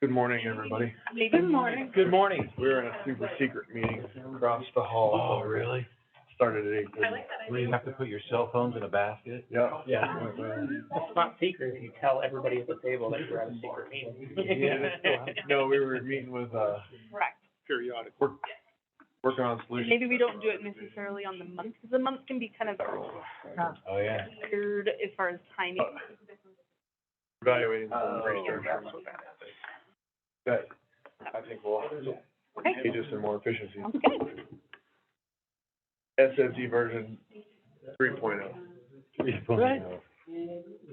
Good morning, everybody. Good morning. Good morning. We're in a super secret meeting across the hall. Oh, really? Started at 8:30. Where you have to put your cell phones in a basket? Yeah. Yeah. It's not secret if you tell everybody at the table that you're at a secret meeting. Yeah. No, we were meeting with, Correct. periodic, working on solutions. Maybe we don't do it necessarily on the month, because the month can be kind of Oh, yeah. weird as far as timing. Evaluating some research. That I think will Okay. aid us in more efficiency. Okay. SFG version 3.0. Right.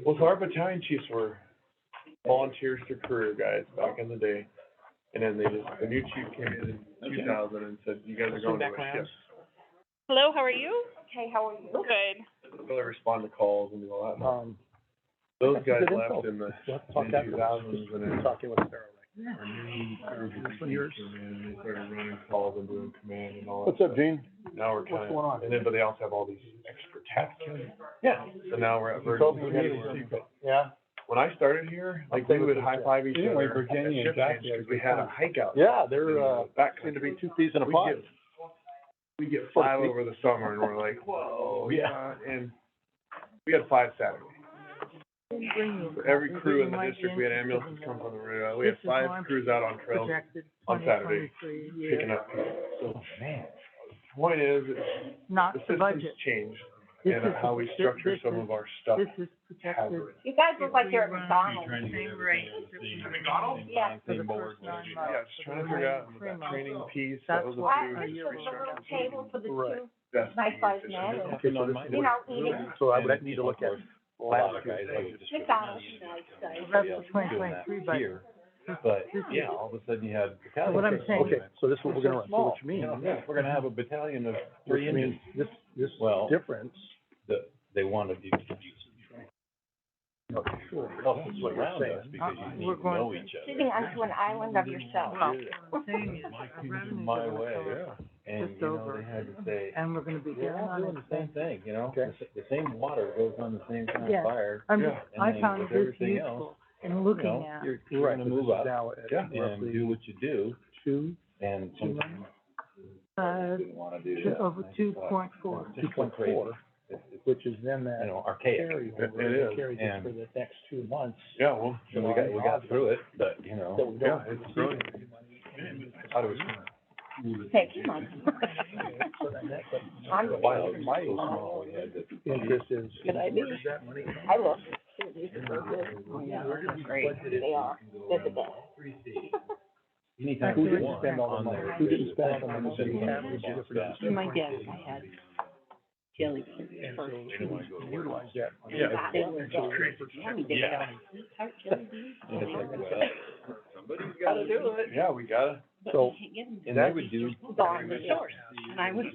Well, so our battalion chiefs were volunteers to career guys back in the day. And then the new chief came in 2000 and said, you guys are going to a shift. Hello, how are you? Okay, how are you? Good. Really respond to calls and do all that. Those guys left in the mid-2000s and then Talking with Sarah. our new group came in, they started running calls and doing command and all that. What's up, Gene? Now we're kind What's going on? of, and then, but they also have all these extra tasks. Yeah. So now we're at Told version me we had 3. a secret. Yeah? When I started here, like, we would high five each Anyway, other. Virginia at shift and change, 'cause we had a hike out. Yeah, they're, Back seem to be 2 peas in a We pod. We get 5 over the summer and we're like, whoa, yeah, and we had 5 Saturdays. For every crew in the district, we had ambulances come from the radio. We had 5 crews out on trails on Saturday, picking up people. So, Man. the point is, Not the the systems budget. changed This and is- how we structure this some is- of our stuff. This is protected. You guys look like you're at McDonald's. Same rate. Yeah. For the first 9 months. Yeah, just trying to figure out with that training piece, that That's was a why big you're Little table for the Right. two best nice sized piece. men, Okay, so this you know, eating so I would need to look at A lot of last guys year's. like just McDonald's, nice size. That's Yeah, the 2023 doing that budget. here. But, yeah, all of a sudden you have battalion. What I'm saying- Okay, so this is what we're gonna run, so what you mean, We're gonna have a battalion of which 3 means Indians. this Well- difference. That they want to do. Okay, sure. Help us around us because you need We're to going know to- each other. Sitting onto an island of yourself. Well, what I'm saying is, our revenues My are gonna way, go Yeah. up, And, just you know, over. they had to say, and we're gonna be we're down all on doing the same expenses. thing, you know? Okay. The same water goes on the same kind Yeah. of fire. I'm Yeah. just, And I then found with this everything useful in looking know, at You're Right, gonna but move this is up now at Yeah. and do what you do, 2, and sometimes you wanna do. over 2.4. Just go crazy. 2.4, which is then You that know, archaic. carry It over, is. carries us And- for the next 2 months. Yeah, well, So we got through it, but, you know. That we yeah, don't. it's brilliant. I thought it was kind of. Hey, come on. So then that, but I'm- Wild, so small, we had to. interest is. Good idea. Where's that money? I look. These are so good. Oh, yeah, they're great. They are. They're the best. Anytime Who you didn't want spend all the on money? there. Who didn't spend all the money? There's We some average stuff. difference. In my guess, I had jelly And first. so utilize that. money. Yeah. They were yummy. They Yeah. got sweetheart jelly beans. And it's like, well, somebody's Gotta gotta do it. Yeah, we gotta. But So- you can't get them. And they would do. Gone the source. And I was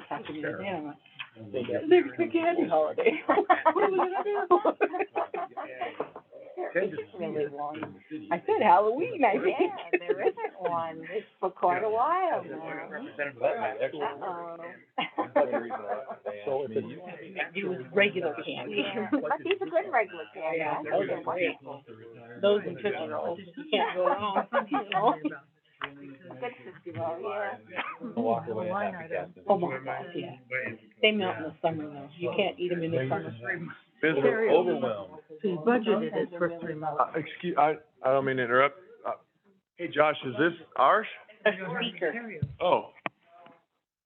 talking to them, I'm like, there's a candy holiday. What are we gonna do? There isn't really one. I said Halloween, I think. Yeah, there isn't one. It's for quite a while now. Uh-oh. So if it's. It was regular candy. But these are good regular candy. I know they're wonderful. Those and Tootsie Rolls, you can't go wrong, you know? Good Tootsie Roll, yeah. Walk away happy captain. Oh my God, yeah. They melt in the summer though. You can't eat them in the summer. Business Overwhelmed. So you budgeted it for 3 months. excuse, I don't mean to interrupt. Hey, Josh, is this ours? A speaker. Oh.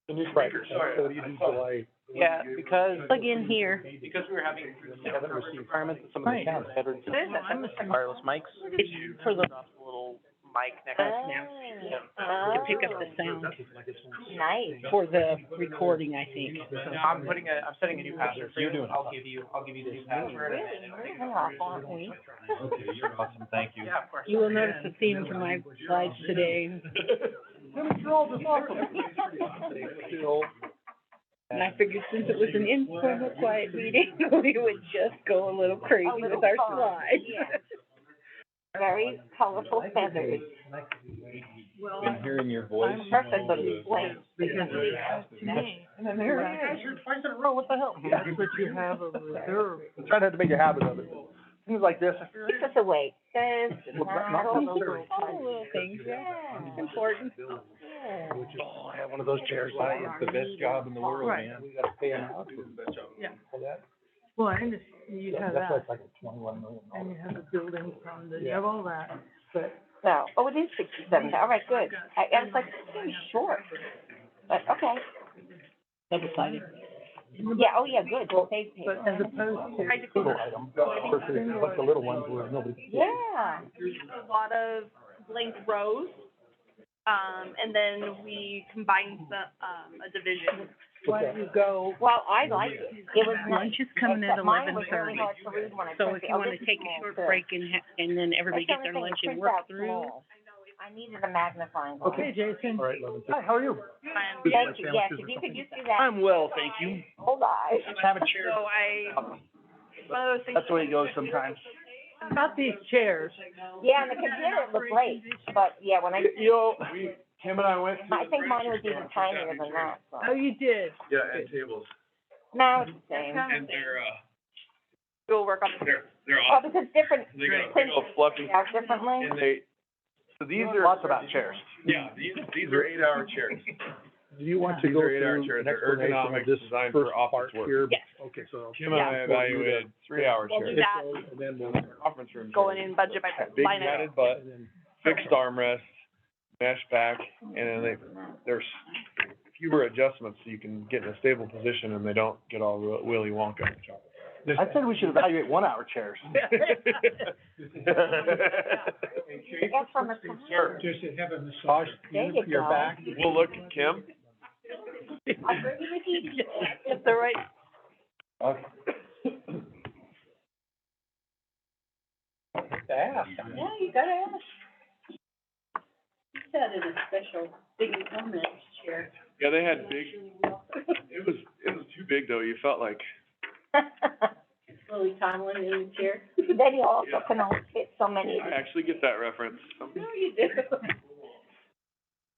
The new speaker, sorry. So what do you do July? Yeah, because, Plug in here. because we were having haven't received requirements that some of the Right. towns had wireless mics. It's for the, The little mic next to pick up the sound. Nice. For the recording, I think. I'm setting a new password for you. I'll give you the new password and then. Really? Off, aren't we? Okay, you're awesome, thank you. Yeah, of course. You will notice a theme to my slides today, and I figured since it was an informal, quiet meeting, we would just go a little crazy A little with our fun, slides. yes. Very colorful feathers. Been hearing your voice. I'm perfect for these flames. Because to me, And then there it is. You're twice in a row. What the hell? that's what you have a reserve. I'm trying not to make a habit of it. Things like this. Keep us awake. This, Well, that, not all necessarily. the little things, yeah, important. Yeah. Oh, I have one of those chairs. It's the best job in the world, Right. man. We gotta pay him out. Yeah. For that. Well, I understand, you have That's why that, it's like a $21 million. and you have the building fund, and you have all that, but. So, oh, it is 67, all right, good. I was like, it's kind of short, but, okay. Double sided. Yeah, oh, yeah, good, they pay. But as opposed to. Little item, versus a bunch of little ones where nobody. Yeah, There's a lot of blank rows, and then we combined a division. Why don't you go, well, I like it. It was nice. lunch is coming at Except mine 11:30. was really hard to read when I So printed if it. you Oh, wanna this is take a small, short too. break and then everybody That's get their the only lunch thing, it and prints work out through. small. I needed a magnifying glass. okay, Jason, All right, 11:30. Hi, how are you? Thank you, yes, if you could just do that. I'm well, thank you. Hold on. Have a chair. So one of those things. That's the way it goes sometimes. about these chairs, Yeah, on the computer it looked great, but yeah, when I, You know, Kim and I went to. I think mine was even tinier than that, so. oh, you did, Yeah, and tables. No, it's the same. And they're, We'll work on it. they're Oh, because different, They got a big old fluffy, yeah, differently. and they, so these are. Lots about chairs. Yeah, these are 8-hour chairs. Do you want to These go are 8-hour through chairs. an They're explanation of ergonomic, this designed first for office part work. here? Yes. Okay, so. Kim and I evaluated 3-hour We'll do chairs, that. And then we'll, conference room Going chairs. in budget by Big line item. matted butt, and then, fixed armrest, mesh back, and then there's fewer adjustments so you can get in a stable position and they don't get all willy wonka. I said we should evaluate 1-hour chairs. That's from a. Sure. just have a massage There you your go. back. We'll look, Kim, I'll bring you the heat. It's the right. Okay. Ask. Yeah, you gotta ask. That is a special big permanent chair. yeah, they had big, it was too big though, you felt like, Lily Tomlin in the chair. Then you also can only fit so many. I actually get that reference. No, you do.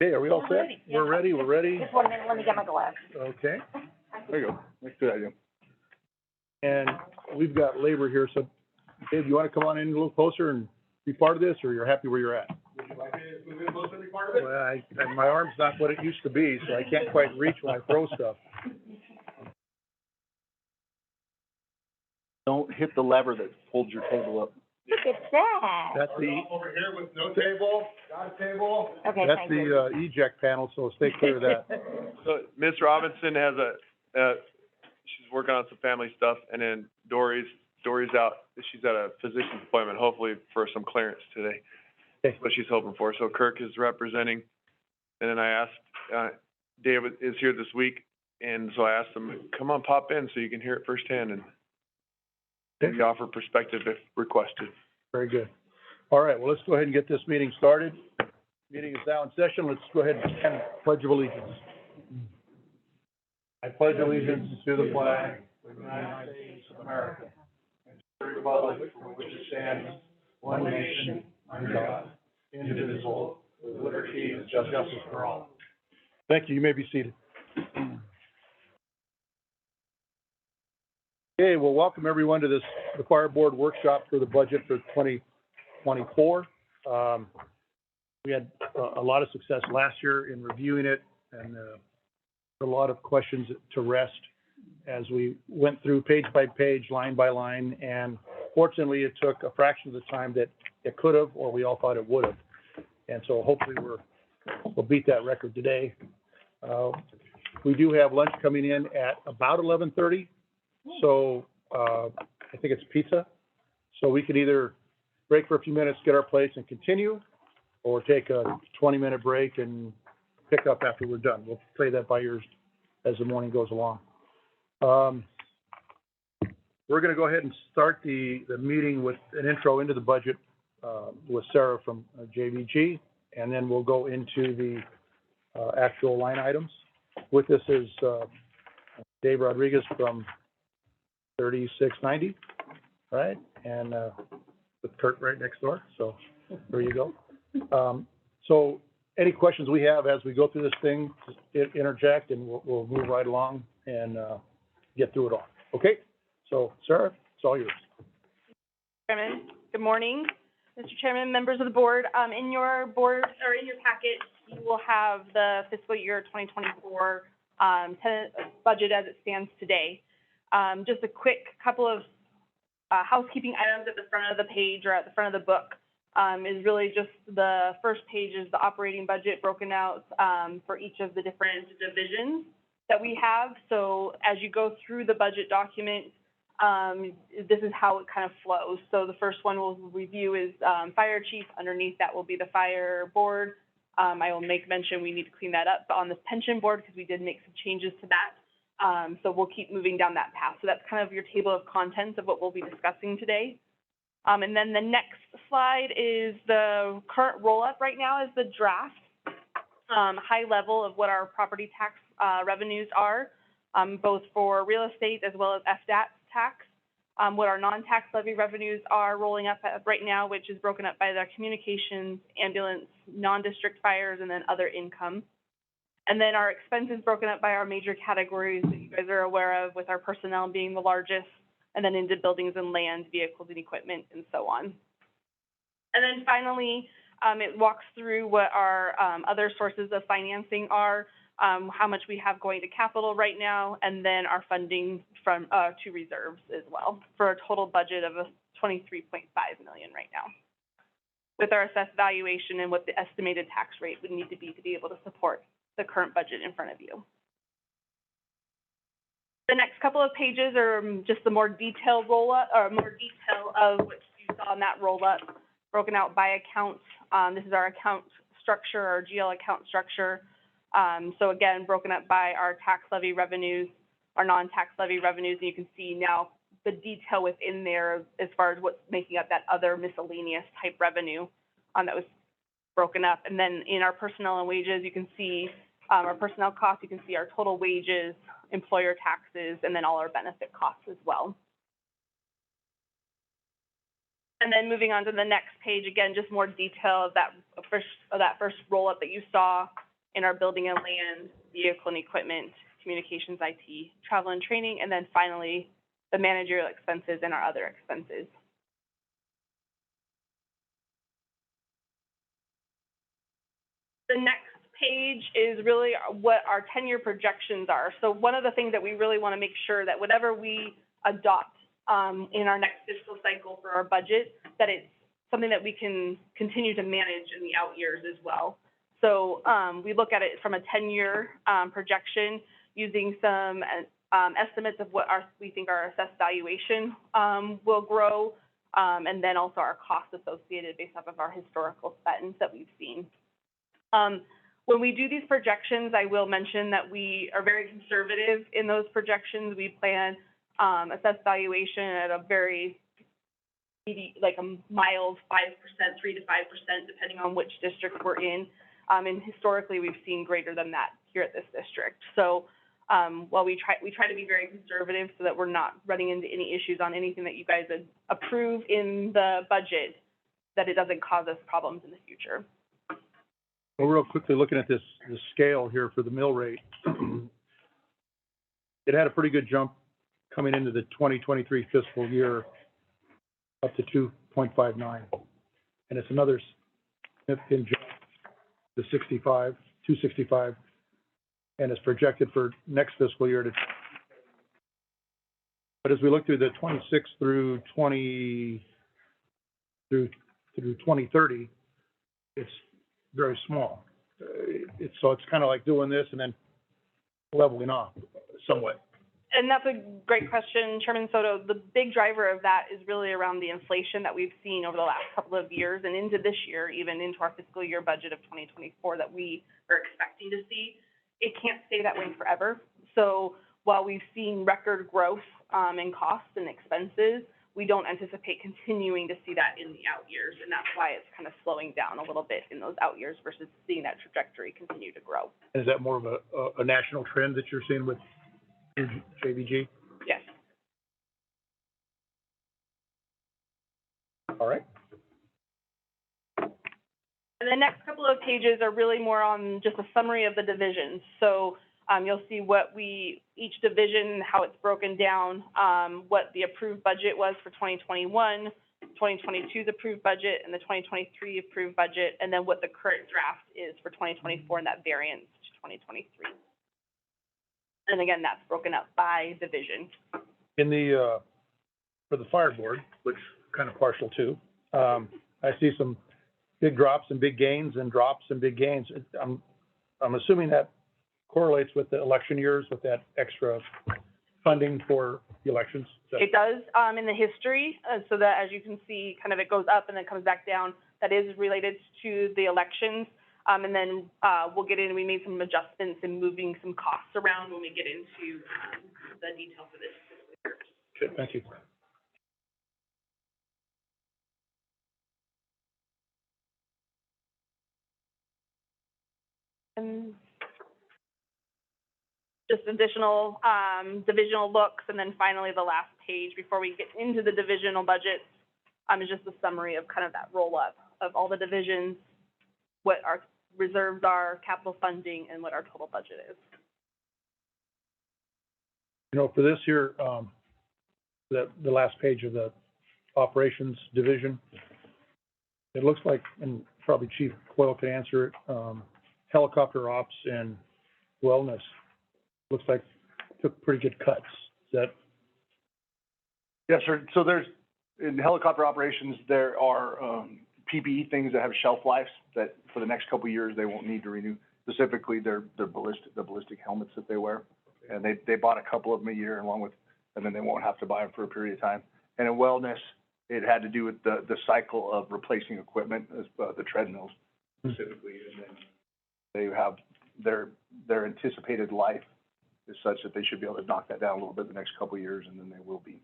Okay, are we all set? ready. We're ready, we're ready? Just 1 minute, let me get my glass. Okay. There you go. That's a good idea. And we've got labor here, so Dave, you wanna come on in a little closer and be part of this, or you're happy where you're at? Well, my arm's not what it used to be, so I can't quite reach when I throw stuff. Don't hit the lever that pulls your table up. Look at that. That's the, Over here with no table, got a table. Okay, that's thank you. the, eject panel, so stay clear of that. So Miss Robinson has she's working on some family stuff, and then Dory's out, she's at a physician's appointment, hopefully for some clearance today. Okay. That's what she's hoping for, so Kirk is representing, and then I asked, David is here this week, and so I asked him, come on, pop in so you can hear it firsthand, and maybe offer perspective if requested. Very good. All right, well, let's go ahead and get this meeting started. Meeting is now in session. Let's go ahead and pledge of allegiance. I pledge allegiance to the flag of the United States of America, and to the republic for which it stands, one nation, under God, indivisible, with liberty and justice for all. Thank you. You may be seated. Okay, well, welcome everyone to the fire board workshop for the budget for 2024. We had a lot of success last year in reviewing it, and a lot of questions to rest as we went through page by page, line by line, and fortunately, it took a fraction of the time that it could have, or we all thought it would have. And so hopefully we'll beat that record today. We do have lunch coming in at about 11:30. So, I think it's pizza. So we could either break for a few minutes, get our plates and continue, or take a 20-minute break and pick up after we're done. We'll play that by ears as the morning goes along. We're gonna go ahead and start the meeting with an intro into the budget, with Sarah from JVG, and then we'll go into the, actual line items. With us is, Dave Rodriguez from 3690, right? And, with Kurt right next door, so there you go. So any questions we have as we go through this thing, just interject and we'll move right along and, get through it all. Okay? So Sarah, it's all yours. Chairman, good morning. Mr. Chairman, members of the board, in your board, or in your packet, you will have the fiscal year 2024 budget as it stands today. Just a quick couple of housekeeping items at the front of the page or at the front of the book is really just the first page is the operating budget broken out for each of the different divisions that we have. So as you go through the budget document, this is how it kind of flows. So the first one we'll review is fire chief. Underneath that will be the fire board. I will make mention we need to clean that up on this pension board because we did make some changes to that. So we'll keep moving down that path. So that's kind of your table of contents of what we'll be discussing today. And then the next slide is the current roll-up right now is the draft, high level of what our property tax revenues are, both for real estate as well as FDAT tax, what our non-tax levy revenues are rolling up at right now, which is broken up by the communications, ambulance, non-district fires, and then other income. And then our expenses broken up by our major categories that you guys are aware of, with our personnel being the largest, and then into buildings and land, vehicles and equipment, and so on. And then finally, it walks through what our other sources of financing are, how much we have going to capital right now, and then our funding from to reserves as well, for a total budget of $23.5 million right now, with our assessed valuation and what the estimated tax rate would need to be able to support the current budget in front of you. The next couple of pages are just the more detailed roll-up, or more detail of what you saw in that roll-up, broken out by account. This is our account structure, our GL account structure. So again, broken up by our tax levy revenues, our non-tax levy revenues, and you can see now the detail within there as far as what's making up that other miscellaneous type revenue that was broken up. And then in our personnel and wages, you can see our personnel costs, you can see our total wages, employer taxes, and then all our benefit costs as well. And then moving on to the next page, again, just more detail of that first roll-up that you saw in our building and land, vehicle and equipment, communications, IT, travel and training, and then finally, the managerial expenses and our other expenses. The next page is really what our 10-year projections are. So one of the things that we really want to make sure that whatever we adopt in our next fiscal cycle for our budget, that it's something that we can continue to manage in the out years as well. So we look at it from a 10-year projection using some estimates of what we think our assessed valuation will grow, and then also our costs associated based off of our historical spends that we've seen. When we do these projections, I will mention that we are very conservative in those projections. We plan assessed valuation at a very, like a mild 5%, 3 to 5%, depending on which district we're in. And historically, we've seen greater than that here at this district. So while we try to be very conservative so that we're not running into any issues on anything that you guys approve in the budget, that it doesn't cause us problems in the future. Well, real quickly, looking at this scale here for the mill rate, it had a pretty good jump coming into the 2023 fiscal year, up to 2.59, and it's another significant jump to 265, and it's projected for next fiscal year to. But as we look through the 26 through 2030, it's very small. So it's kind of like doing this and then leveling off somewhat. And that's a great question, Chairman Soto. The big driver of that is really around the inflation that we've seen over the last couple of years and into this year, even into our fiscal year budget of 2024 that we are expecting to see. It can't stay that way forever. So while we've seen record growth in costs and expenses, we don't anticipate continuing to see that in the out years, and that's why it's kind of slowing down a little bit in those out years versus seeing that trajectory continue to grow. Is that more of a national trend that you're seeing with JVG? Yes. All right. And the next couple of pages are really more on just a summary of the divisions. So you'll see what each division, how it's broken down, what the approved budget was for 2021, 2022's approved budget and the 2023 approved budget, and then what the current draft is for 2024 and that variance to 2023. And again, that's broken up by division. In the, for the fire board, which kind of partial too, I see some big drops and big gains and drops and big gains. I'm assuming that correlates with the election years with that extra funding for the elections. It does, in the history, so that as you can see, kind of it goes up and then comes back down. That is related to the elections. And then, we'll get in, we made some adjustments in moving some costs around when we get into, the details of this. Okay, thank you. And just additional, divisional looks, and then finally the last page before we get into the divisional budgets, is just a summary of kind of that roll-up of all the divisions, what our reserves are, capital funding, and what our total budget is. You know, for this here, the last page of the operations division, it looks like, and probably Chief Coyle can answer it, helicopter ops and wellness, looks like took pretty good cuts. Is that? Yes, sir. So in helicopter operations, there are PPE things that have shelf lives that for the next couple of years, they won't need to renew. Specifically, the ballistic helmets that they wear. And they bought a couple of them a year and then they won't have to buy them for a period of time. And in wellness, it had to do with the cycle of replacing equipment, the treadmills specifically. And then they have their anticipated life is such that they should be able to knock that down a little bit the next couple of years, and then they will be.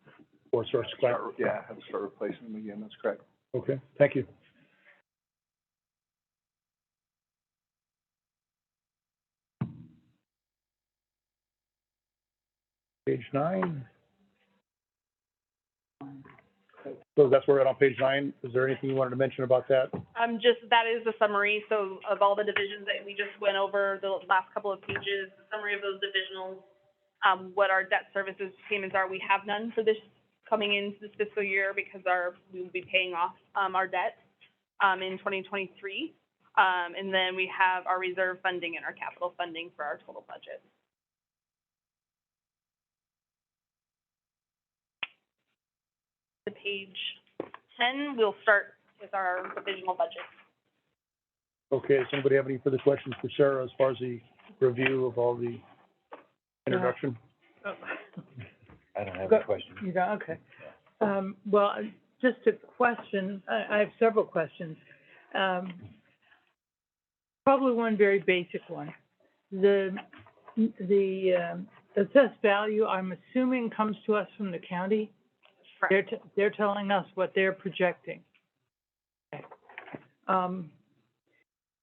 Or start Have to start replacing them again. That's correct. Okay, thank you. Page 9. So that's where we're at on page 9. Is there anything you wanted to mention about that? Just, that is the summary, so of all the divisions that we just went over, the last couple of pages, the summary of those divisionals, what our debt services payments are. We have none for this coming into this fiscal year because we will be paying off, our debt, in 2023. And then we have our reserve funding and our capital funding for our total budget. To page 10, we'll start with our divisional budget. Okay, does anybody have any further questions for Sarah as far as the review of all the introduction? I don't have a question. You don't, okay. Well, just a question, I have several questions. Probably one very basic one. The assessed value, I'm assuming, comes to us from the county? Correct. They're telling us what they're projecting. Okay.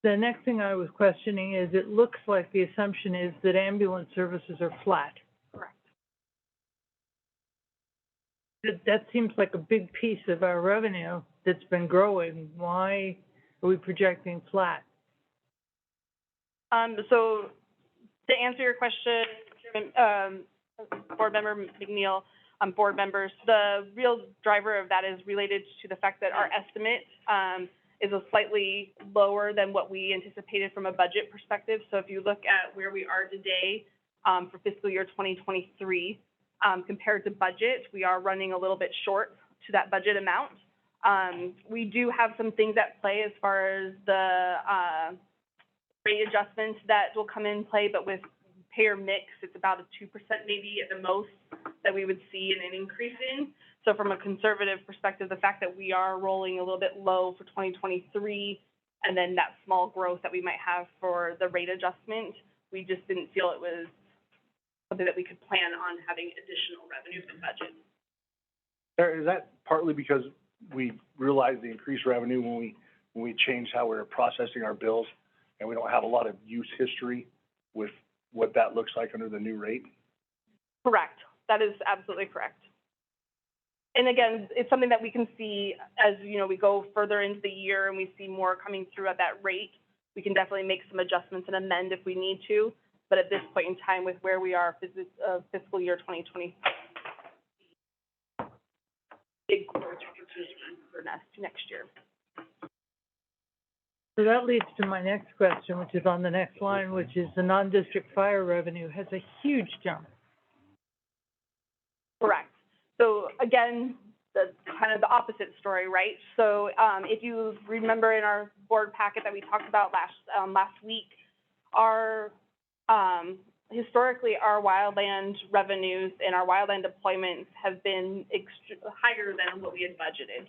The next thing I was questioning is, it looks like the assumption is that ambulance services are flat. Correct. That seems like a big piece of our revenue that's been growing. Why are we projecting flat? So to answer your question, Chairman, Board Member McNeil, board members, the real driver of that is related to the fact that our estimate is a slightly lower than what we anticipated from a budget perspective. So if you look at where we are today for fiscal year 2023, compared to budget, we are running a little bit short to that budget amount. We do have some things at play as far as the rate adjustments that will come in play, but with payer mix, it's about a 2% maybe at the most that we would see an increase in. So from a conservative perspective, the fact that we are rolling a little bit low for 2023, and then that small growth that we might have for the rate adjustment, we just didn't feel it was something that we could plan on having additional revenue from budget. Is that partly because we realized the increased revenue when we changed how we're processing our bills, and we don't have a lot of use history with what that looks like under the new rate? Correct. That is absolutely correct. And again, it's something that we can see as, you know, we go further into the year and we see more coming through at that rate. We can definitely make some adjustments and amend if we need to. But at this point in time, with where we are fiscal year 2020, big growth opportunity for next year. So that leads to my next question, which is on the next line, which is the non-district fire revenue has a huge jump. Correct. So again, the kind of the opposite story, right? So, if you remember in our board packet that we talked about last week, our, historically, our wildland revenues and our wildland deployments have been higher than what we had budgeted.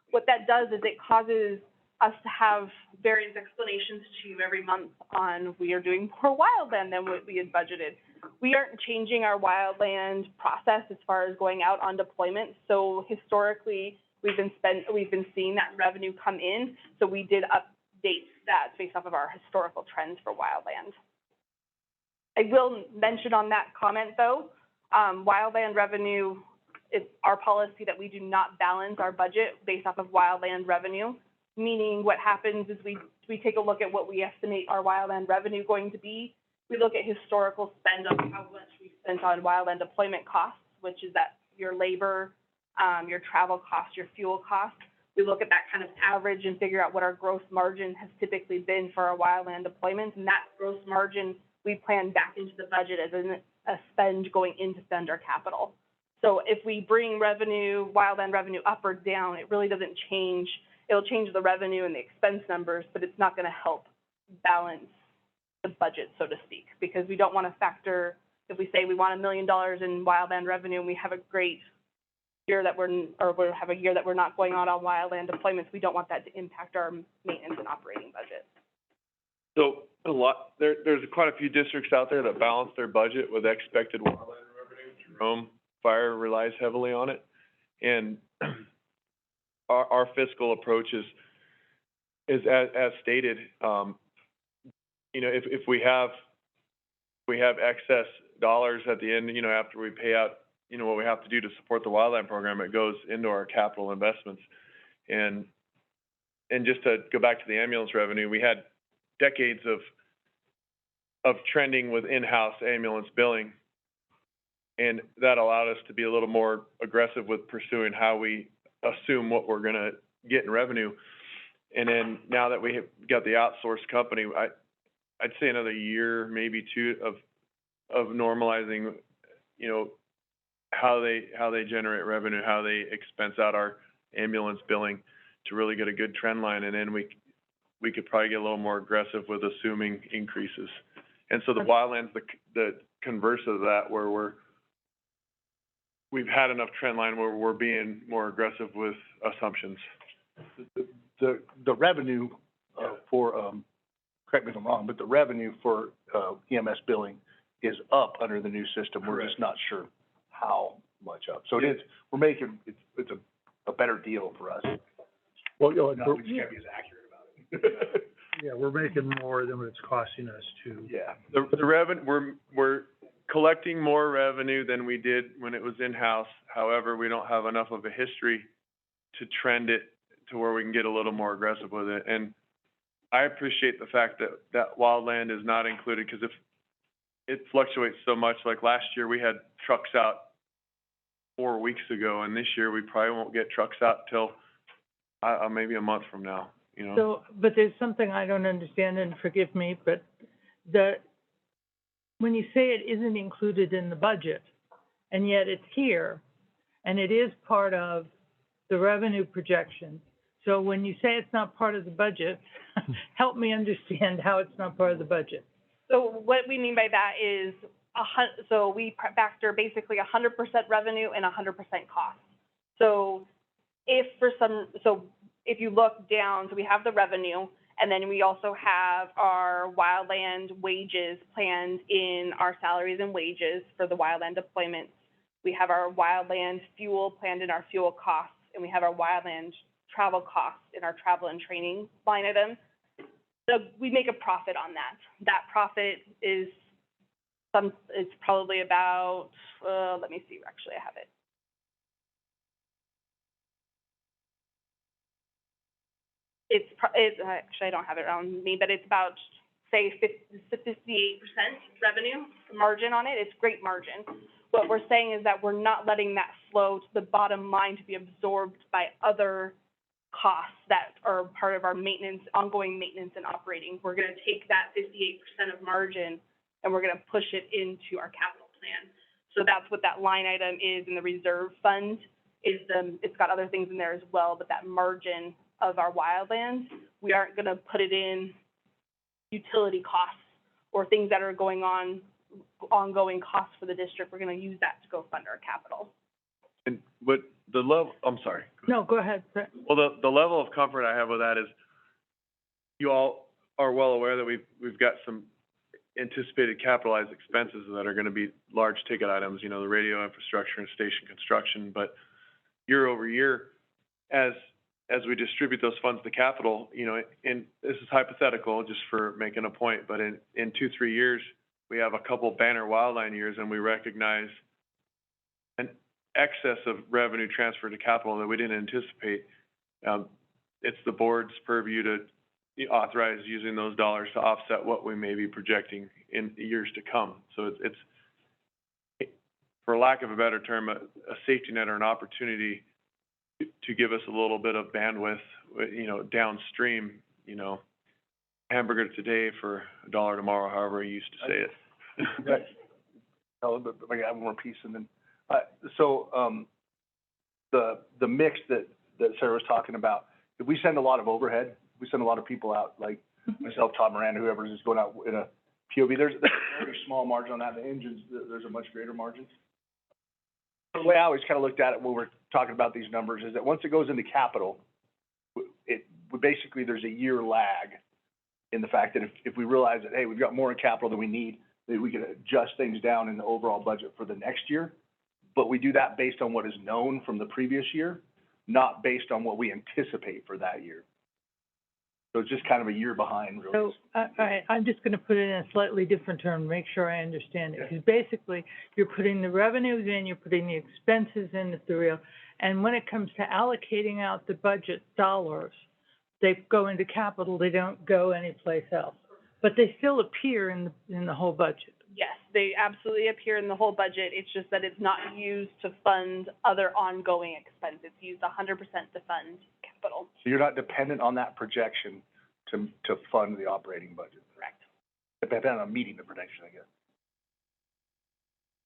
What that does is it causes us to have various explanations to you every month on we are doing more wildland than what we had budgeted. We aren't changing our wildland process as far as going out on deployment. So historically, we've been seeing that revenue come in. So we did update that based off of our historical trends for wildland. I will mention on that comment though, wildland revenue is our policy that we do not balance our budget based off of wildland revenue. Meaning what happens is we take a look at what we estimate our wildland revenue going to be. We look at historical spend of how much we spent on wildland deployment costs, which is that your labor, your travel costs, your fuel costs. We look at that kind of average and figure out what our gross margin has typically been for our wildland deployments, and that gross margin we plan back into the budget as a spend going in to spend our capital. So if we bring revenue, wildland revenue up or down, it really doesn't change. It'll change the revenue and the expense numbers, but it's not going to help balance the budget, so to speak, because we don't want to factor, if we say we want $1 million in wildland revenue and we have a great year that we have a year that we're not going on wildland deployments, we don't want that to impact our maintenance and operating budget. So there's quite a few districts out there that balance their budget with expected wildland revenue. Jerome Fire relies heavily on it, and our fiscal approach is as stated. You know, if we have excess dollars at the end, you know, after we pay out, you know, what we have to do to support the wildland program, it goes into our capital investments. And just to go back to the ambulance revenue, we had decades of trending with in-house ambulance billing, and that allowed us to be a little more aggressive with pursuing how we assume what we're going to get in revenue. And then now that we have got the outsourced company, I'd say another year, maybe two of normalizing, you know, how they generate revenue, how they expense out our ambulance billing to really get a good trend line. And then we could probably get a little more aggressive with assuming increases. And so the wildland's the converse of that, where we've had enough trend line where we're being more aggressive with assumptions. The revenue for, correct me if I'm wrong, but the revenue for EMS billing is up under the new system. We're just not sure how much up. So it's a better deal for us. Well, you know, No, we just can't be as accurate about it. yeah, we're making more than what it's costing us to. Yeah. The revenue, we're collecting more revenue than we did when it was in-house. However, we don't have enough of a history to trend it to where we can get a little more aggressive with it. And I appreciate the fact that wildland is not included, because if it fluctuates so much, like last year we had trucks out 4 weeks ago, and this year we probably won't get trucks out till maybe a month from now, you know. So, but there's something I don't understand, and forgive me, but when you say it isn't included in the budget, and yet it's here, and it is part of the revenue projection. So when you say it's not part of the budget, help me understand how it's not part of the budget. So what we mean by that is, so we factor basically 100% revenue and 100% cost. So if you look down, so we have the revenue, and then we also have our wildland wages planned in our salaries and wages for the wildland deployments. We have our wildland fuel planned in our fuel costs, and we have our wildland travel costs in our travel and training line item. So we make a profit on that. That profit is it's probably about, let me see, actually I have it. Actually I don't have it on me, but it's about, say, 58% revenue margin on it. It's great margin. what we're saying is that we're not letting that flow to the bottom line to be absorbed by other costs that are part of our maintenance, ongoing maintenance and operating. We're gonna take that 58% of margin and we're gonna push it into our capital plan. So that's what that line item is in the reserve fund, it's got other things in there as well, but that margin of our wildlands, we aren't gonna put it in utility costs or things that are going on, ongoing costs for the district. We're gonna use that to go fund our capital. And, but the level, I'm sorry. No, go ahead, Brett. Well, the level of comfort I have with that is, you all are well aware that we've got some anticipated capitalized expenses that are gonna be large ticket items, you know, the radio infrastructure and station construction, but year over year, as we distribute those funds to capital, you know, and this is hypothetical, just for making a point, but in 2-3 years, we have a couple banner wildland years and we recognize an excess of revenue transfer to capital that we didn't anticipate. It's the board's purview to authorize using those dollars to offset what we may be projecting in years to come. So it's for lack of a better term, a safety net or an opportunity to give us a little bit of bandwidth, you know, downstream, you know, hamburger today for $1 tomorrow, however you used to say it. Right. But I got one more piece and then, the mix that Sarah was talking about, if we send a lot of overhead, we send a lot of people out, like myself, Todd Miranda, whoever is going out in a POV, there's a very small margin on that. The engines, there's a much greater margin. The way I always kind of looked at it when we're talking about these numbers is that once it goes into capital, basically there's a year lag in the fact that if we realize that, hey, we've got more in capital than we need, that we can adjust things down in the overall budget for the next year. But we do that based on what is known from the previous year, not based on what we anticipate for that year. So it's just kind of a year behind, really. So, all right, I'm just gonna put it in a slightly different term, make sure I understand it. Because basically, you're putting the revenues in, you're putting the expenses in at the real, and when it comes to allocating out the budget dollars, they go into capital, they don't go anyplace else. But they still appear in the whole budget. Yes, they absolutely appear in the whole budget. It's just that it's not used to fund other ongoing expenses. It's used 100% to fund capital. So you're not dependent on that projection to fund the operating budget? Correct. Dependent on meeting the projection, I guess.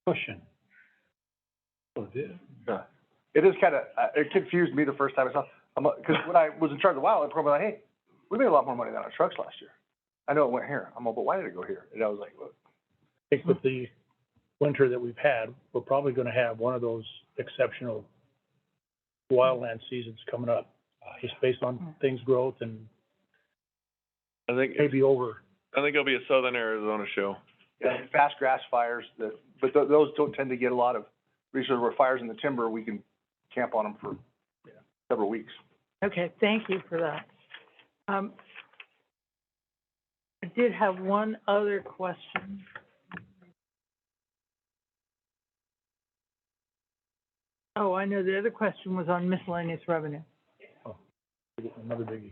Question. Yeah. It is kind of, it confused me the first time I saw, because when I was in charge of the wildlife program, I was like, hey, we made a lot more money than our trucks last year. I know it went here. I'm like, but why did it go here? And I was like, well, I think with the winter that we've had, we're probably gonna have one of those exceptional wildland seasons coming up, just based on things growth and I think maybe over. it'll be a Southern Arizona show. yeah, fast grass fires, but those don't tend to get a lot of resources. Where fires in the timber, we can camp on them for several weeks. Okay, thank you for that. I did have one other question. Oh, I know, the other question was on miscellaneous revenue. Oh, another biggie.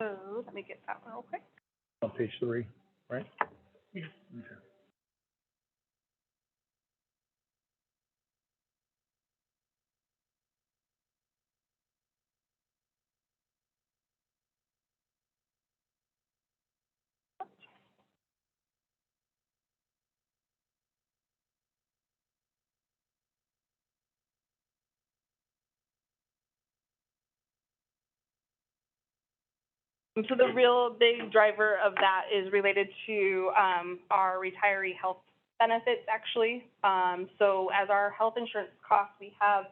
So let me get that one real quick. On page 3, right? Yeah. Okay. So the real big driver of that is related to, our retiree health benefits, actually. So as our health insurance costs, we have,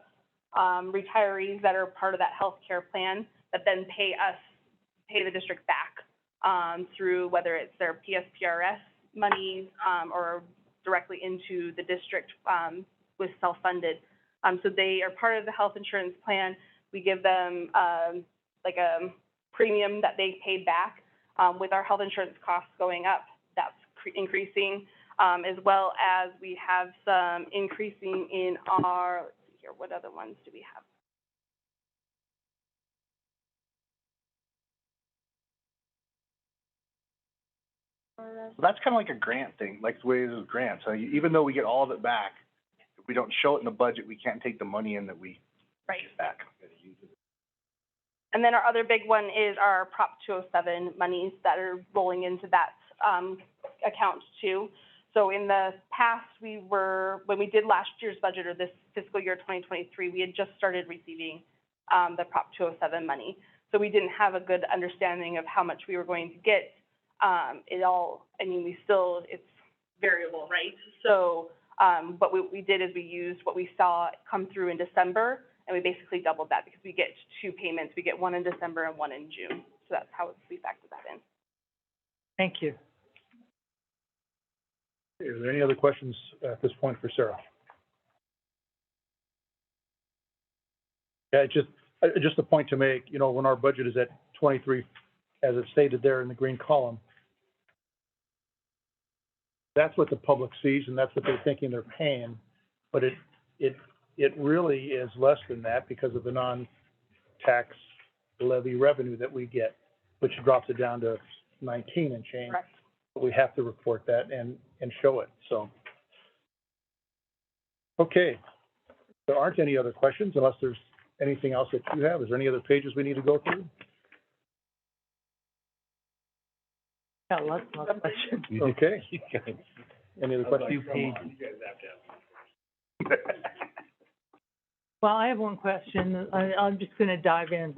retirees that are part of that healthcare plan that then pay the district back, through whether it's their PSPRS money, or directly into the district, with self-funded. So they are part of the health insurance plan. We give them, like a premium that they pay back. With our health insurance costs going up, that's increasing, as well as we have some increasing in our, let's see here, what other ones do we have? So that's kind of like a grant thing, like the way it is with grants. So even though we get all of it back, if we don't show it in the budget, we can't take the money in that we Right. get back. And then our other big one is our Prop 207 monies that are rolling into that, account too. So in the past, when we did last year's budget or this fiscal year 2023, we had just started receiving, the Prop 207 money. So we didn't have a good understanding of how much we were going to get. It's variable, right? So, what we did is we used what we saw come through in December, and we basically doubled that because we get 2 payments. We get one in December and one in June. So that's how we factored that in. Thank you. Are there any other questions at this point for Sarah? Yeah, just a point to make, you know, when our budget is at 23, as it's stated there in the green column, that's what the public sees and that's what they're thinking they're paying, but it really is less than that because of the non-tax levy revenue that we get, which drops it down to 19 and change. Correct. But we have to report that and show it, so. Okay, there aren't any other questions unless there's anything else that you have. Is there any other pages we need to go through? Yeah, lots of questions. Okay. Any other questions? Well, I have one question. I'm just gonna dive in.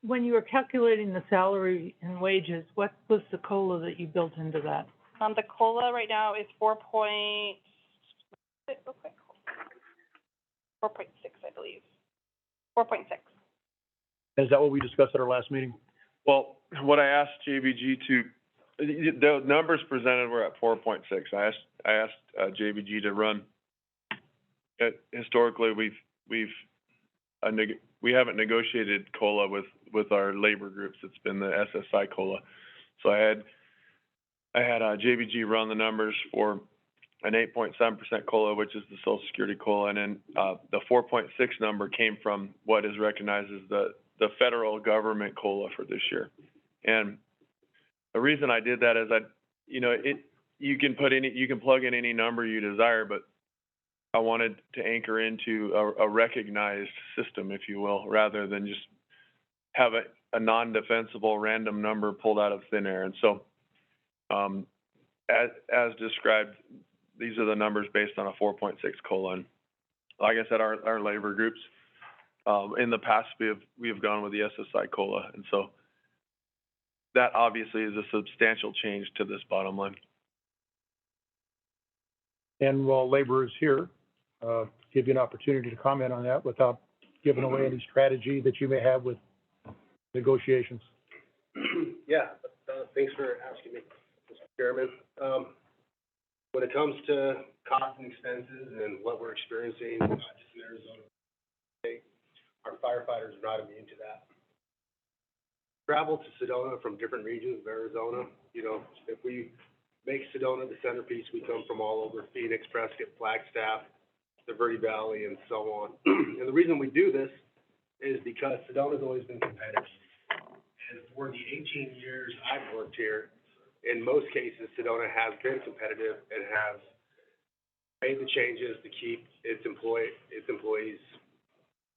When you were calculating the salary and wages, what was the COLA that you built into that? The COLA right now is 4.6, I believe. 4.6. Is that what we discussed at our last meeting? Well, what I asked JBG the numbers presented were at 4.6. I asked JBG to run. Historically, we haven't negotiated COLA with our labor groups. It's been the SSI COLA. So I had JBG run the numbers for an 8.7% COLA, which is the Social Security COLA, and then the 4.6 number came from what is recognized as the federal government COLA for this year. And the reason I did that is you can plug in any number you desire, but I wanted to anchor into a recognized system, if you will, rather than just have a non-defensible random number pulled out of thin air. And so, as described, these are the numbers based on a 4.6 COLA. And like I said, our labor groups, in the past, we have gone with the SSI COLA. And so that obviously is a substantial change to this bottom line. And while labor is here, give you an opportunity to comment on that without giving away any strategy that you may have with negotiations. Yeah, thanks for asking me, Mr. Chairman. When it comes to costs and expenses and what we're experiencing, not just in Arizona, our firefighters are not immune to that. Travel to Sedona from different regions of Arizona, if we make Sedona the centerpiece, we come from all over Phoenix, Prescott, Flagstaff, the Verde Valley, and so on. And the reason we do this is because Sedona's always been competitive. And for the 18 years I've worked here, in most cases, Sedona has been competitive and has made the changes to keep its employees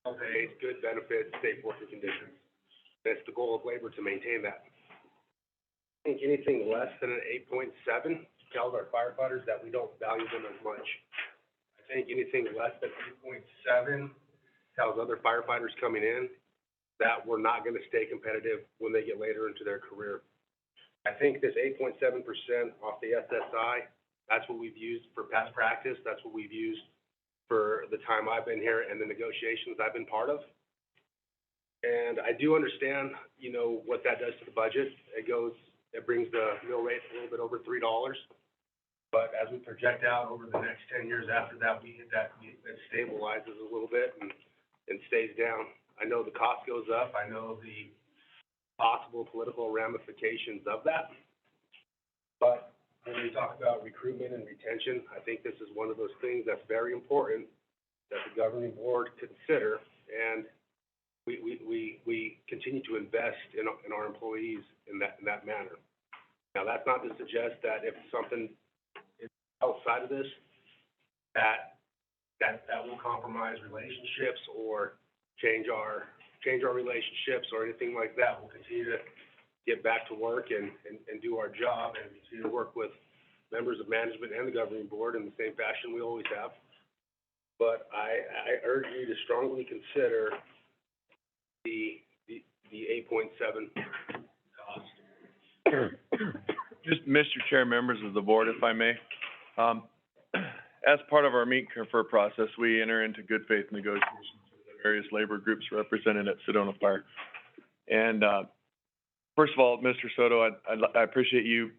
well paid, good benefits, safe working conditions. That's the goal of labor, to maintain that. I think anything less than an 8.7 tells our firefighters that we don't value them as much. I think anything less than 8.7 tells other firefighters coming in that we're not going to stay competitive when they get later into their career. I think this 8.7% off the SSI, that's what we've used for past practice. That's what we've used for the time I've been here and the negotiations I've been part of. And I do understand, what that does to the budget. It brings the mill rate a little bit over $3. But as we project out over the next 10 years after that, we hit that, it stabilizes a little bit and stays down. I know the cost goes up. I know the possible political ramifications of that. But when we talk about recruitment and retention, I think this is one of those things that's very important that the governing board consider, and we continue to invest in our employees in that manner. Now, that's not to suggest that if something is outside of this, that will compromise relationships or change our relationships or anything like that. We'll continue to get back to work and do our job and continue to work with members of management and the governing board in the same fashion we always have. But I urge you to strongly consider the 8.7 cost. Just, Mr. Chair, members of the board, if I may, as part of our meet and confer process, we enter into good faith negotiations with the various labor groups represented at Sedona Fire. And, first of all, Mr. Soto, I appreciate you,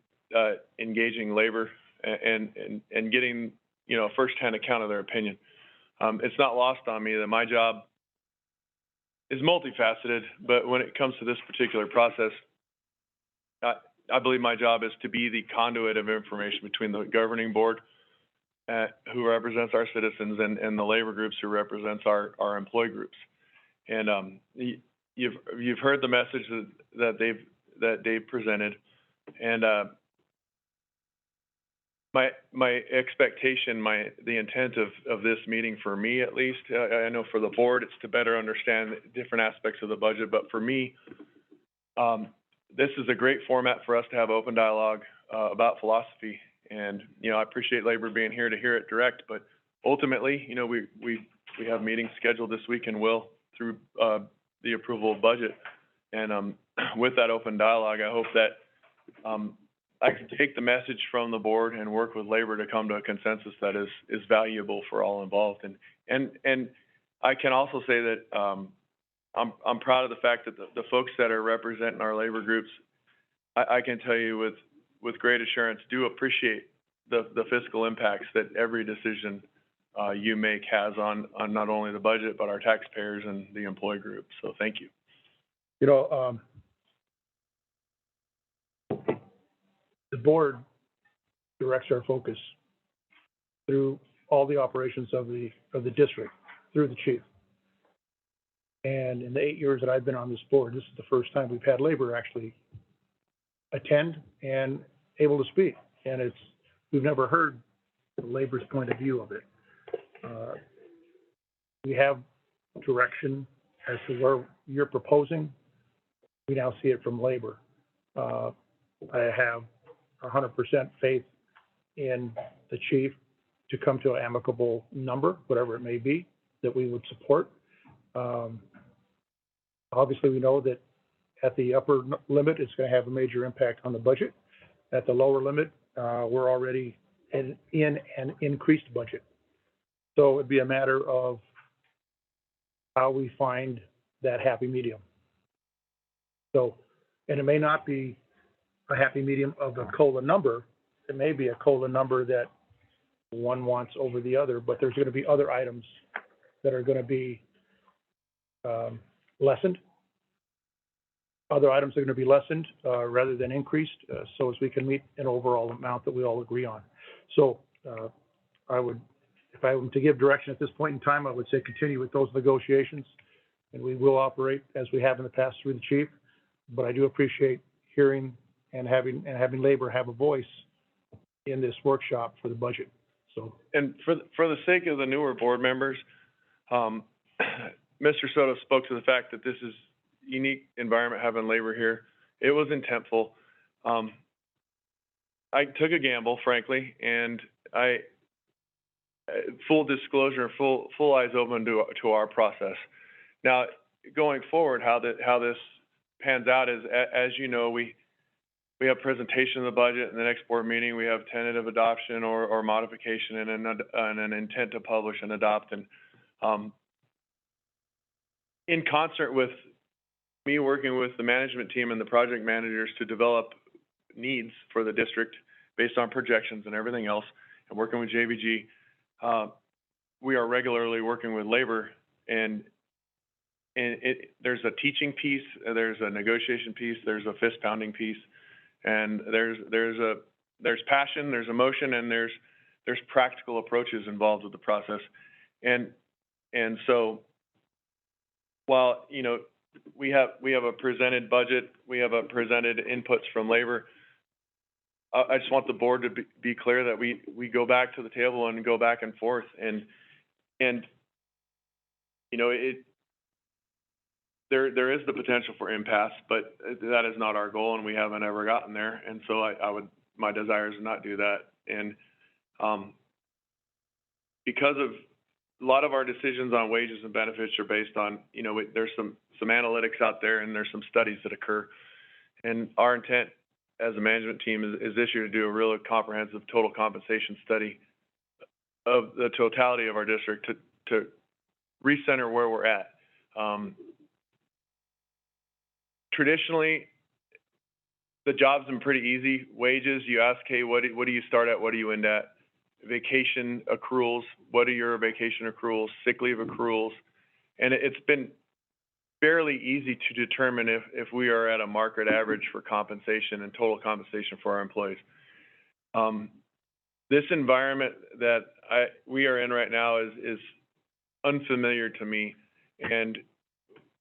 engaging labor and getting, you know, a firsthand account of their opinion. It's not lost on me that my job is multifaceted, but when it comes to this particular process, I believe my job is to be the conduit of information between the governing board, who represents our citizens, and the labor groups who represents our employee groups. And you've heard the message that they've presented, and my expectation, the intent of this meeting, for me at least, I know for the board, it's to better understand different aspects of the budget, but for me, this is a great format for us to have open dialogue about philosophy. And, you know, I appreciate labor being here to hear it direct, but ultimately, you know, we have meetings scheduled this week and will through the approval of budget. And with that open dialogue, I hope that I can take the message from the board and work with labor to come to a consensus that is valuable for all involved. And I can also say that I'm proud of the fact that the folks that are representing our labor groups, I can tell you with great assurance, do appreciate the fiscal impacts that every decision you make has on not only the budget, but our taxpayers and the employee group. So thank you. You know, the board directs our focus through all the operations of the district, through the chief. And in the 8 years that I've been on this board, this is the first time we've had labor actually attend and able to speak. And we've never heard the labor's point of view of it. We have direction as to where you're proposing. We now see it from labor. I have 100% faith in the chief to come to an amicable number, whatever it may be, that we would support. Obviously, we know that at the upper limit, it's going to have a major impact on the budget. At the lower limit, we're already in an increased budget. So it'd be a matter of how we find that happy medium. So, and it may not be a happy medium of a COLA number. It may be a COLA number that one wants over the other, but there's going to be other items that are going to be lessened. Other items are going to be lessened rather than increased, so as we can meet an overall amount that we all agree on. So if I were to give direction at this point in time, I would say continue with those negotiations, and we will operate as we have in the past through the chief. But I do appreciate hearing and having labor have a voice in this workshop for the budget. So, and for the sake of the newer board members, Mr. Soto spoke to the fact that this is a unique environment having labor here. It was intentful. I took a gamble, frankly, and full disclosure, full eyes open to our process. Now, going forward, how this pans out is, as you know, we have presentation of the budget in the next board meeting. We have tentative adoption or modification and an intent to publish and adopt. And in concert with me working with the management team and the project managers to develop needs for the district based on projections and everything else, and working with JVG, we are regularly working with labor, and there's a teaching piece, there's a negotiation piece, there's a fist pounding piece, and there's passion, there's emotion, and there's practical approaches involved with the process. And so while, you know, we have a presented budget, we have a presented inputs from labor, I just want the board to be clear that we go back to the table and go back and forth, and, you know, there is the potential for impasse, but that is not our goal, and we haven't ever gotten there, and so my desire is to not do that, and, because of a lot of our decisions on wages and benefits are based on, you know, there's some analytics out there, and there's some studies that occur, and our intent as a management team is this year to do a real comprehensive total compensation study of the totality of our district to recenter where we're at. Traditionally, the job's been pretty easy. Wages, you ask, hey, what do you start at? What do you end at? Vacation accruals, what are your vacation accruals? Sick leave accruals? And it's been fairly easy to determine if we are at a market average for compensation and total compensation for our employees. This environment that we are in right now is unfamiliar to me, and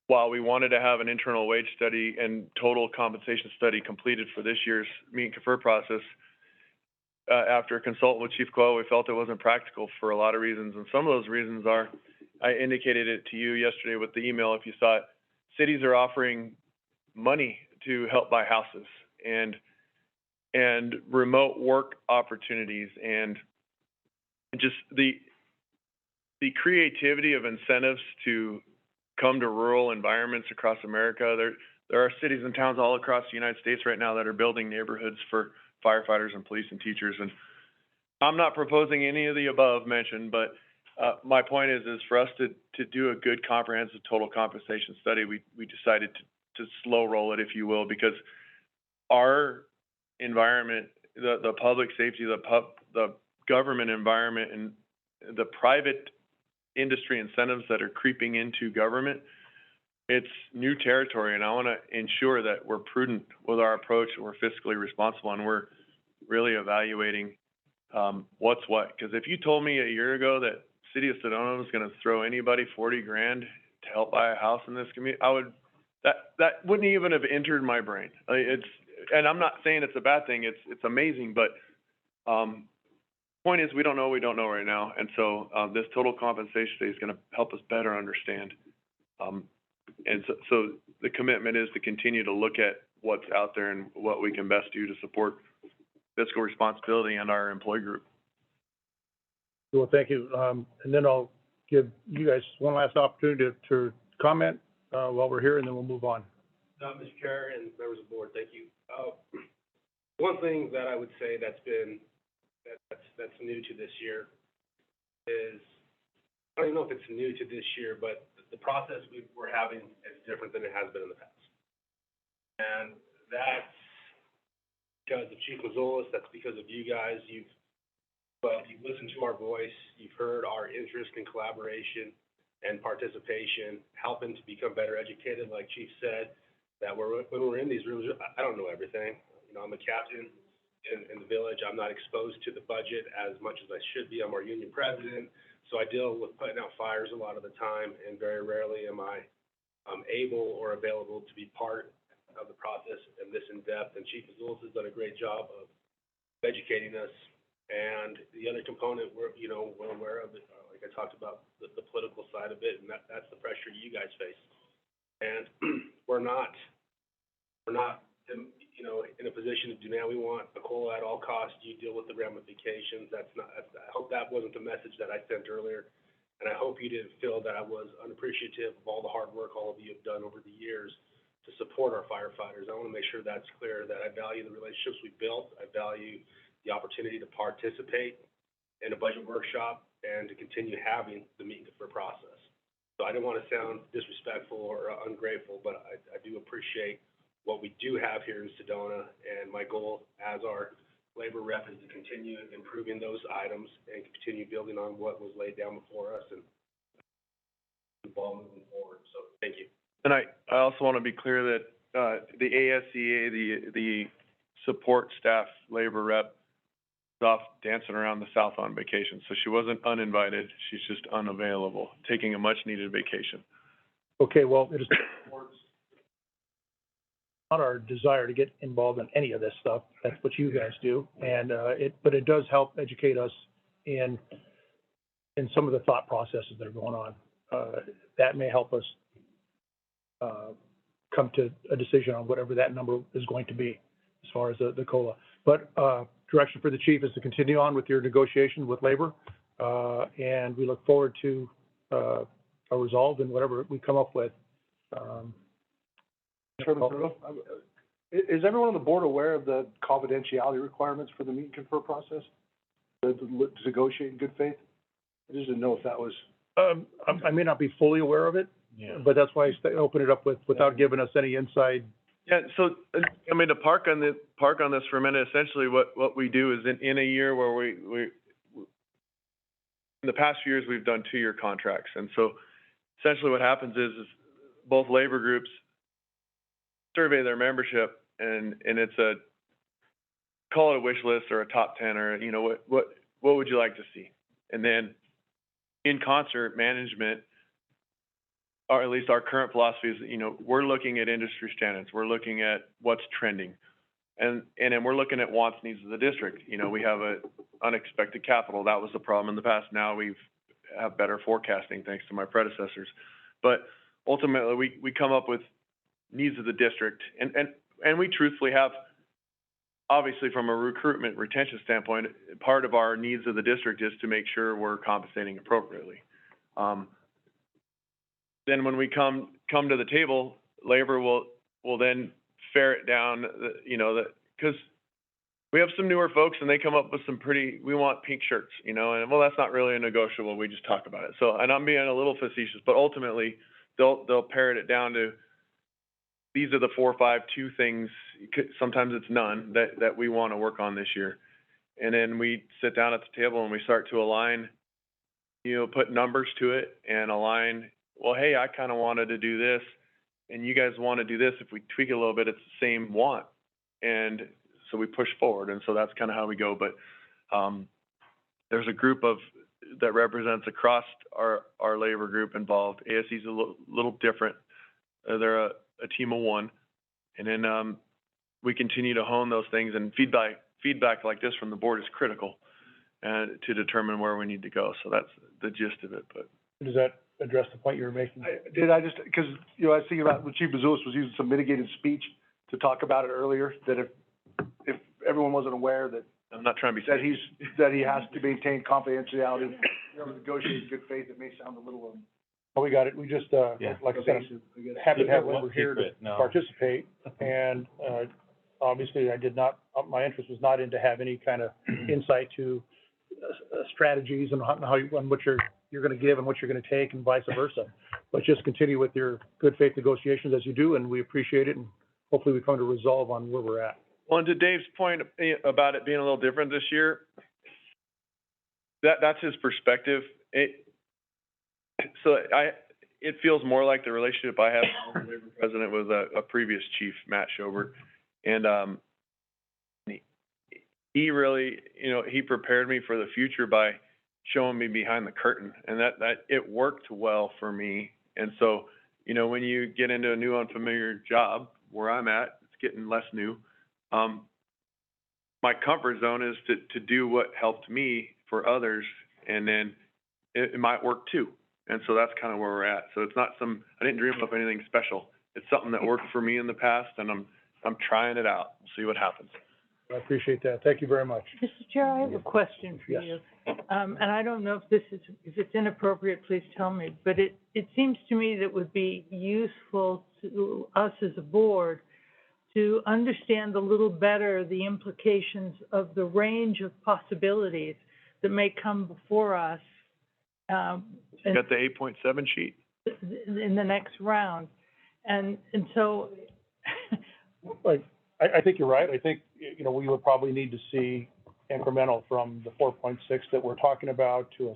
while we wanted to have an internal wage study and total compensation study completed for this year's meet and confer process, after consulting with Chief Coyle, we felt it wasn't practical for a lot of reasons, and some of those reasons are, I indicated it to you yesterday with the email, if you saw it, cities are offering money to help buy houses and remote work opportunities, and just the creativity of incentives to come to rural environments across America. There are cities and towns all across the United States right now that are building neighborhoods for firefighters and police and teachers, and I'm not proposing any of the above mentioned, but my point is for us to do a good comprehensive total compensation study, we decided to slow roll it, if you will, because our environment, the public safety, the government environment, and the private industry incentives that are creeping into government, it's new territory, and I want to ensure that we're prudent with our approach, and we're fiscally responsible, and we're really evaluating what's what. Because if you told me a year ago that City of Sedona was going to throw anybody $40,000 to help buy a house in this community, that wouldn't even have entered my brain. And I'm not saying it's a bad thing. It's amazing, but point is we don't know right now, and so this total compensation study is going to help us better understand. And so the commitment is to continue to look at what's out there and what we can best do to support fiscal responsibility and our employee group. Well, thank you. And then I'll give you guys one last opportunity to comment while we're here, and then we'll move on. Mr. Chair and members of the board, thank you. One thing that I would say that's new to this year is, I don't even know if it's new to this year, but the process we're having is different than it has been in the past. And that's because of Chief Mazzoulis, that's because of you guys. You've listened to our voice, you've heard our interest in collaboration and participation, helping to become better educated, like Chief said, that when we're in these rooms, I don't know everything. You know, I'm a captain in the village. I'm not exposed to the budget as much as I should be. I'm our union president. So I deal with putting out fires a lot of the time, and very rarely am I able or available to be part of the process in this in-depth. And Chief Mazzoulis has done a great job of educating us. And the other component, we're aware of it, like I talked about, the political side of it, and that's the pressure you guys face. And we're not in a position to do now. We want a COLA at all costs. You deal with the ramifications. I hope that wasn't the message that I sent earlier. And I hope you didn't feel that I was unappreciative of all the hard work all of you have done over the years to support our firefighters. I want to make sure that's clear, that I value the relationships we built. I value the opportunity to participate in a budget workshop and to continue having the meet and confer process. So I didn't want to sound disrespectful or ungrateful, but I do appreciate what we do have here in Sedona, and my goal as our labor rep is to continue improving those items and continue building on what was laid down before us and the ball moving forward. So thank you. And I also want to be clear that the ASCA, the support staff labor rep, was off dancing around the South on vacation, so she wasn't uninvited. She's just unavailable, taking a much needed vacation. Okay, well, it is. not our desire to get involved in any of this stuff. That's what you guys do. And, but it does help educate us in some of the thought processes that are going on. That may help us, come to a decision on whatever that number is going to be as far as the COLA. But, direction for the chief is to continue on with your negotiation with labor. And we look forward to, a resolve in whatever we come up with. Chairman Sedona, is everyone on the board aware of the confidentiality requirements for the meet and confer process? To negotiate in good faith? I just didn't know if that was. I may not be fully aware of it, but that's why I open it up without giving us any inside. Yeah, so, I mean, to park on this for a minute, essentially what we do is in a year where we in the past few years, we've done 2-year contracts. And so essentially what happens is both labor groups survey their membership and it's call it a wish list or a top 10 or, you know, what would you like to see? And then in concert, management, or at least our current philosophy is, you know, we're looking at industry standards. We're looking at what's trending. And then we're looking at wants, needs of the district. You know, we have a unexpected capital. That was the problem in the past. Now we have better forecasting thanks to my predecessors. But ultimately, we come up with needs of the district. And we truthfully have, obviously from a recruitment retention standpoint, part of our needs of the district is to make sure we're compensating appropriately. Then when we come to the table, labor will then ferret down, you know, because we have some newer folks and they come up with some we want pink shirts, you know, and well, that's not really a negotiable. We just talk about it. So, and I'm being a little facetious, but ultimately they'll parrot it down to these are the 4 or 5, 2 things. Sometimes it's none that we want to work on this year. And then we sit down at the table and we start to align, you know, put numbers to it and align. Well, hey, I kind of wanted to do this, and you guys want to do this. If we tweak it a little bit, it's the same want, and so we push forward. And so that's kind of how we go. But there's a group that represents across our labor group involved. ASC's a little different. They're a team of 1, and then we continue to hone those things. And feedback like this from the board is critical, and to determine where we need to go. So that's the gist of it. But Does that address the point you were making? Because, you know, I was thinking about when Chief Bazulis was using some mitigated speech to talk about it earlier, that if everyone wasn't aware that. I'm not trying to be. That he has to maintain confidentiality, you know, negotiate in good faith, it may sound a little, Oh, we got it. We just, like I said, I'm happy to have labor here to participate. And, obviously my interest was not in to have any kind of insight to strategies and what you're going to give and what you're going to take and vice versa. But just continue with your good faith negotiations as you do, and we appreciate it. And hopefully we come to resolve on where we're at. Well, and to Dave's point about it being a little different this year, that's his perspective. It feels more like the relationship I had with the labor president with a previous chief, Matt Schobert. And he really, you know, he prepared me for the future by showing me behind the curtain, and that it worked well for me. And so, you know, when you get into a new unfamiliar job where I'm at, it's getting less new. My comfort zone is to do what helped me for others, and then it might work too. And so that's kind of where we're at. So it's not I didn't dream up anything special. It's something that worked for me in the past, and I'm trying it out. We'll see what happens. I appreciate that. Thank you very much. Mr. Chair, I have a question for Yes. you. And I don't know if it's inappropriate, please tell me, but it seems to me that it would be useful to us as a board to understand a little better the implications of the range of possibilities that may come before us. You got the 8.7 sheet? In the next round. And so. Like, I think you're right. I think, you know, we would probably need to see incremental from the 4.6 that we're talking about to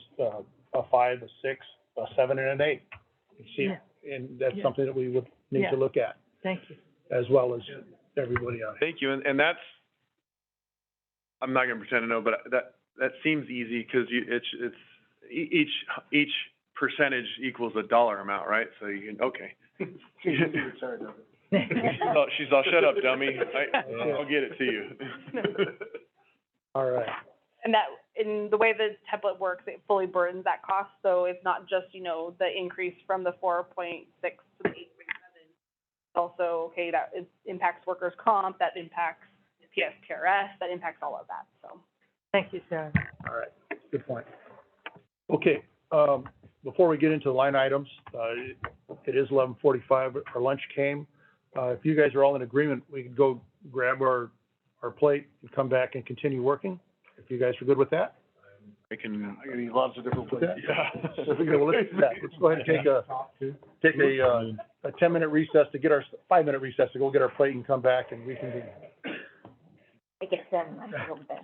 a 5, a 6, a 7, and an 8. And that's something that we would need to look at. Thank you. As well as everybody else. Thank you. And that's, I'm not going to pretend to know, but that seems easy because it's each percentage equals a dollar amount, right? So you can, okay. She's all, shut up, dummy. I'll get it to you. All right. And that, in the way the template works, it fully burdens that cost, so it's not just, you know, the increase from the 4.6 to the 8.7. It's also, okay, that it impacts workers' comp, that impacts PSPRS, that impacts all of that, so. Thank you, Sarah. All right, good point. Okay, before we get into line items, it is 11:45, our lunch came. If you guys are all in agreement, we could go grab our plate and come back and continue working, if you guys are good with that. I can eat lots of different With places. that? Okay, well, let's do that. Let's go ahead and take a 10-minute recess to get our, 5-minute recess to go get our plate and come back and reconvene. I get them, I'm a little bit.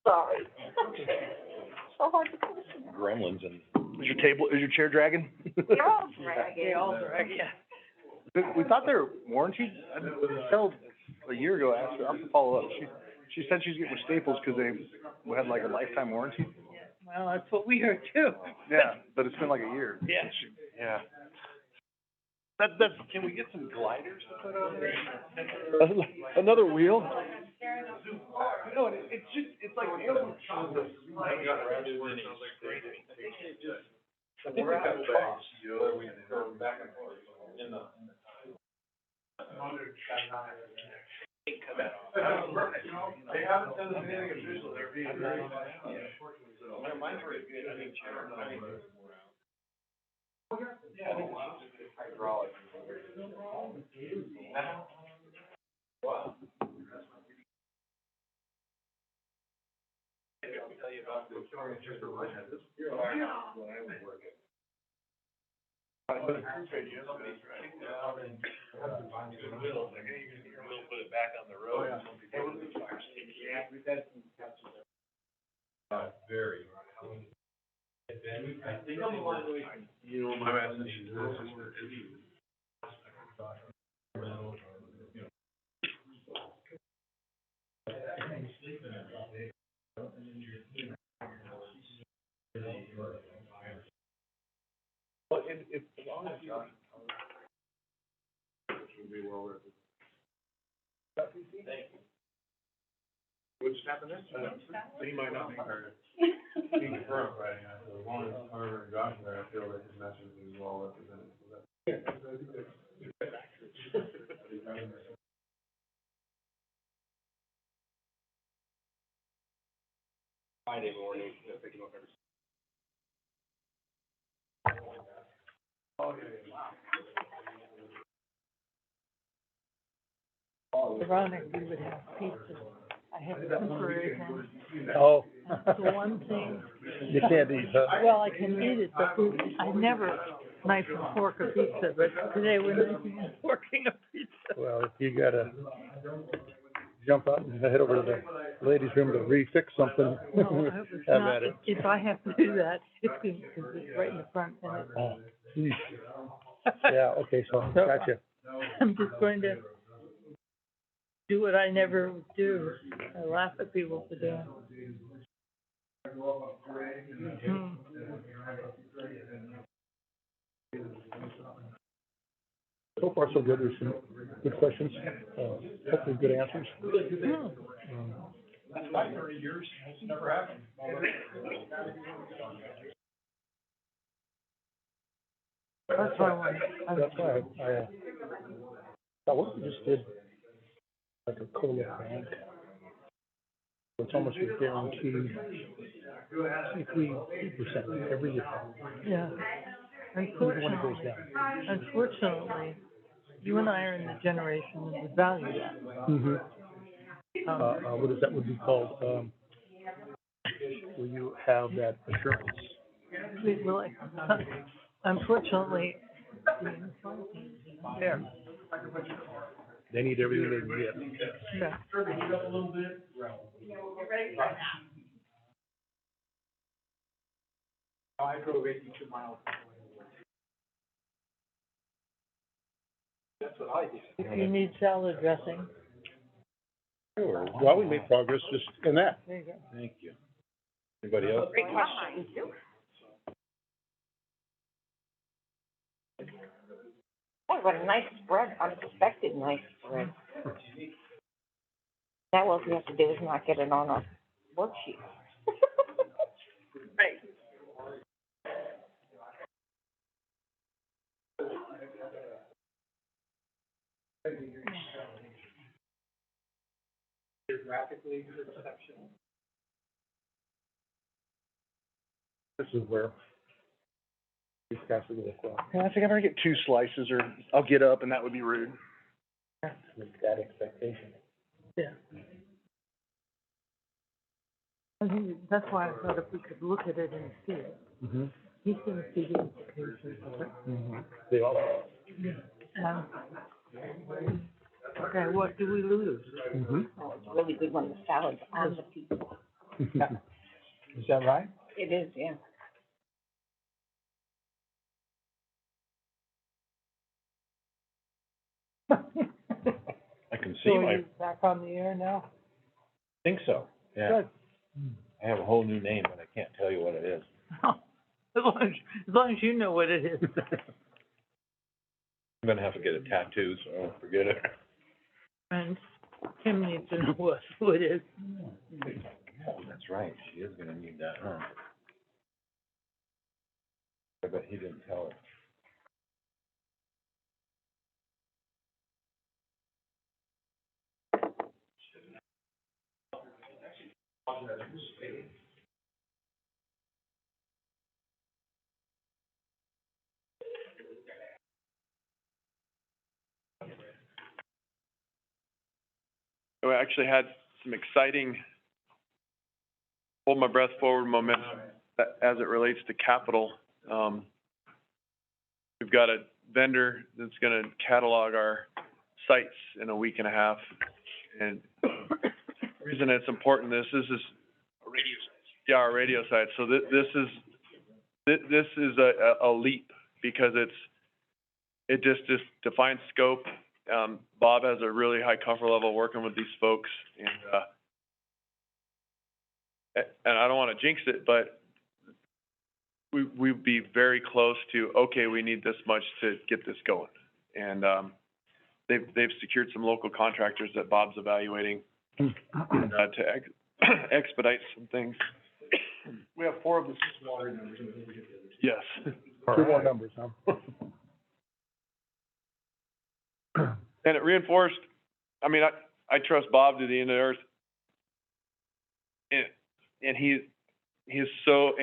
Sorry. So hard to listen. Gremlins and. Is your chair dragging? They're all dragging. They all drag, yeah. We thought they were warranted. Michelle, a year ago, asked her, I'll have to follow up. She said she's getting with Staples because they had like a lifetime warranty. Well, that's what we heard too. Yeah, but it's been like a year. Yeah. Yeah. Can we get some gliders to put on there? Another wheel? No, it's just, it's like. I think we got costs. They haven't done anything official, they're being very. Mine's pretty good, I mean, hydraulic. Wow. I'll tell you about the story just for one. You're when I was working. We'll put it back on the road. Yeah, we've had some catches. Very. You know, my message is well, if as long as John, which would be well worth it. Thank you. What just happened this time? He might not be heard. He confirmed, right? So as long as Carter and Josh are there, I feel that his message is well represented. Friday morning, picking up every. Ironic, we would have pizza. I have a temporary one. Oh. That's the one thing. You can't eat, huh? Well, I can eat it, but I never knife and fork a pizza, but today we're knifing and forking a pizza. Well, if you gotta jump out and head over to the ladies' room to refix something, No, I was have not, at it. if I have to do that, it's good, because it's right in the front, and it's. Oh, geez. Yeah, okay, so, gotcha. I'm just going to do what I never would do. I laugh at people for doing. Hmm. So far, so good. There's some good questions, hopefully good answers. That's 5 years, it's never happened. That's why I want. That's why I thought, what if we just did like a COLA bank? It's almost a guaranteed 3% every year. Yeah. Even when it goes down. Unfortunately, you and I are in the generation that would value that. Mm-hmm. What is that would be called, will you have that assurance? Well, unfortunately, there, They need everything they can get. yeah. I drove 82 miles. That's what I did. If you need salad dressing, Sure. Well, we made progress just in that. there you go. Thank you. Anybody else? Great question. Boy, what a nice spread, unexpected nice spread. Now all we have to do is not get it on a worksheet. Right. This is where these guys are gonna look well. Yeah, I think I'm gonna get 2 slices, or I'll get up, and that would be rude. With that expectation. Yeah. I think that's why I thought if we could look at it and see it, Mm-hmm. he's gonna see the implications of it. Mm-hmm. They all. Okay, what do we lose? Mm-hmm. Oh, it's really good when the salad's on the pizza. Is that right? It is, yeah. I can see So are my, you back on the air now? think so, yeah. Good. I have a whole new name, but I can't tell you what it is. As long as you know what it is. I'm gonna have to get a tattoo, so I won't forget it. And Kim needs to know who it is. Oh, that's right, she is gonna need that, huh? I bet he didn't tell her. We actually had some exciting, hold my breath forward momentum as it relates to capital. We've got a vendor that's gonna catalog our sites in a week and a half. And the reason it's important, this is a radio site. Yeah, our radio site. So this is a leap, because it just defines scope. Bob has a really high comfort level working with these folks, and I don't wanna jinx it, but we'd be very close to, okay, we need this much to get this going. And, they've secured some local contractors that Bob's evaluating, to expedite some things. We have 4 of the 6 water numbers. Yes. 2 more numbers, huh? And it reinforced, I mean, I trust Bob to the end of the earth. And he is so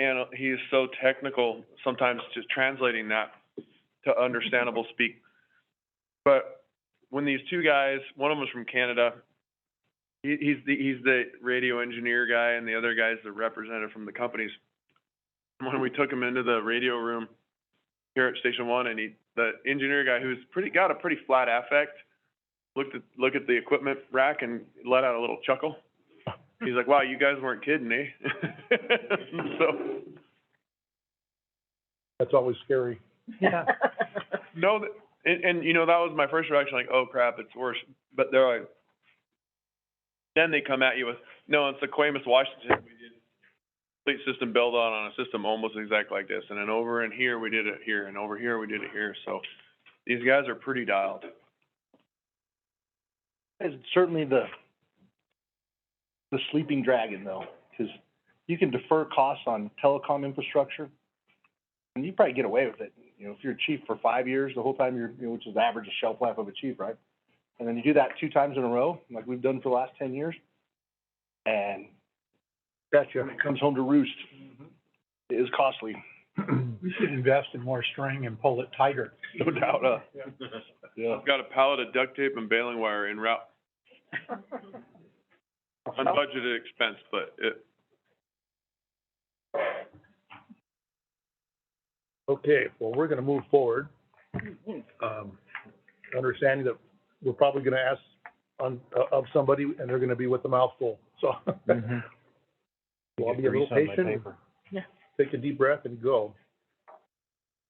technical, sometimes just translating that to understandable speak. But when these 2 guys, one of them's from Canada, he's the radio engineer guy, and the other guy's the representative from the companies. When we took him into the radio room here at Station 1, and the engineer guy, who's got a pretty flat affect, looked at the equipment rack and let out a little chuckle. He's like, wow, you guys weren't kidding, eh? So. That's always scary. Yeah. No, and you know, that was my first reaction, like, oh crap, it's worse. But they're like, then they come at you with, no, it's the Quamus, Washington, we did complete system build on a system almost exact like this. And then over in here, we did it here, and over here, we did it here. So these guys are pretty dialed. It's certainly the sleeping dragon, though, because you can defer costs on telecom infrastructure, and you probably get away with it. You know, if you're chief for 5 years, the whole time which is the average shelf life of a chief, right? And then you do that 2 times in a row, like we've done for the last 10 years, and Gotcha. when it comes home to roost, it is costly. We should invest in more string and pull it tighter. No doubt, Yeah. I've got a pallet of duct tape and baling wire en route. Unbudgeted expense, but Okay, well, we're gonna move forward, understanding that we're probably gonna ask of somebody, and they're gonna be with a mouthful, so. Mm-hmm. So I'll be a little patient, take a deep breath and go.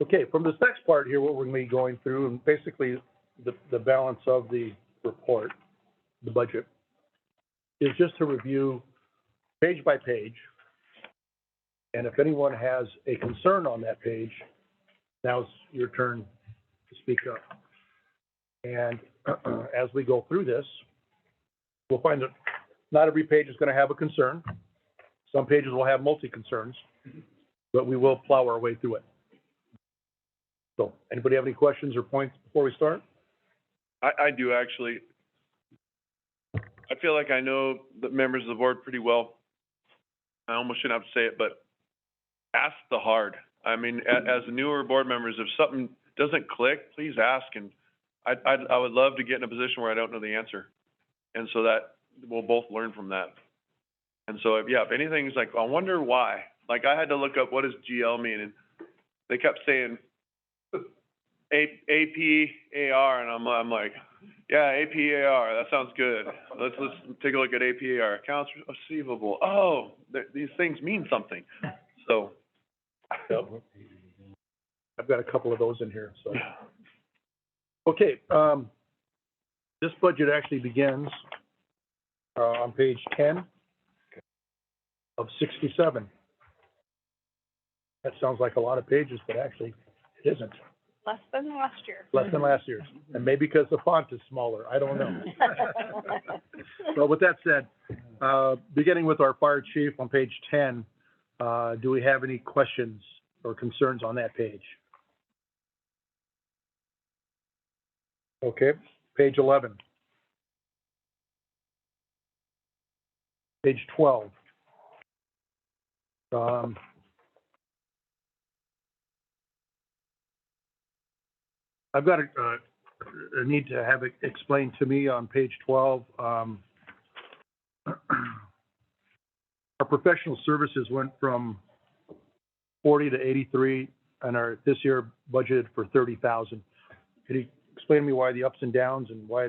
Okay, from this next part here, what we're gonna be going through, and basically the balance of the report, the budget, is just to review page by page. And if anyone has a concern on that page, now's your turn to speak up. And as we go through this, we'll find that not every page is gonna have a concern. Some pages will have multi-concerns, but we will plow our way through it. So, anybody have any questions or points before we start? I do actually. I feel like I know the members of the board pretty well. I almost shouldn't have to say it, but ask the hard. I mean, as newer board members, if something doesn't click, please ask. And I would love to get in a position where I don't know the answer. And so that we'll both learn from that. And so, if anything's like, I wonder why. Like, I had to look up what does GL mean, and they kept saying APAR, and I'm like, yeah, APAR, that sounds good. Let's take a look at APAR, accounts receivable. Oh, these things mean something. So. Yep. I've got a couple of those in here, so. Okay, this budget actually begins, on page 10 of 67. That sounds like a lot of pages, but actually it isn't. Less than last year. Less than last year's, and maybe because the font is smaller, I don't know. So with that said, beginning with our fire chief on page 10, do we have any questions or concerns on that page? Okay, page 11. Page 12. I've got a need to have it explained to me on page 12. Our professional services went from 40 to 83, and are this year budgeted for 30,000. Could you explain to me why the ups and downs and why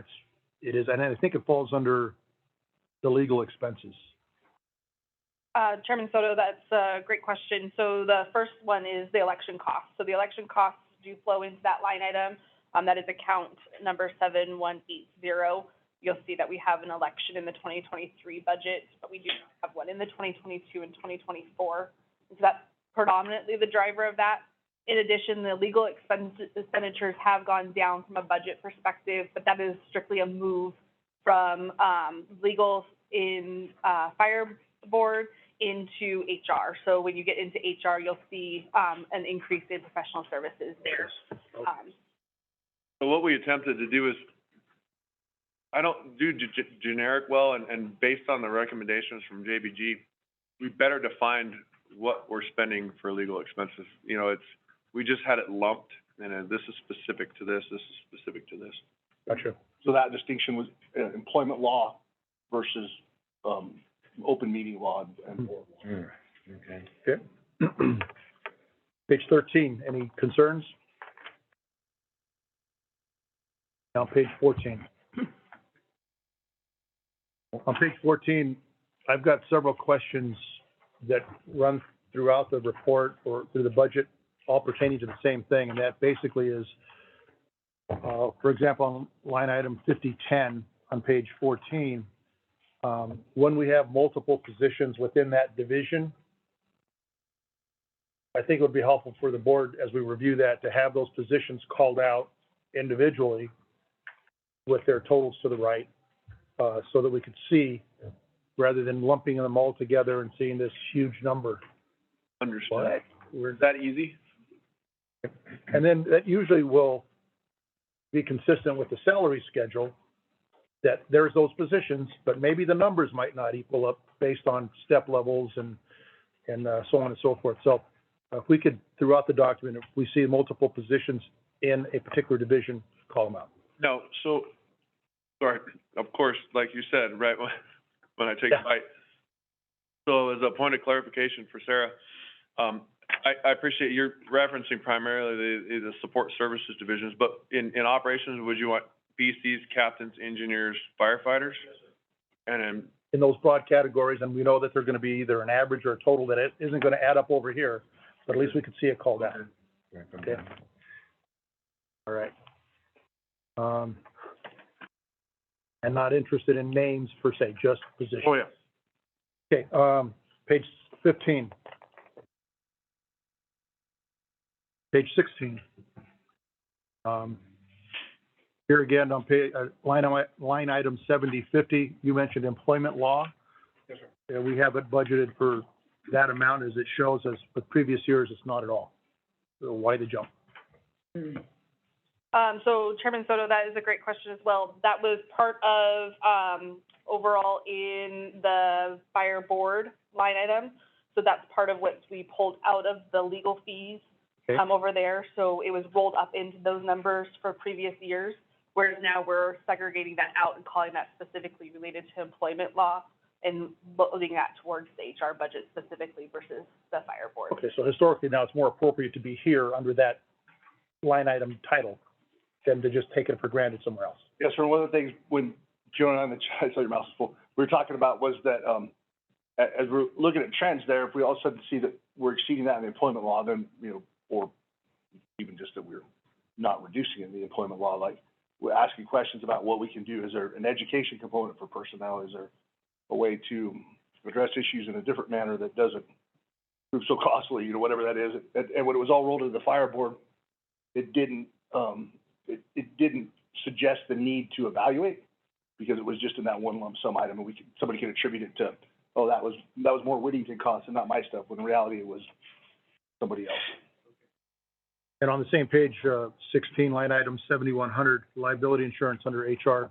it is? And I think it falls under the legal expenses. Chairman Soto, that's a great question. So the first one is the election costs. So the election costs do flow into that line item. That is account number 7180. You'll see that we have an election in the 2023 budget, but we do not have one in the 2022 and 2024. So that's predominantly the driver of that. In addition, the legal expenditures have gone down from a budget perspective, but that is strictly a move from legal in fire board into HR. So when you get into HR, you'll see an increase in professional services there. So what we attempted to do is, I don't do generic well, and based on the recommendations from JBG, we better defined what we're spending for legal expenses. You know, we just had it lumped, and this is specific to this, this is specific to this. Gotcha. So that distinction was employment law versus open meeting law. Okay. Okay. Page 13, any concerns? Now page 14. On page 14, I've got several questions that run throughout the report or through the budget, all pertaining to the same thing, and that basically is, for example, on line item 5010 on page 14, when we have multiple positions within that division, I think it would be helpful for the board as we review that to have those positions called out individually with their totals to the right, so that we could see, rather than lumping them all together and seeing this huge number. Understood. Is that easy? And then that usually will be consistent with the salary schedule, that there's those positions, but maybe the numbers might not equal up based on step levels and so on and so forth. So if we could, throughout the document, if we see multiple positions in a particular division, call them out. No, so, sorry, of course, like you said, right, when I take a bite. So as a point of clarification for Sarah, I appreciate you're referencing primarily the support services divisions, but in operations, would you want BCs, captains, engineers, firefighters? And then in those broad categories, and we know that they're going to be either an average or a total that isn't going to add up over here, but at least we could see it called out. Okay. All right. And not interested in names per se, just positions. Oh, yeah. Okay, page 15. Page 16. Here again, on line item 7050, you mentioned employment law. Yes, sir. Yeah, we have it budgeted for that amount as it shows us, but previous years, it's not at all. So why the jump? So Chairman Soto, that is a great question as well. That was part of, overall in the fire board line item. So that's part of what we pulled out of the legal fees, Okay. over there. So it was rolled up into those numbers for previous years, whereas now we're segregating that out and calling that specifically related to employment law and loading that towards the HR budget specifically versus the fire board. Okay, so historically now it's more appropriate to be here under that line item title than to just take it for granted somewhere else. Yes, sir. One of the things when Joe and I, I saw your mouse is full, we were talking about was that, as we're looking at trends there, if we all of a sudden see that we're exceeding that in the employment law, then, you know, or even just that we're not reducing in the employment law, like we're asking questions about what we can do. Is there an education component for personnel? Is there a way to address issues in a different manner that doesn't prove so costly, you know, whatever that is? And when it was all rolled into the fire board, it didn't, it didn't suggest the need to evaluate because it was just in that one lump sum item, and somebody could attribute it to, oh, that was more Whittington costs and not my stuff, when in reality it was somebody else. And on the same page, 16, line item 7100, liability insurance under HR.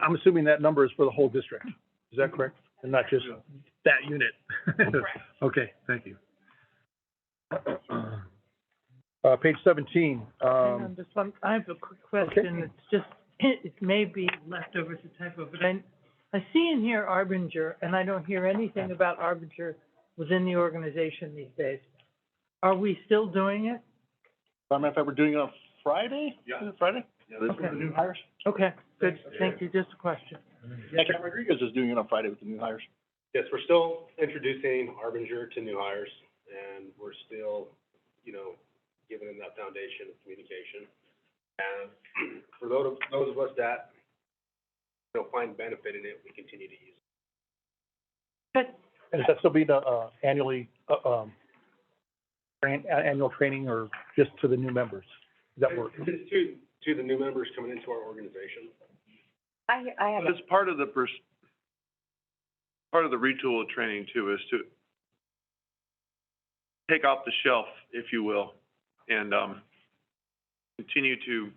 I'm assuming that number is for the whole district. Is that correct? And not just that unit? Correct. Okay, thank you. Page 17. Hang on, just one, I have a quick question. Okay. It's just, it may be leftover to typo, but I see in here Arbinger, and I don't hear anything about Arbinger within the organization these days. Are we still doing it? As a matter of fact, we're doing it on Friday? Yeah. Is it Friday? Yeah, this Okay. is the new Hires? Okay, good, thank you, just a question. Yeah, Kevin Rodriguez is doing it on Friday with the new hires. Yes, we're still introducing Arbinger to new hires, and we're still, you know, giving them that foundation of communication. And for those of us that, you know, find benefit in it, we continue to use it. Good. And is that still being annually, annual training or just to the new members? Does that work? It's to the new members coming into our organization. I have, But it's part of the retool training too, is to take off the shelf, if you will, and, continue to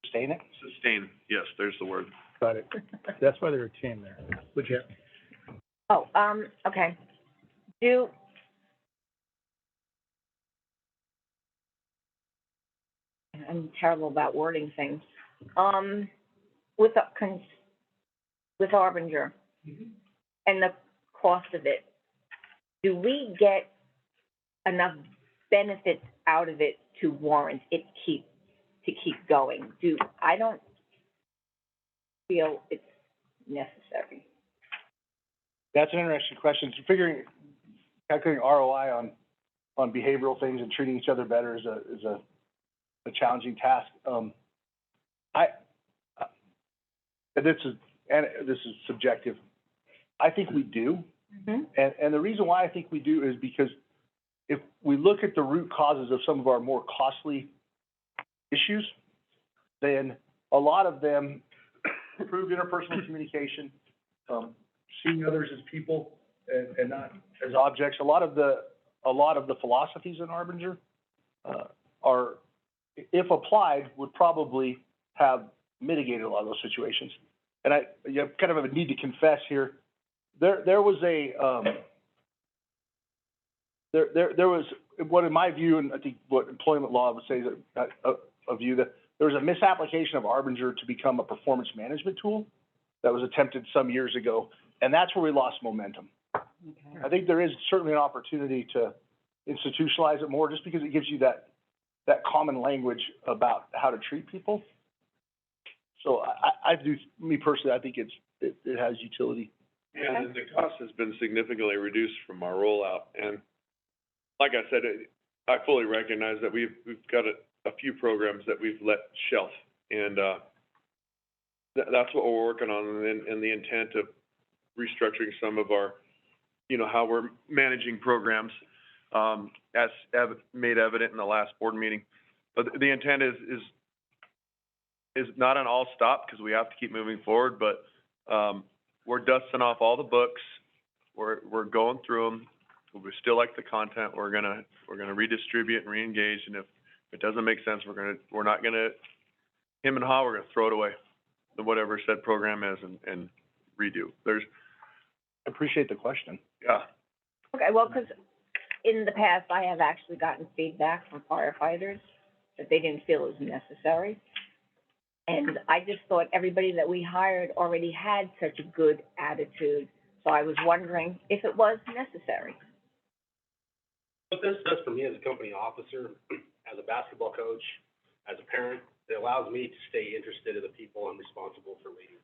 Sustain it? sustain, yes, there's the word. Got it. That's why they're a team there. Would you? okay. I'm terrible about wording things. With Arbinger and the cost of it, do we get enough benefits out of it to warrant it to keep going? I don't feel it's necessary. That's an interesting question. So calculating ROI on behavioral things and treating each other better is a challenging task. This is subjective. I think we do. Mm-hmm. And the reason why I think we do is because if we look at the root causes of some of our more costly issues, then a lot of them improve interpersonal communication, seeing others as people and not as objects. A lot of the philosophies in Arbinger are, if applied, would probably have mitigated a lot of those situations. And I kind of have a need to confess here. There was what, in my view, and I think what employment law would say is a view that there was a misapplication of Arbinger to become a performance management tool that was attempted some years ago, and that's where we lost momentum. Okay. I think there is certainly an opportunity to institutionalize it more, just because it gives you that common language about how to treat people. So I do, me personally, I think it has utility. Yeah, and the cost has been significantly reduced from our rollout, and like I said, I fully recognize that we've got a few programs that we've let shelf, and, that's what we're working on, and the intent of restructuring some of our, you know, how we're managing programs. as made evident in the last board meeting. But the intent is not an all stop, because we have to keep moving forward, but, we're dusting off all the books. We're going through them. We still like the content. We're gonna redistribute and reengage, and if it doesn't make sense, we're not gonna him and haw, we're gonna throw it away, whatever said program is, and redo. I appreciate the question. Yeah. Okay, well, 'cause in the past, I have actually gotten feedback from firefighters that they didn't feel it was necessary. And I just thought everybody that we hired already had such a good attitude, so I was wondering if it was necessary. What this does for me as a company officer, as a basketball coach, as a parent, it allows me to stay interested in the people I'm responsible for leading.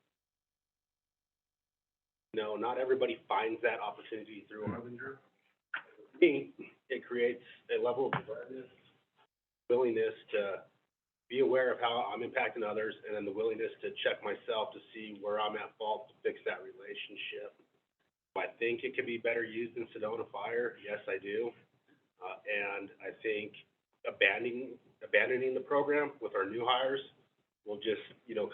You know, not everybody finds that opportunity through Harbinger. For me, it creates a level of awareness, willingness to be aware of how I'm impacting others, and then the willingness to check myself to see where I'm at fault to fix that relationship. Do I think it could be better used in Sedona Fire? Yes, I do. And I think abandoning the program with our new hires will just, you know,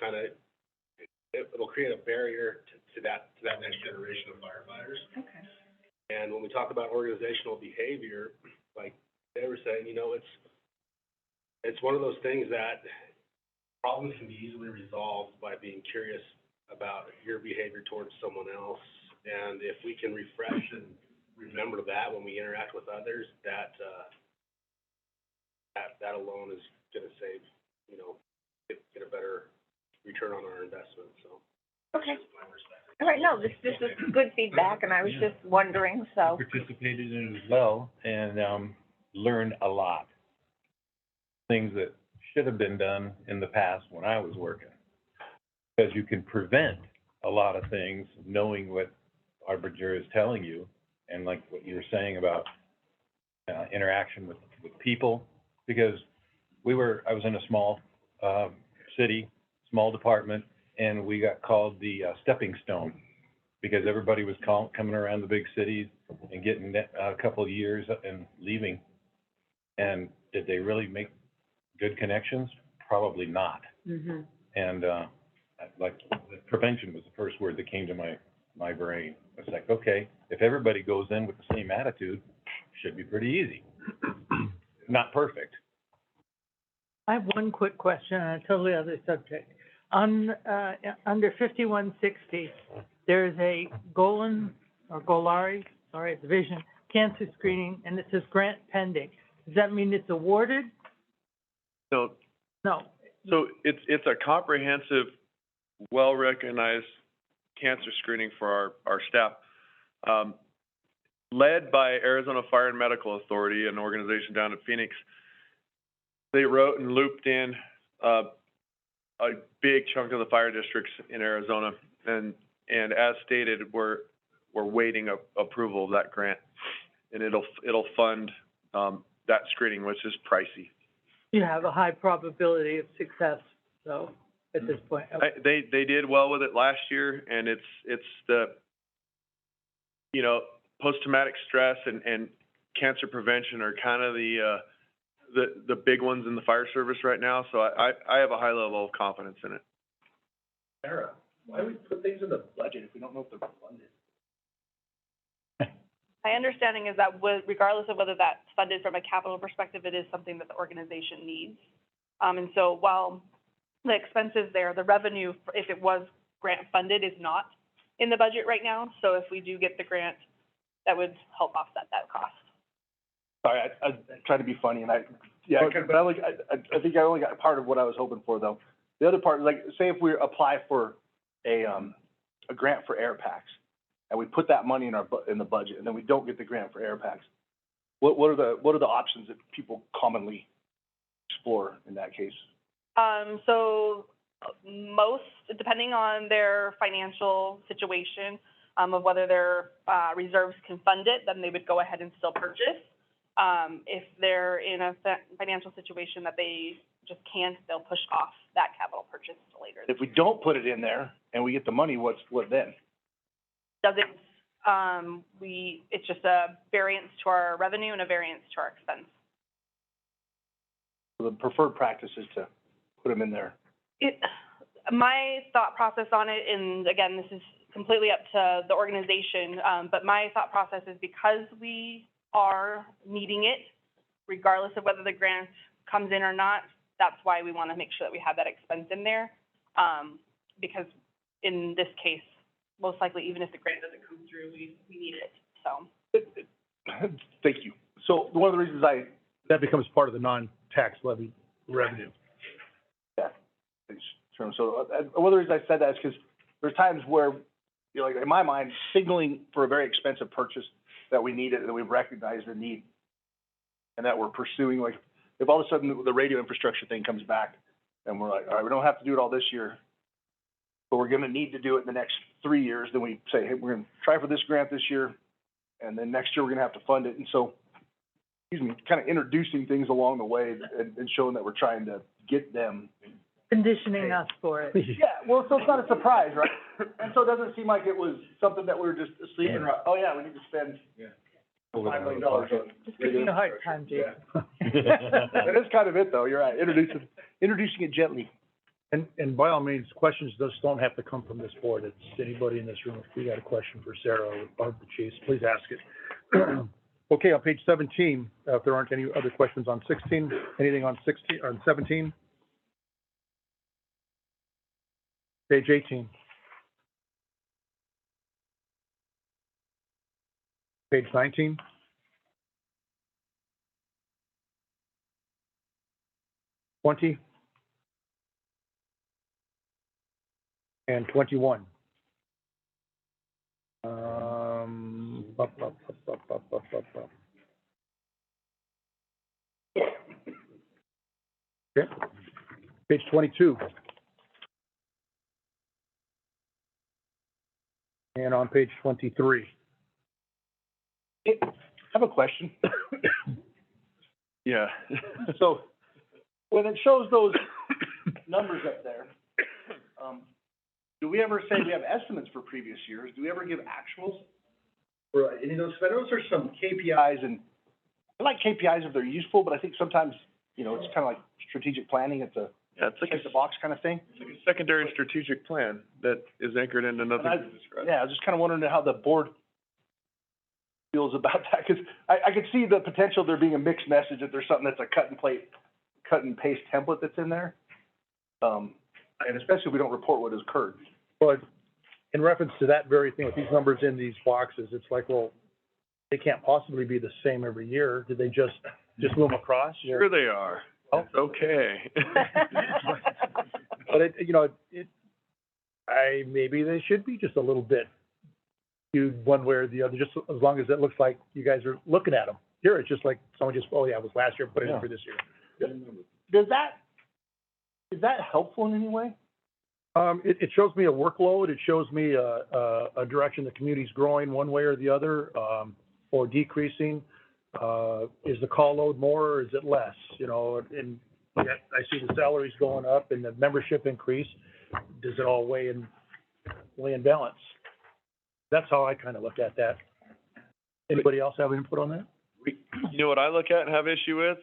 it'll create a barrier to that next generation of firefighters. Okay. And when we talk about organizational behavior, like they were saying, you know, it's one of those things that problems can be easily resolved by being curious about your behavior towards someone else. And if we can refresh and remember that when we interact with others, that alone is gonna save, you know, get a better return on our investment, so. Okay. All right, no, this is good feedback, and I was just wondering, so. Participated in it as well, and, learned a lot. Things that should have been done in the past when I was working. Because you can prevent a lot of things knowing what Harbinger is telling you, and like what you were saying about interaction with people, because I was in a small city, small department, and we got called the stepping stone, because everybody was coming around the big cities and getting a couple of years and leaving. And did they really make good connections? Probably not. Mm-hmm. And like prevention was the first word that came to my brain. It's like, okay, if everybody goes in with the same attitude, should be pretty easy. Not perfect. I have one quick question on a totally other subject. On, under 5160, there's a division, cancer screening, and it says grant pending. Does that mean it's awarded? No, No. so it's a comprehensive, well-recognized cancer screening for our staff, led by Arizona Fire and Medical Authority, an organization down in Phoenix. They wrote and looped in a big chunk of the fire districts in Arizona, and as stated, we're waiting approval of that grant, and it'll fund that screening, which is pricey. You have a high probability of success, so, at this point. Okay. They did well with it last year, and it's the, you know, post-traumatic stress and cancer prevention are kind of the big ones in the fire service right now, so I have a high level of confidence in it. Sarah, why do we put things in the budget if we don't know if they're funded? My understanding is that regardless of whether that's funded from a capital perspective, it is something that the organization needs. And so while the expenses there, the revenue, if it was grant funded, is not in the budget right now. So if we do get the grant, that would help offset that cost. Sorry, I tried to be funny, and but I think I only got part of what I was hoping for, though. The other part, like, say if we apply for a grant for air packs, and we put that money in the budget, and then we don't get the grant for air packs, what are the options that people commonly explore in that case? So most, depending on their financial situation, of whether their reserves can fund it, then they would go ahead and still purchase. If they're in a financial situation that they just can't, they'll push off that capital purchase to later. If we don't put it in there and we get the money, what then? Doesn't, it's just a variance to our revenue and a variance to our expense. The preferred practice is to put them in there. My thought process on it, and again, this is completely up to the organization, but my thought process is because we are needing it, regardless of whether the grant comes in or not, that's why we want to make sure that we have that expense in there. Because in this case, most likely, even if the grant doesn't come through, we need it, so. Thank you. So one of the reasons That becomes part of the non-tax levy revenue. yeah, sure. So one of the reasons I said that is because there's times where, you know, like in my mind, signaling for a very expensive purchase that we need it, and that we've recognized the need, and that we're pursuing, like, if all of a sudden the radio infrastructure thing comes back, and we're like, all right, we don't have to do it all this year, but we're gonna need to do it in the next 3 years, then we say, hey, we're gonna try for this grant this year, and then next year we're gonna have to fund it, and so, kind of introducing things along the way and showing that we're trying to get them. Conditioning us for it. Yeah, well, so it's not a surprise, right? And so it doesn't seem like it was something that we were just asleep and, oh yeah, we need to spend $5 million on. Just giving you a hard time, Jason. That is kind of it, though, you're right, introducing it gently. And by all means, questions just don't have to come from this board. It's anybody in this room. If you got a question for Sarah or Barb the Chiefs, please ask it. Okay, on page 17, if there aren't any other questions on 16, anything on 16, or on 17? Page 18. Page 19. '20. And 21. Okay, page 22. And on page 23. I have a question. Yeah. So, when it shows those numbers up there, do we ever say we have estimates for previous years? Do we ever give actuals for any of those? I know there's some KPIs, and I like KPIs if they're useful, but I think sometimes, you know, it's kind of like strategic planning. It's a It's check the box kind of thing. It's like a secondary strategic plan that is anchored into nothing And to describe. Yeah, I was just kind of wondering how the board feels about that, because I could see the potential there being a mixed message, that there's something that's a cut and paste template that's in there. And especially if we don't report what has occurred. But in reference to that very thing, with these numbers in these boxes, it's like, well, they can't possibly be the same every year. Did they just move them across? Sure they are. Oh. It's okay. But maybe they should be just a little bit skewed one way or the other, just as long as it looks like you guys are looking at them. Here, it's just like someone just, oh yeah, it was last year, put it in for this year. Is that helpful in any way? It shows me a workload. It shows me a direction the community's growing one way or the other, or decreasing. Is the call load more or is it less? You know, and yet I see the salaries going up and the membership increase. Does it all weigh in balance? That's how I kind of look at that. Anybody else have input on that? You know what I look at and have issue with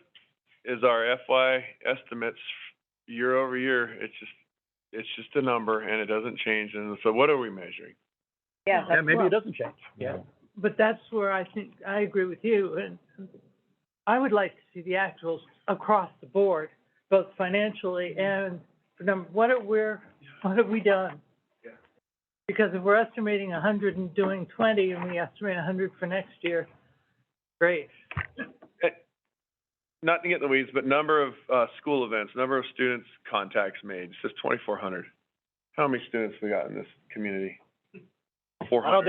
is our FY estimates year over year. It's just a number and it doesn't change. And so what are we measuring? Yeah, Yeah, maybe it doesn't change. Yeah. But that's where I think, I agree with you, and I would like to see the actuals across the board, both financially and for number, what have we done? Yeah. Because if we're estimating 100 and doing 20, and we estimate 100 for next year, great. Not to get in the weeds, but number of school events, number of students contacts made, it says 2,400. How many students we got in this community? 400. I know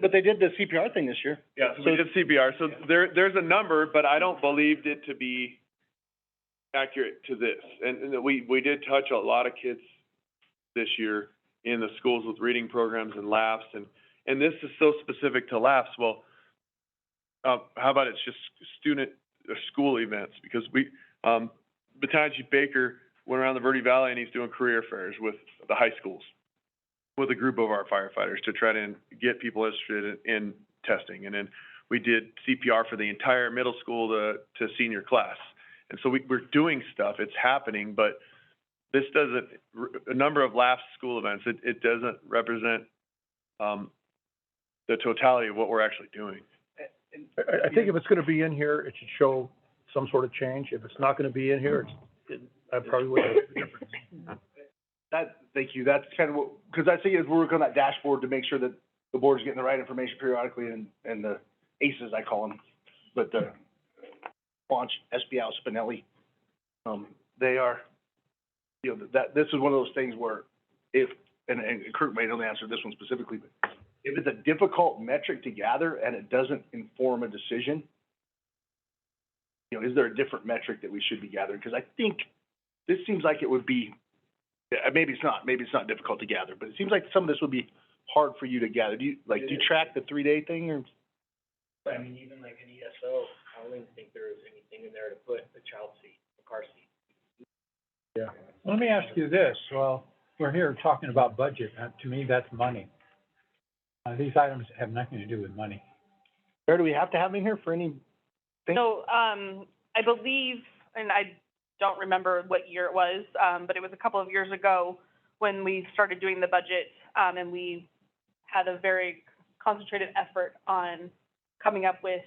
but they did the CPR thing this year. Yeah, so we did CPR. So there's a number, but I don't believe it to be accurate to this. And we did touch a lot of kids this year in the schools with reading programs and laughs, and this is so specific to laughs. Well, how about it's just student or school events, because Baton Baker went around the Verde Valley and he's doing career fairs with the high schools. with a group of our firefighters to try to get people interested in testing. And then we did CPR for the entire middle school to senior class. And so we're doing stuff, it's happening, but this doesn't, a number of last school events, it doesn't represent, the totality of what we're actually doing. I think if it's gonna be in here, it should show some sort of change. If it's not gonna be in here, I probably wouldn't make a difference. Thank you, that's kind of what, because I think as we work on that dashboard to make sure that the board's getting the right information periodically, and the ACEs, I call them, but the launch, SBL, Spinelli, they are, you know, this is one of those things where if, and Kurt may only answer this one specifically, but if it's a difficult metric to gather and it doesn't inform a decision, you know, is there a different metric that we should be gathering? Because I think this seems like it would be, maybe it's not difficult to gather, but it seems like some of this would be hard for you to gather. Do you track the 3-day thing, or? I mean, even like an ESO, I don't even think there is anything in there to put a child seat, a car seat. Yeah. Let me ask you this, well, we're here talking about budget, to me, that's money. These items have nothing to do with money. Where do we have to have them in here for any? So, I believe, and I don't remember what year it was, but it was a couple of years ago when we started doing the budget, and we had a very concentrated effort on coming up with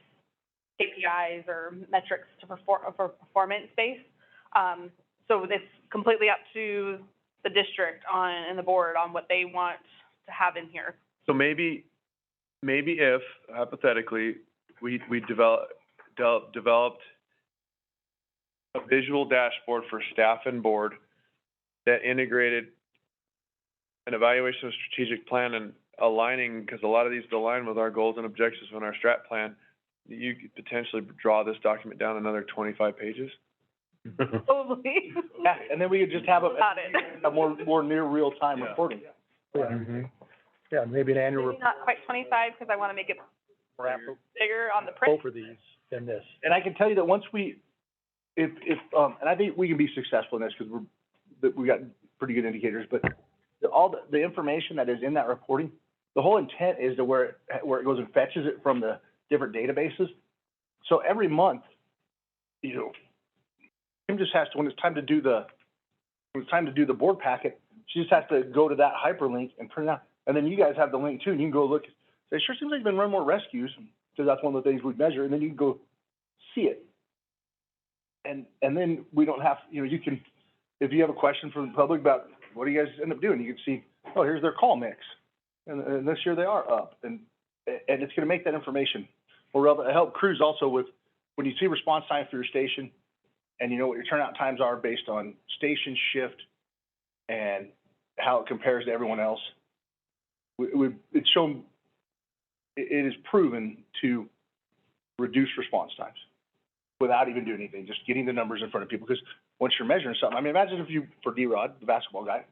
KPIs or metrics for performance base. So it's completely up to the district and the board on what they want to have in here. So maybe if, hypothetically, we developed a visual dashboard for staff and board that integrated an evaluation of strategic plan and aligning, because a lot of these align with our goals and objectives in our strat plan, you could potentially draw this document down another 25 pages. Probably. Yeah, and then we could just have Got it. a more near real-time reporting. Yeah, maybe an annual Maybe not quite 25, because I want to make it report bigger on the print. for these than this. And I can tell you that once we, and I think we can be successful in this because we got pretty good indicators, but all the information that is in that reporting, the whole intent is to where it goes and fetches it from the different databases. So every month, you know, Kim just has to, when it's time to do the board packet, she just has to go to that hyperlink and print it out. And then you guys have the link too, and you can go look. It sure seems like you've been running more rescues, because that's one of the things we measure, and then you can go see it. And then we don't have, you know, you can, if you have a question from the public about what do you guys end up doing, you can see, oh, here's their call mix. And this year they are up. And it's gonna make that information more relevant. It help crews also with, when you see response time for your station, and you know what your turnout times are based on station shift and how it compares to everyone else. It's shown, it is proven to reduce response times without even doing anything, just getting the numbers in front of people. Because once you're measuring something, I mean, imagine if you, for D-Rod, the basketball guy,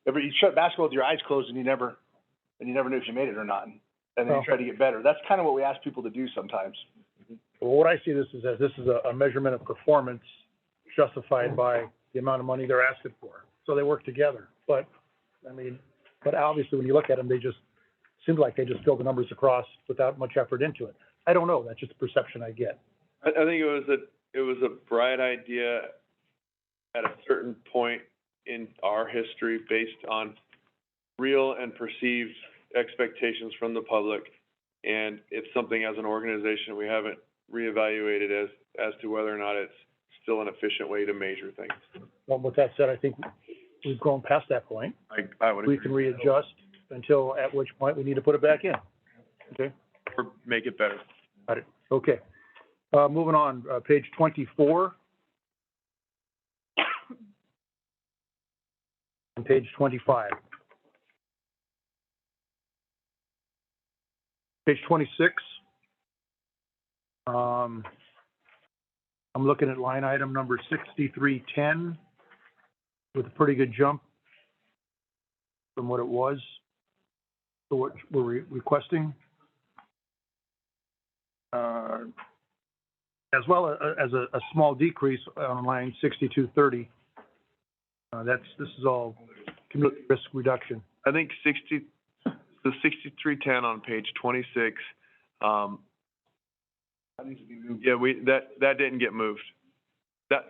if you shut basketball with your eyes closed and you never knew if you made it or not, and then you try to get better. That's kind of what we ask people to do sometimes. Well, what I see this is as this is a measurement of performance justified by the amount of money they're asking for. So they work together. But, I mean, but obviously when you look at them, they just, seems like they just fill the numbers across without much effort into it. I don't know, that's just the perception I get. I think it was a bright idea at a certain point in our history based on real and perceived expectations from the public. And it's something as an organization we haven't reevaluated as to whether or not it's still an efficient way to measure things. Well, with that said, I think we've grown past that point. I would agree. We can readjust until at which point we need to put it back in. Okay? Or make it better. Got it. Okay. Moving on, page 24. And page 25. Page 26. I'm looking at line item number 6310 with a pretty good jump from what it was, for what we're requesting. As well as a small decrease on line 6230. This is all community risk reduction. I think the 6310 on page 26, That needs to be moved. yeah, that didn't get moved. That's,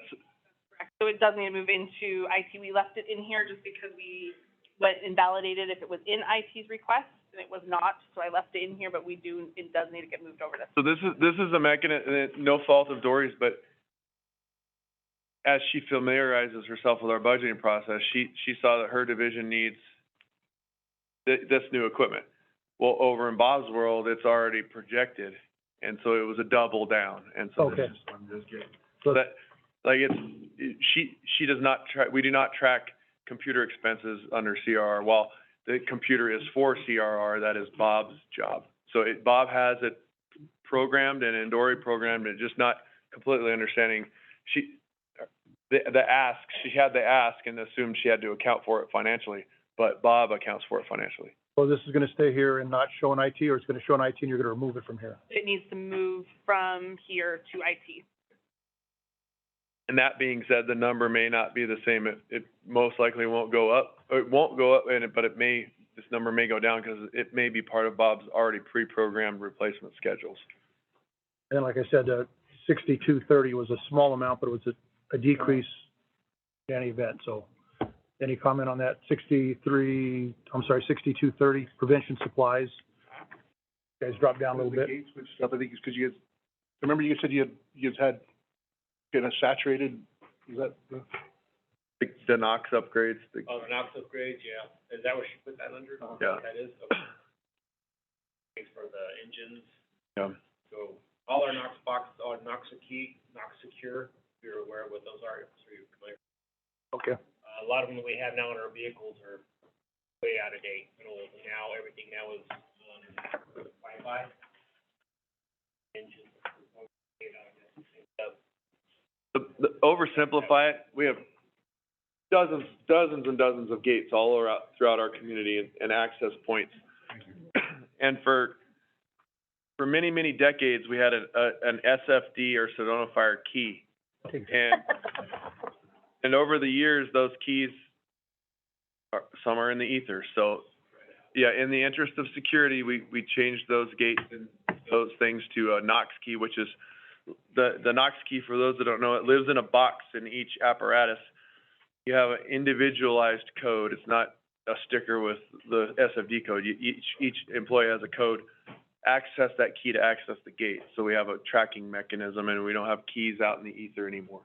Correct. So it does need to move into IT. We left it in here just because we went and validated if it was in IT's request, and it was not, so I left it in here, but it does need to get moved over to. so this is a mechanism, no fault of Dory's, but as she familiarizes herself with our budgeting process, she saw that her division needs this new equipment. Well, over in Bob's world, it's already projected, and so it was a double down, and so Okay. I'm just getting, So that, like, she does not we do not track computer expenses under CRR. While the computer is for CRR, that is Bob's job. So Bob has it programmed and Dory programmed it, just not completely understanding. She had the ask and assumed she had to account for it financially, but Bob accounts for it financially. So this is gonna stay here and not show in IT, or it's gonna show in IT and you're gonna remove it from here? It needs to move from here to IT. And that being said, the number may not be the same. It most likely won't go up. It won't go up, but this number may go down because it may be part of Bob's already pre-programmed replacement schedules. And like I said, 6230 was a small amount, but it was a decrease in any event, so. Any comment on that? 6230, prevention supplies. You guys dropped down a little The bit. gate switch stuff, I think it's because you guys, remember you said you guys had kind of saturated, is that the? The NOx upgrades, Oh, the NOx upgrades, yeah. Is that what she put that under? Yeah. That is, okay. Thanks for the engines. Yeah. So all our NOx boxes are NOx secure. You're aware of what those are, so you're familiar. Okay. A lot of them that we have now in our vehicles are way out of date and old. Now, everything now is, Wi-Fi. Engines. The oversimplify it, we have dozens and dozens of gates all around, throughout our community and access points. And for many, many decades, we had an SFD or Sedona Fire key. And over the years, those keys some are in the ether. So, yeah, in the interest of security, we changed those gates and those things to a NOx key, which is the NOx key, for those that don't know, it lives in a box in each apparatus. You have an individualized code. It's not a sticker with the SFD code. Each employee has a code. Access that key to access the gate. So we have a tracking mechanism, and we don't have keys out in the ether anymore.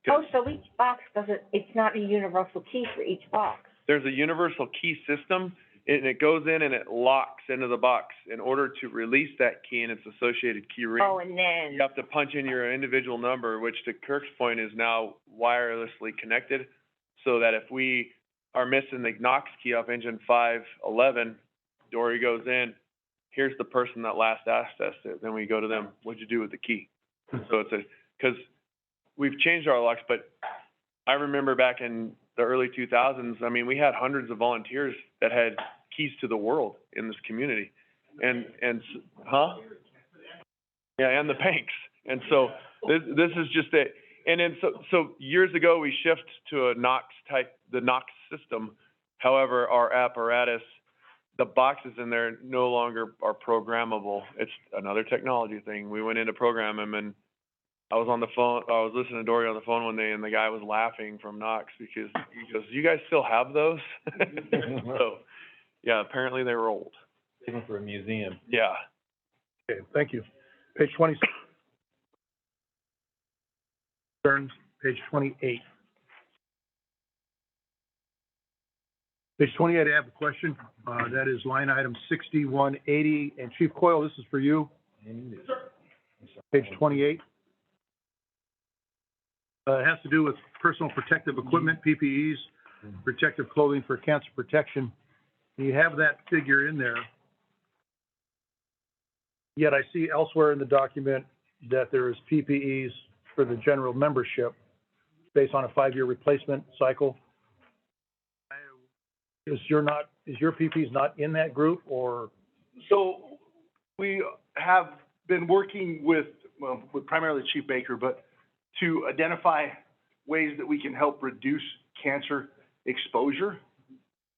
Oh, so each box it's not a universal key for each box? There's a universal key system, and it goes in and it locks into the box. In order to release that key and its associated key ring, Oh, and then, you have to punch in your individual number, which to Kirk's point is now wirelessly connected, so that if we are missing the NOx key off engine 511, Dory goes in, here's the person that last accessed it. Then we go to them, what'd you do with the key? So because we've changed our locks, but I remember back in the early 2000s, I mean, we had hundreds of volunteers that had keys to the world in this community. And Yeah, and the banks. And so this is just and then so years ago, we shifted to the NOx system. However, our apparatus, the boxes in there no longer are programmable. It's another technology thing. We went in to program them, and I was on the phone, I was listening to Dory on the phone one day, and the guy was laughing from NOx because he goes, "You guys still have those?" So, yeah, apparently they were old. Even for a museum. Yeah. Okay, thank you. Page 26. Turn, page 28. Page 28, I have a question. That is line item 6180. And Chief Coyle, this is for you. Page 28. It has to do with personal protective equipment, PPEs, protective clothing for cancer protection. You have that figure in there. Yet I see elsewhere in the document that there is PPEs for the general membership based on a 5-year replacement cycle. Is your PPEs not in that group, or? So we have been working with primarily Chief Baker, but to identify ways that we can help reduce cancer exposure.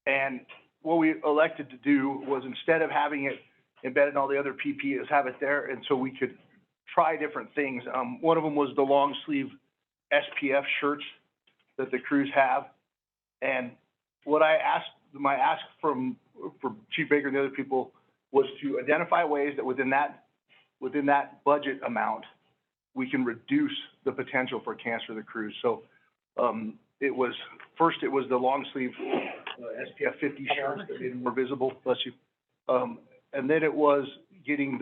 And what we elected to do was, instead of having it embedded in all the other PPE, is have it there, and so we could try different things. One of them was the long sleeve SPF shirts that the crews have. And what my ask for Chief Baker and the other people was to identify ways that within that budget amount, we can reduce the potential for cancer to the crews. So, it was the long sleeve SPF 50 shirts that made them more visible, bless you. And then it was getting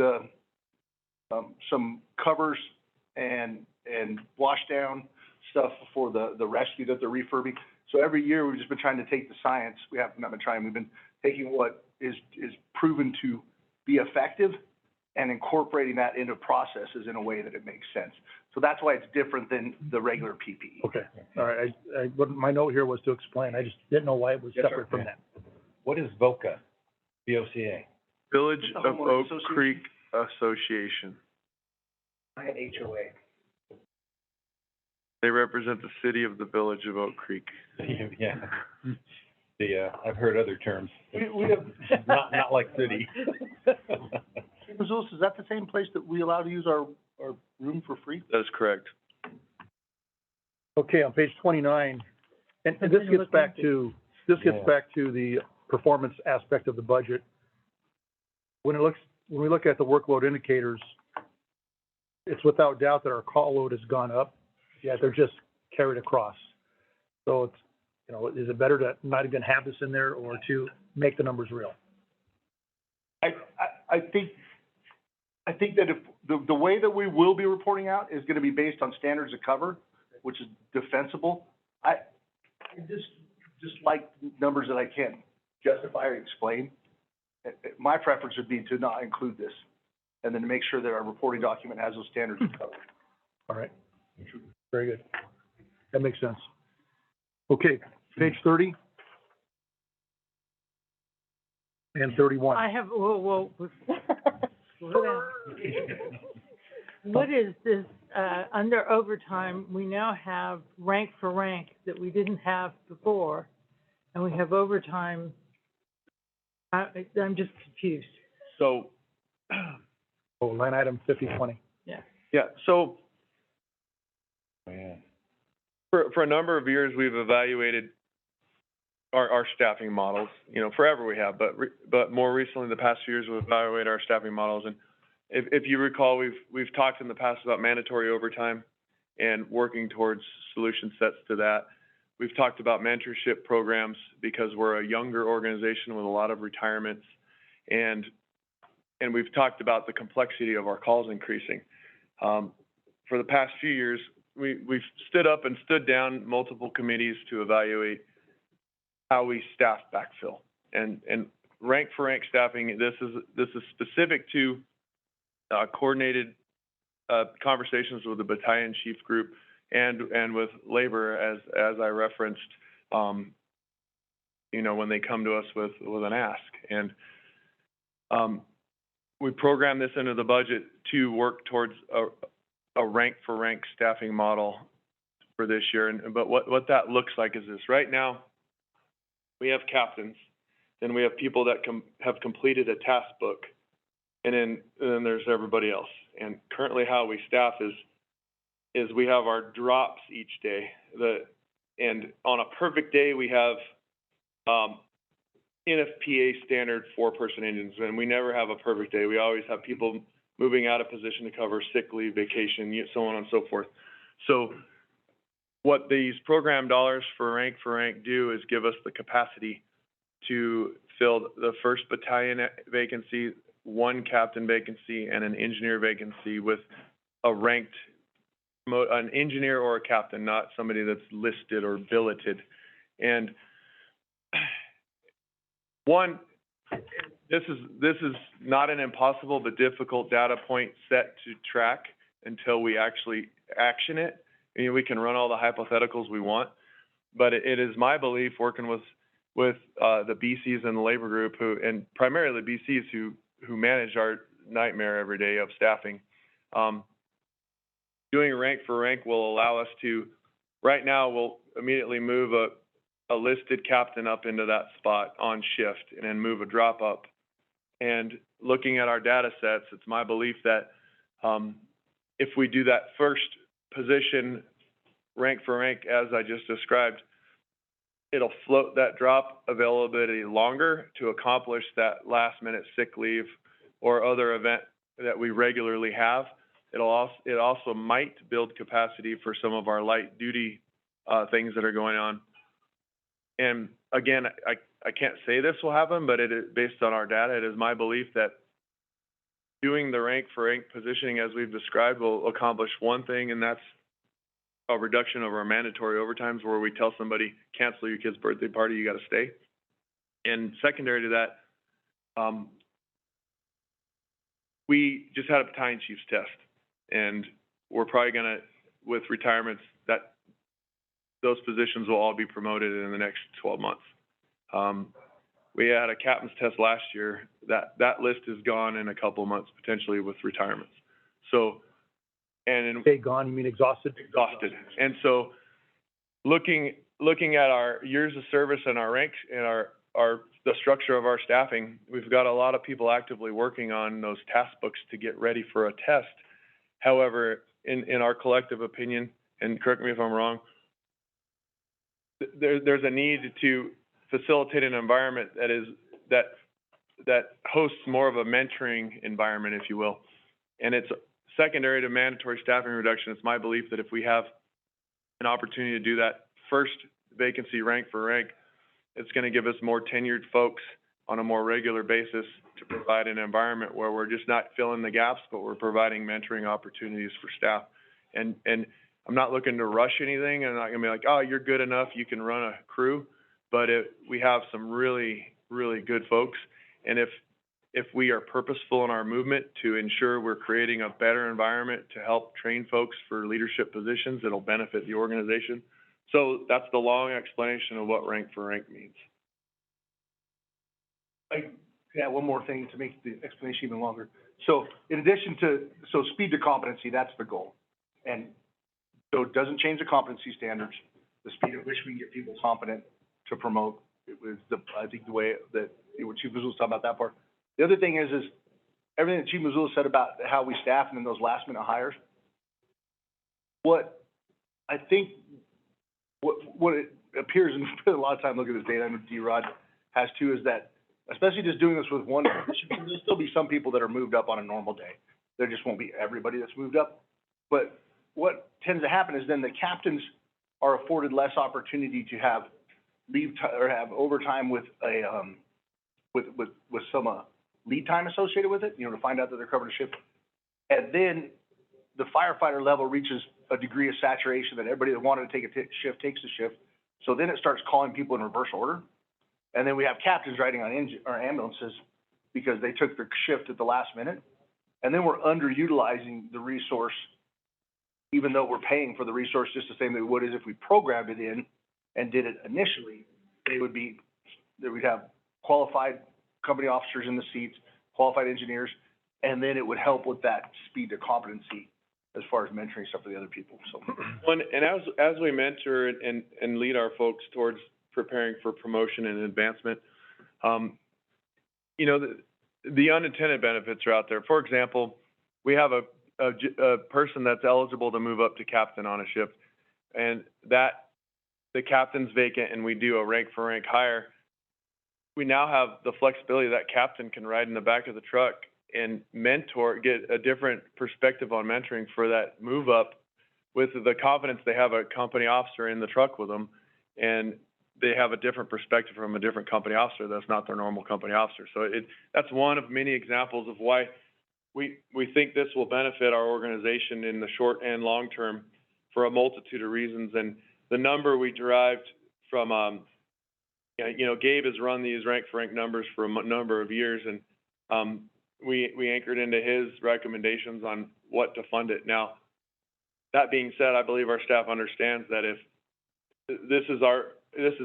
some covers and wash down stuff for the rescue that they're refurbing. So every year we've just been trying to take the science. We've been taking what is proven to be effective and incorporating that into processes in a way that it makes sense. So that's why it's different than the regular PPE. Okay, all right, what my note here was to explain, I just didn't know why it was Yes, separate sir. from that. What is VOCA? VOCA? Village It's the of homeowner Oak association. Creek Association. I had HOA. They represent the city of the Village of Oak Creek. Yeah. I've heard other terms. We have. Not like city. Mazulis, is that the same place that we allow to use our room for free? That is correct. Okay, on page 29, and this gets back to the performance aspect of the budget. When we look at the workload indicators, it's without doubt that our call load has gone up, yet they're just carried across. So it's, is it better to not even have this in there, or to make the numbers real? I think that if the way that we will be reporting out is gonna be based on standards of cover, which is defensible. I just like numbers that I can't justify or explain. My preference would be to not include this, and then to make sure that our reporting document has those standards of cover. All right, very good. That makes sense. Okay, page 30 and 31. I have, whoa, slow down. What is this, under overtime, we now have rank for rank that we didn't have before, and we have overtime. I'm just confused. So, Oh, line item 5020. yeah, so Oh, yeah. for a number of years, we've evaluated our staffing models. Forever we have, but more recently, the past few years, we've evaluated our staffing models. And if you recall, we've talked in the past about mandatory overtime and working towards solution sets to that. We've talked about mentorship programs because we're a younger organization with a lot of retirements, and we've talked about the complexity of our calls increasing. For the past few years, we've stood up and stood down multiple committees to evaluate how we staff backfill. And rank for rank staffing, this is specific to coordinated conversations with the battalion chief group and with labor, as I referenced, when they come to us with an ask. And we program this into the budget to work towards a rank for rank staffing model for this year. But what that looks like is this. Right now, we have captains, then we have people that have completed a task book, and then there's everybody else. And currently how we staff is we have our drops each day. And on a perfect day, we have NFPA standard 4-person engines, and we never have a perfect day. We always have people moving out of position to cover sick leave, vacation, so on and so forth. So what these program dollars for rank do is give us the capacity to fill the 1st battalion vacancy, 1 captain vacancy, and an engineer vacancy with a ranked, an engineer or a captain, not somebody that's listed or billeted. And this is not an impossible but difficult data point set to track until we actually action it. We can run all the hypotheticals we want, but it is my belief, working with the BCs and the labor group, and primarily the BCs who manage our nightmare every day of staffing, doing rank for rank will allow us to. Right now, we'll immediately move a listed captain up into that spot on shift and then move a drop up. And looking at our data sets, it's my belief that, if we do that first position rank for rank, as I just described, it'll float that drop availability longer to accomplish that last minute sick leave or other event that we regularly have. It also might build capacity for some of our light duty, things that are going on. And again, I can't say this will happen, but it is based on our data. It is my belief that doing the rank for rank positioning as we've described will accomplish one thing, and that's a reduction of our mandatory overtimes where we tell somebody, cancel your kid's birthday party, you gotta stay. And secondary to that, we just had a battalion chief's test, and we're probably gonna, with retirements, that those positions will all be promoted in the next 12 months. We had a captain's test last year. That list is gone in a couple of months, potentially with retirements. So, and Say gone, you mean exhausted? Exhausted. And so, looking at our years of service and our ranks and the structure of our staffing, we've got a lot of people actively working on those task books to get ready for a test. However, in our collective opinion, and correct me if I'm wrong, there's a need to facilitate an environment that hosts more of a mentoring environment, if you will. And it's secondary to mandatory staffing reduction. It's my belief that if we have an opportunity to do that first vacancy rank for rank, it's going to give us more tenured folks on a more regular basis to provide an environment where we're just not filling the gaps, but we're providing mentoring opportunities for staff. And I'm not looking to rush anything. I'm not going to be like, oh, you're good enough, you can run a crew. But we have some really, really good folks. And if we are purposeful in our movement to ensure we're creating a better environment to help train folks for leadership positions, it'll benefit the organization. So that's the long explanation of what rank for rank means. Yeah, one more thing to make the explanation even longer. So in addition to, speed to competency, that's the goal. And so it doesn't change the competency standards, the speed at which we can get people competent to promote. It was I think the way that Chief Missoula was talking about that part. The other thing is everything that Chief Missoula said about how we staff and then those last minute hires. What I think, what it appears, and we spend a lot of time looking at this data, I know D-Rod has too, is that especially just doing this with one position, there'll still be some people that are moved up on a normal day. There just won't be everybody that's moved up. But what tends to happen is then the captains are afforded less opportunity to have leave or have overtime with a with some lead time associated with it, to find out that they're covering a shift. And then the firefighter level reaches a degree of saturation that everybody that wanted to take a shift takes the shift. So then it starts calling people in reverse order. And then we have captains riding on ambulances because they took their shift at the last minute. And then we're underutilizing the resource, even though we're paying for the resource just the same that we would as if we programmed it in and did it initially. We'd have qualified company officers in the seats, qualified engineers, and then it would help with that speed to competency as far as mentoring stuff for the other people. So, and as we mentor and lead our folks towards preparing for promotion and advancement, the unintended benefits are out there. For example, we have a person that's eligible to move up to captain on a shift, and that the captain's vacant and we do a rank for rank hire. We now have the flexibility that captain can ride in the back of the truck and mentor, get a different perspective on mentoring for that move up with the confidence they have a company officer in the truck with them, and they have a different perspective from a different company officer that's not their normal company officer. So that's one of many examples of why we think this will benefit our organization in the short and long term for a multitude of reasons. And the number we derived from, Gabe has run these rank for rank numbers for a number of years, and we anchored into his recommendations on what to fund it. Now, that being said, I believe our staff understands that if this is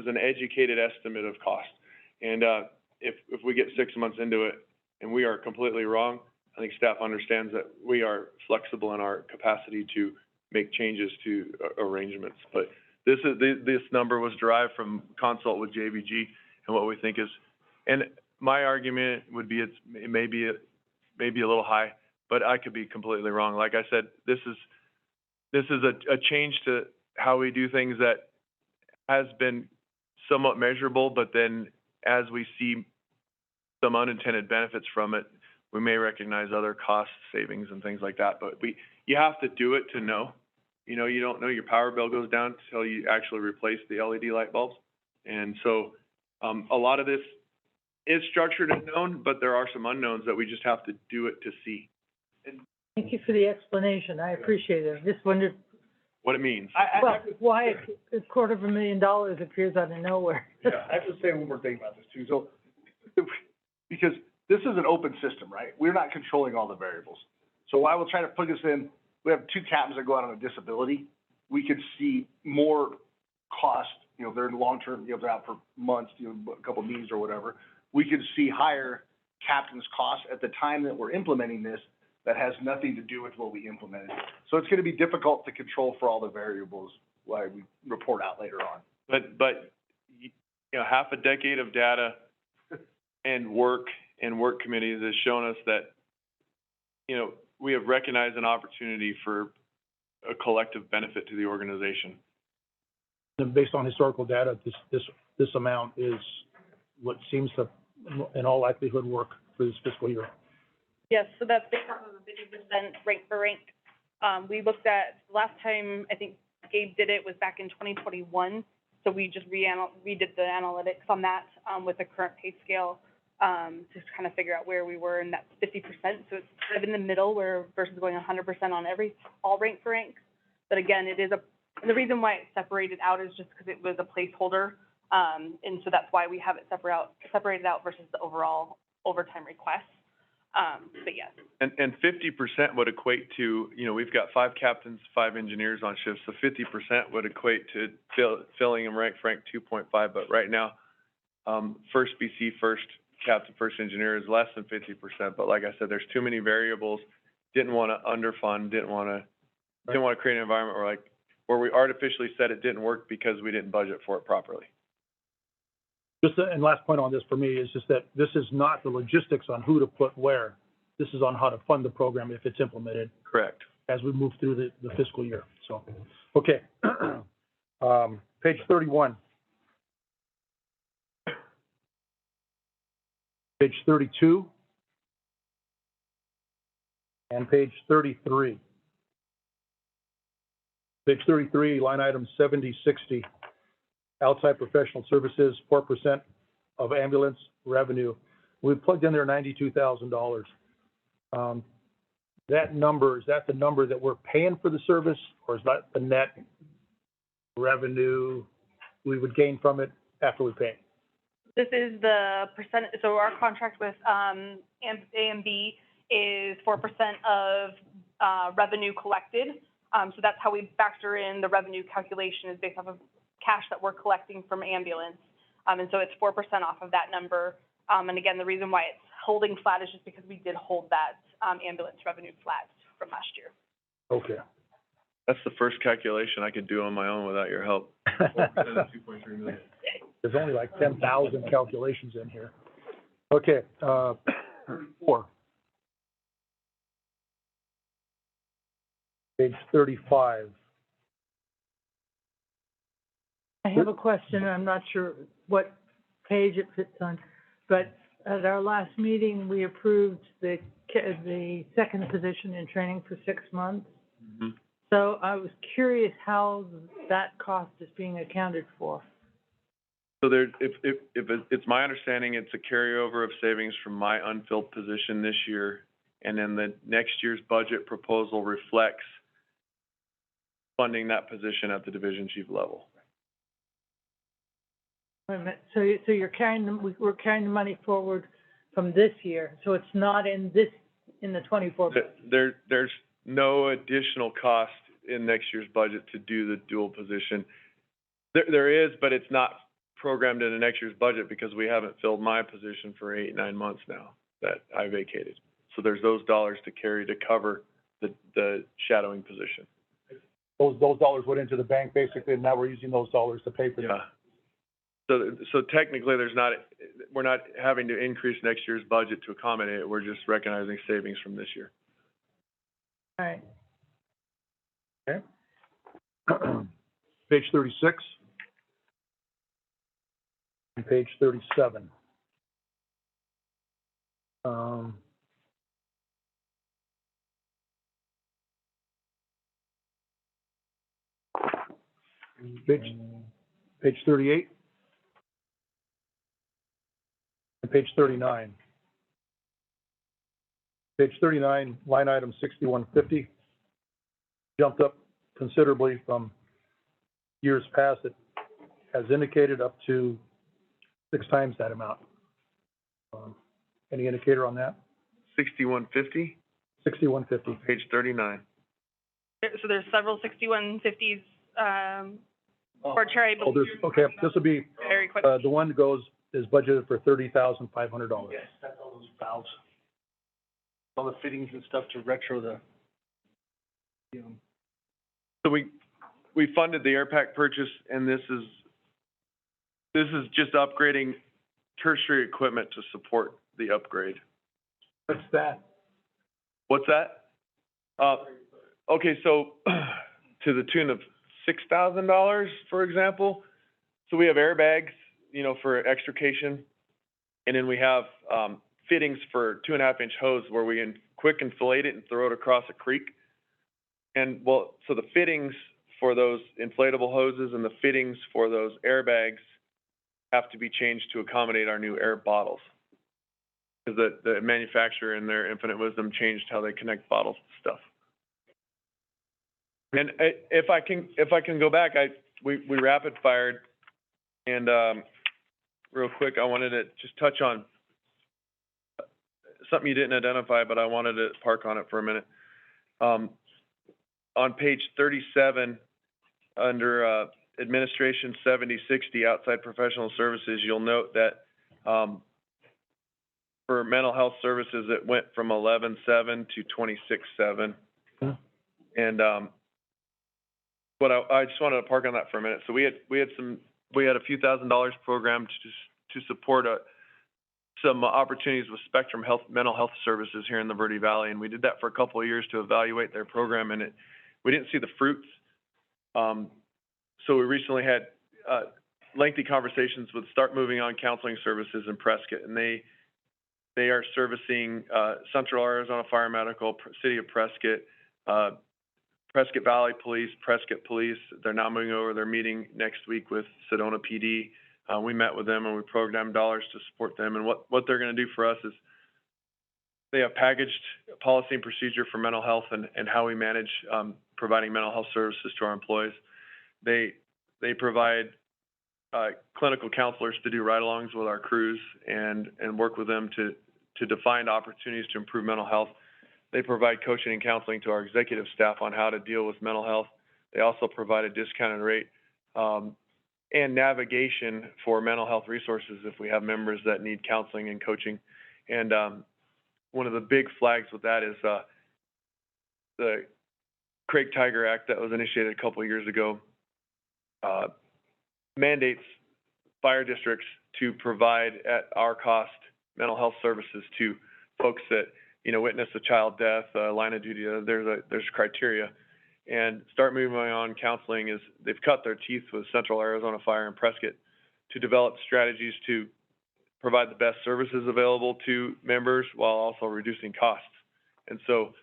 an educated estimate of cost, and if we get 6 months into it and we are completely wrong, I think staff understands that we are flexible in our capacity to make changes to arrangements. But this number was derived from consult with JVG and what we think is, and my argument would be it may be a little high, but I could be completely wrong. Like I said, this is a change to how we do things that has been somewhat measurable, but then as we see some unintended benefits from it, we may recognize other cost savings and things like that. But you have to do it to know. You know, you don't know your power bill goes down until you actually replace the LED light bulbs. And so, a lot of this is structured and known, but there are some unknowns that we just have to do it to see. Thank you for the explanation. I appreciate it. I just wondered, What it means. well, why $250,000 appears out of nowhere. Yeah, I have to say one more thing about this too. So, because this is an open system, right? We're not controlling all the variables. So I will try to plug this in. We have 2 captains that go out on a disability. We could see more cost, you know, they're in long-term, you know, they're out for months, you know, a couple of meetings or whatever. We could see higher captain's costs at the time that we're implementing this that has nothing to do with what we implemented. So it's gonna be difficult to control for all the variables while we report out later on. But, you know, half a decade of data and work committees has shown us that, you know, we have recognized an opportunity for a collective benefit to the organization. And based on historical data, this amount is what seems to, in all likelihood, work for this fiscal year. Yes, so that's based off of a 50% rank for rank. We looked at, last time, I think Gabe did it, was back in 2021. So we just redid the analytics on that, with the current pay scale, to kind of figure out where we were, and that's 50%. So it's kind of in the middle where versus going 100% on all rank for rank. But again, it is and the reason why it's separated out is just because it was a placeholder. And so that's why we have it separated out versus the overall overtime request. But yes. And 50% would equate to, you know, we've got 5 captains, 5 engineers on shift, so 50% would equate to filling in rank 2.5, but right now, first BC, first captain, first engineer is less than 50%, but like I said, there's too many variables, didn't wanna underfund, didn't wanna create an environment where we artificially said it didn't work because we didn't budget for it properly. And last point on this for me is just that this is not the logistics on who to put where. This is on how to fund the program if it's implemented. Correct. As we move through the fiscal year. So, okay. Page 31. Page 32. And page 33. Page 33, line item 7060. Outside professional services, 4% of ambulance revenue. We plugged in there $92,000. That number, is that the number that we're paying for the service, or is that the net revenue we would gain from it after we pay? This is the percent, so our contract with A&B is 4% of revenue collected. So that's how we factor in the revenue calculation, is based off of cash that we're collecting from ambulance. And so it's 4% off of that number. And again, the reason why it's holding flat is just because we did hold that ambulance revenue flat from last year. Okay. That's the first calculation I could do on my own without your help. 2.3 million. There's only like 10,000 calculations in here. Okay, 4. Page 35. I have a question, I'm not sure what page it fits on, but at our last meeting, we approved the second position in training for 6 months. Mm-hmm. So I was curious how that cost is being accounted for. So it's my understanding, it's a carryover of savings from my unfilled position this year, and then the next year's budget proposal reflects funding that position at the division chief level. Wait a minute, so you're carrying, we're carrying the money forward from this year, so it's not in the 24 budget? There's no additional cost in next year's budget to do the dual position. There is, but it's not programmed in the next year's budget because we haven't filled my position for 8-9 months now that I vacated. So there's those dollars to carry to cover the shadowing position. those dollars went into the bank basically, and now we're using those dollars to pay for that. Yeah. So technically, we're not having to increase next year's budget to accommodate it. We're just recognizing savings from this year. All right. Okay. Page 36. And page 37. Page 38. And page 39. Page 39, line item 6150, jumped up considerably from years past. It has indicated up to 6 times that amount. Any indicator on that? 6150, 6150. page 39. So there's several 6150s, for Cherry, but Oh, there's, okay, this will be, very quick. the one that goes, is budgeted for $30,500. Yes, that's all those valves, all the fittings and stuff to retro the, So we funded the air pack purchase, and this is just upgrading tertiary equipment to support the upgrade. What's that? What's that? Okay, so to the tune of $6,000, for example. So we have airbags, you know, for extrication, and then we have fittings for 2.5-inch hose where we can quick inflate it and throw it across a creek. And well, so the fittings for those inflatable hoses and the fittings for those airbags have to be changed to accommodate our new air bottles. Because the manufacturer in their infinite wisdom changed how they connect bottles to stuff. And if I can go back, we rapid fired, and real quick, I wanted to just touch on something you didn't identify, but I wanted to park on it for a minute. On page 37, under administration 7060, outside professional services, you'll note that for mental health services, it went from 11.7 to 26.7. And but I just wanted to park on that for a minute. So we had a few $1,000s programmed to support some opportunities with Spectrum mental health services here in the Verde Valley, and we did that for a couple of years to evaluate their program, and we didn't see the fruits. So we recently had lengthy conversations with Start Moving On Counseling Services in Prescott, and they are servicing Central Arizona Fire Medical, City of Prescott, Prescott Valley Police, Prescott Police. They're now moving over. They're meeting next week with Sedona PD. We met with them and we programmed dollars to support them. And what they're going to do for us is they have packaged policy and procedure for mental health and how we manage providing mental health services to our employees. They provide clinical counselors to do ride-alongs with our crews and work with them to define opportunities to improve mental health. They provide coaching and counseling to our executive staff on how to deal with mental health. They also provide a discounted rate and navigation for mental health resources if we have members that need counseling and coaching. And one of the big flags with that is the Craig-Tiger Act that was initiated a couple of years ago mandates fire districts to provide at our cost mental health services to folks that, you know, witness a child death, line of duty. There's criteria. And Start Moving On Counseling they've cut their teeth with Central Arizona Fire and Prescott to develop strategies to provide the best services available to members while also reducing costs. And so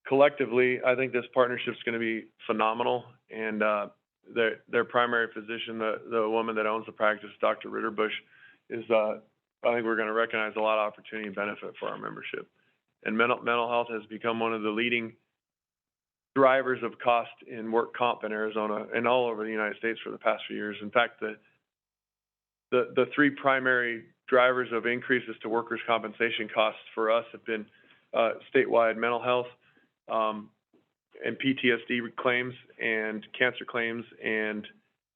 collectively, I think this partnership is going to be phenomenal. And their primary physician, the woman that owns the practice, Dr. Ritterbusch, is I think we're going to recognize a lot of opportunity and benefit for our membership. And mental health has become one of the leading drivers of cost in work comp in Arizona and all over the United States for the past few years. In fact, the three primary drivers of increases to workers' compensation costs for us have been statewide mental health and PTSD claims and cancer claims and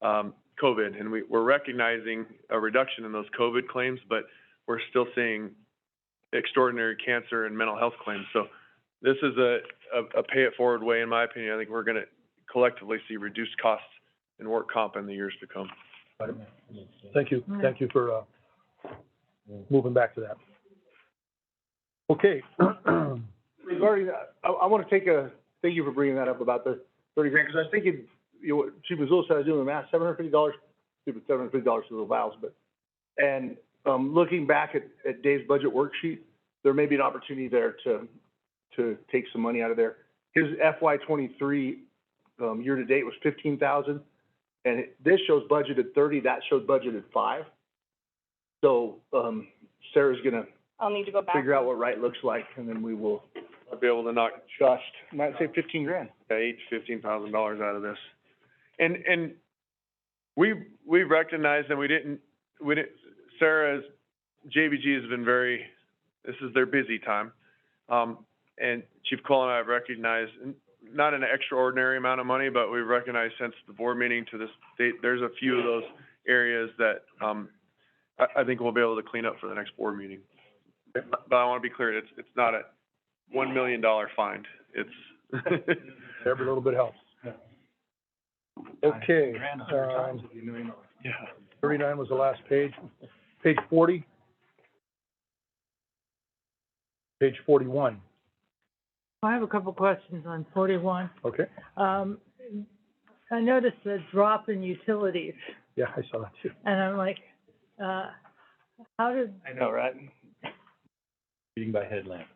COVID. And we're recognizing a reduction in those COVID claims, but we're still seeing extraordinary cancer and mental health claims. So this is a pay it forward way, in my opinion. I think we're going to collectively see reduced costs in work comp in the years to come. Thank you for, moving back to that. Okay. Regarding that, I want to thank you for bringing that up about the 30 grand, because I was thinking, you know, what Chief Missoula said, I was doing the math, $750, stupid $750 for the valves, but, and, looking back at Dave's budget worksheet, there may be an opportunity there to take some money out of there. His FY '23, year to date was 15,000, and this shows budgeted 30, that shows budgeted 5. So, Sarah's gonna I'll need to go back. figure out what right looks like, and then we will I'll be able to knock adjust. Might say 15 grand. $15,000 out of this. And we recognized, and we didn't, Sarah's, JBG has been very, this is their busy time. And Chief Cole and I have recognized, not an extraordinary amount of money, but we've recognized since the board meeting to this date, there's a few of those areas that, I think we'll be able to clean up for the next board meeting. But I want to be clear, it's not a $1 million find. It's Every little bit helps. Okay, yeah. 39 was the last page. Page 40. Page 41. I have a couple questions on 41. Okay. I noticed the drop in utilities, Yeah, I saw that too. and I'm like, how did, I know, right? Reading by headlamp.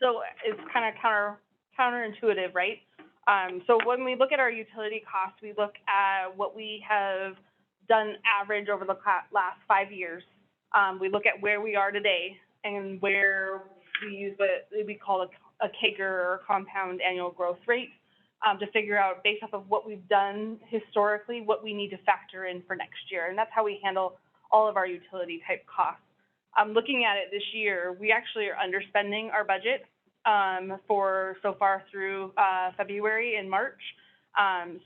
So it's kind of counterintuitive, right? So when we look at our utility costs, we look at what we have done average over the last 5 years. We look at where we are today and where we use what we call a CAGR, or compound annual growth rate, to figure out, based off of what we've done historically, what we need to factor in for next year. And that's how we handle all of our utility type costs. Looking at it this year, we actually are underspending our budget for so far through February and March.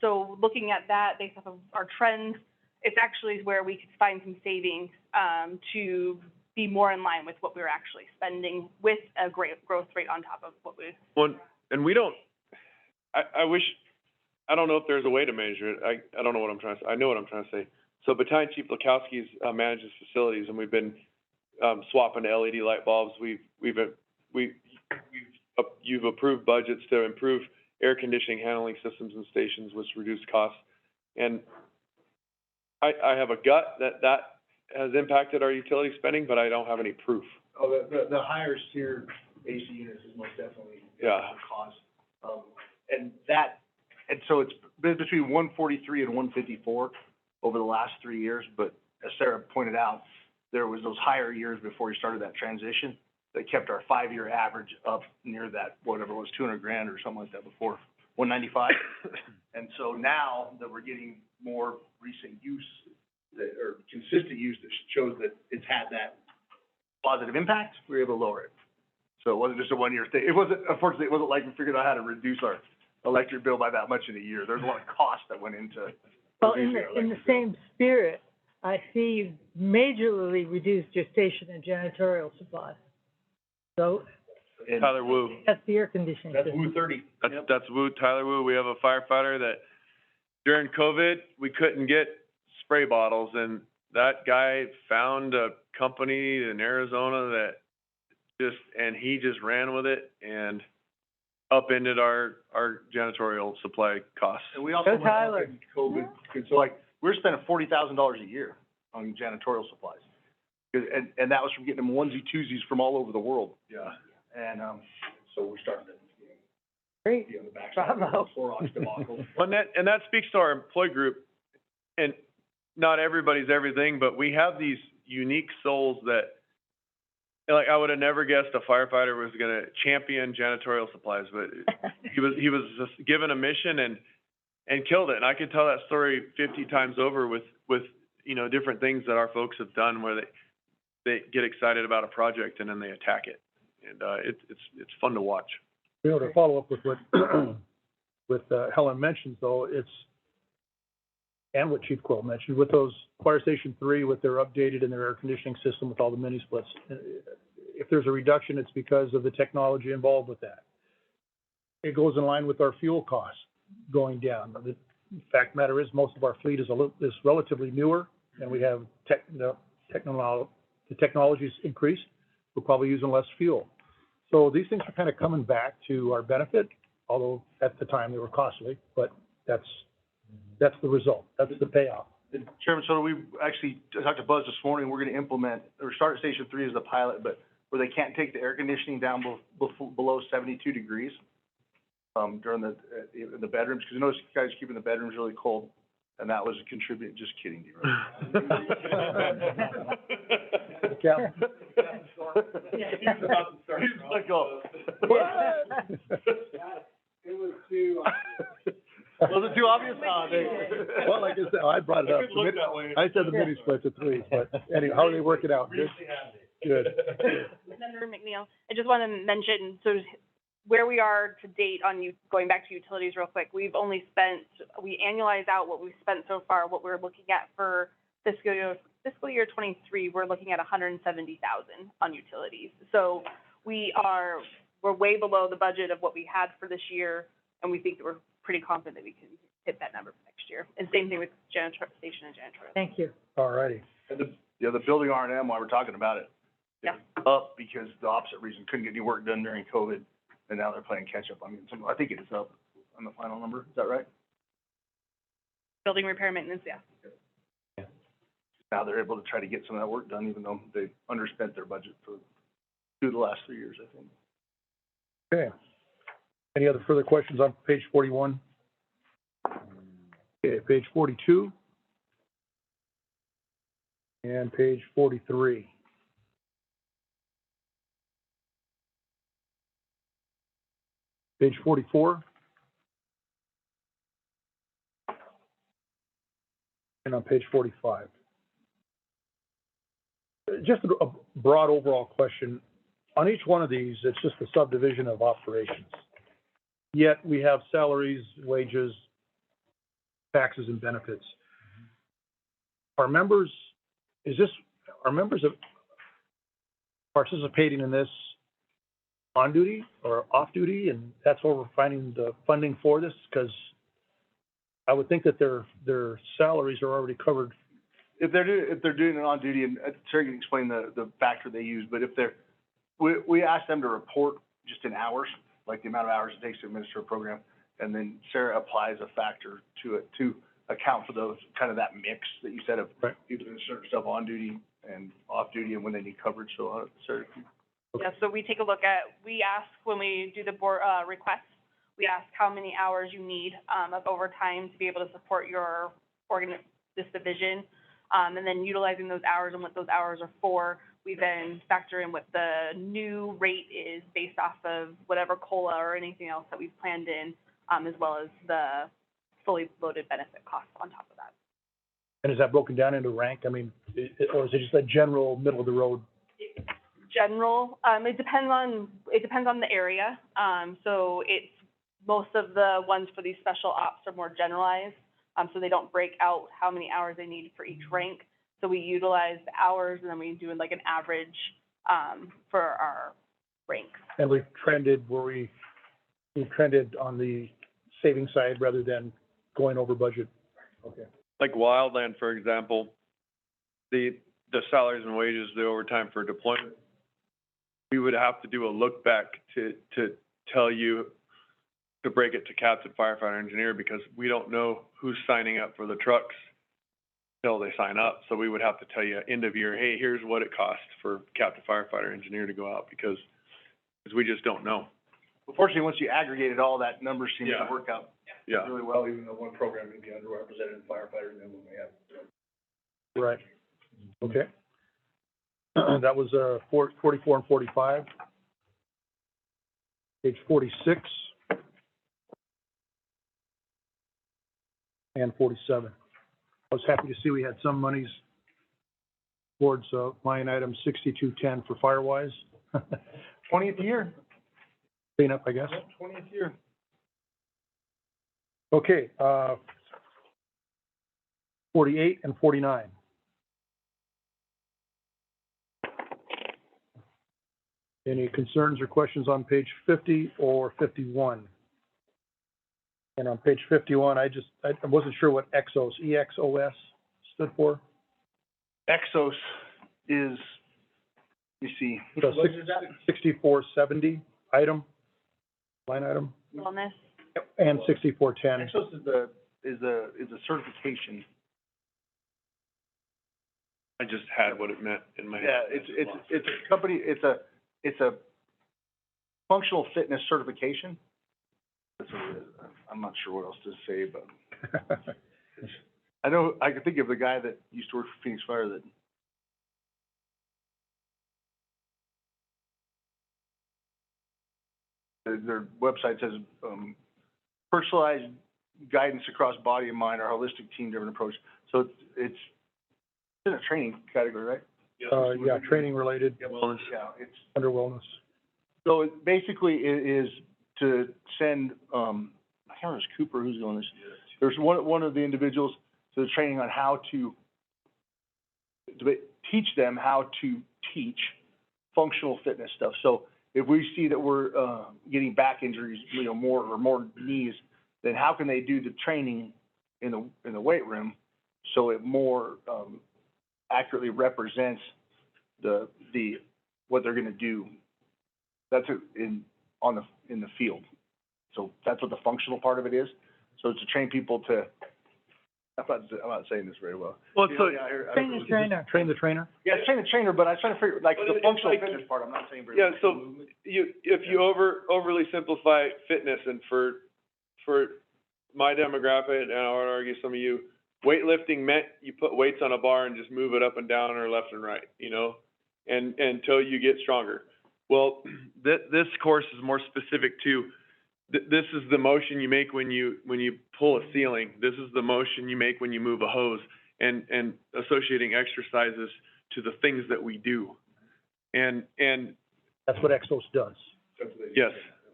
So looking at that based off of our trends, it's actually where we could find some savings to be more in line with what we're actually spending, with a great growth rate on top of what we. Well, and we don't, I wish, I don't know if there's a way to measure it. I don't know what I'm trying to say. I know what I'm trying to say. So Battalion Chief Lukowski's manages facilities, and we've been swapping to LED light bulbs. You've approved budgets to improve air conditioning handling systems and stations, which reduce costs. And I have a gut that has impacted our utility spending, but I don't have any proof. Oh, the higher tier AC units is most definitely Yeah. a cause. And so it's been between 143 and 154 over the last 3 years, but as Sarah pointed out, there was those higher years before we started that transition that kept our 5-year average up near that, whatever it was, 200 grand or something like that before, 195. And so now that we're getting more recent use, or consistent use that shows that it's had that positive impact, we were able to lower it. So it wasn't just a 1-year thing. It wasn't, unfortunately, it wasn't like we figured out how to reduce our electric bill by that much in a year. There's a lot of cost that went into. well, in the same spirit, I see you majorly reduced your station and janitorial supplies. So Tyler Wu. that's the air conditioning That's system. Wu 30. That's Wu, Tyler Wu. We have a firefighter that during COVID, we couldn't get spray bottles, and that guy found a company in Arizona that he just ran with it and upended our janitorial supply costs. And we also Go went up Tyler. in COVID, and so like, we're spending $40,000 a year on janitorial supplies. And that was from getting them onesie twosies from all over the world. Yeah. And, so we're starting to, Great. be on the backside of the Bravo. Clorox debacle. Well, and that speaks to our employee group, and not everybody's everything, but we have these unique souls that, like, I would have never guessed a firefighter was gonna champion janitorial supplies, but he was just given a mission and killed it. And I could tell that story 50 times over with different things that our folks have done where they get excited about a project and then they attack it. And it's fun to watch. You know, to follow up with what Helen mentions, though, and what Chief Quill mentioned, with those Fire Station 3, with their updated and their air conditioning system with all the mini splits, if there's a reduction, it's because of the technology involved with that. it goes in line with our fuel costs going down. The fact of the matter is, most of our fleet is relatively newer, and we have the technology's increased. We're probably using less fuel. So these things are kind of coming back to our benefit, although at the time they were costly, but that's the result. That's the payoff. Chairman, so we actually talked to Buzz this morning, we're gonna implement, or start at Station 3 as the pilot, but where they can't take the air conditioning down below 72 degrees, during the bedrooms, because you notice you guys keeping the bedrooms really cold, and that was a contribute, just kidding, D-Ray. Yeah. He's about to start. He's like, oh. It was too. Was it too obvious? Well, like I said, I brought it up. It could look that way. I said the mini splits at 3, but anyway, how are they working out? Good? Good. Senator McNeil, I just want to mention, so where we are to date on going back to utilities real quick, we annualize out what we've spent so far, what we're looking at for fiscal year 23, we're looking at $170,000 on utilities. So we're way below the budget of what we had for this year, and we think that we're pretty confident that we can hit that number for next year. And same thing with station and janitorial. Thank you. All righty. And the building R&M, while we're talking about it, Yeah. up because the opposite reason, couldn't get any work done during COVID, and now they're playing catch up. I mean, I think it is up on the final number. Is that right? Building repair maintenance, yeah. Now they're able to try to get some of that work done, even though they underspent their budget through the last 3 years, I think. Okay. Any other further questions on page 41? Okay, page 42. And page 43. Page 44. And on page 45. Just a broad overall question. On each one of these, it's just a subdivision of operations. Yet we have salaries, wages, taxes, and benefits. Are members participating in this on duty or off duty, and that's where we're finding the funding for this? Because I would think that their salaries are already covered. If they're doing it on duty, and Sarah can explain the factor they use, but if we ask them to report just in hours, like the amount of hours it takes to administer a program, and then Sarah applies a factor to it to account for those, kind of that mix that you said of people doing certain stuff on duty and off duty and when they need coverage. So, Sarah. Yeah, so we take a look at, we ask when we do the board, requests, we ask how many hours you need, of overtime to be able to support your this division. And then utilizing those hours and what those hours are for, we then factor in what the new rate is based off of whatever COLA or anything else that we've planned in, as well as the fully loaded benefit costs on top of that. And is that broken down into rank? I mean, or is it just a general middle of the road? General, it depends on the area. So it's, most of the ones for these special ops are more generalized. So they don't break out how many hours they need for each rank. So we utilize the hours, and then we do like an average for our ranks. And we've trended on the saving side rather than going over budget. Okay. Like Wildland, for example, the salaries and wages, the overtime for deployment, we would have to do a look back to tell you, to break it to captain, firefighter, engineer, because we don't know who's signing up for the trucks until they sign up. So we would have to tell you end of year, hey, here's what it costs for captain, firefighter, engineer to go out, because we just don't know. Fortunately, once you aggregate all that, numbers seem to work out Yeah. really well, even though one program may be underrepresented in firefighter and then one may have. Right. Okay. That was 44 and 45. Page 46 and 47. I was happy to see we had some monies towards line item 6210 for Firewise. 20th year. Cleanup, I guess. 20th year. Okay, 48 and 49. Any concerns or questions on page 50 or 51? And on page 51, I wasn't sure what EXOS, EXOS stood for. Exos is, you see. So 6470 item, line item, Wellness. and 6410. Exos is a certification. I just had what it meant in my head. Yeah, it's a company, it's a functional fitness certification. That's what it is. I'm not sure what else to say, but I know, I can think of the guy that used to work for Phoenix Fire that their website says, personalized guidance across body and mind, our holistic team-driven approach. So it's in a training category, right? Yeah, training related, Wellness. Yeah, it's, under wellness. so it basically is to send, I can't remember if it's Cooper who's doing this. There's one of the individuals to the training on how to teach them how to teach functional fitness stuff. So if we see that we're, getting back injuries, more knees, then how can they do the training in the weight room so it more, accurately represents what they're gonna do. That's in the field. So that's what the functional part of it is. So it's to train people to, I'm not saying this very well. Well, so, Train the trainer. Train the trainer? Yeah, train the trainer, but I was trying to figure, like, But the it's functional like- fitness part, I'm not saying very yeah, well. so if you overly simplify fitness, and for my demographic, and I would argue some of you, weightlifting meant you put weights on a bar and just move it up and down or left and right, and until you get stronger. Well, this course is more specific to, this is the motion you make when you pull a ceiling. This is the motion you make when you move a hose, and associating exercises to the things that we do. And That's what EXOS does. yes.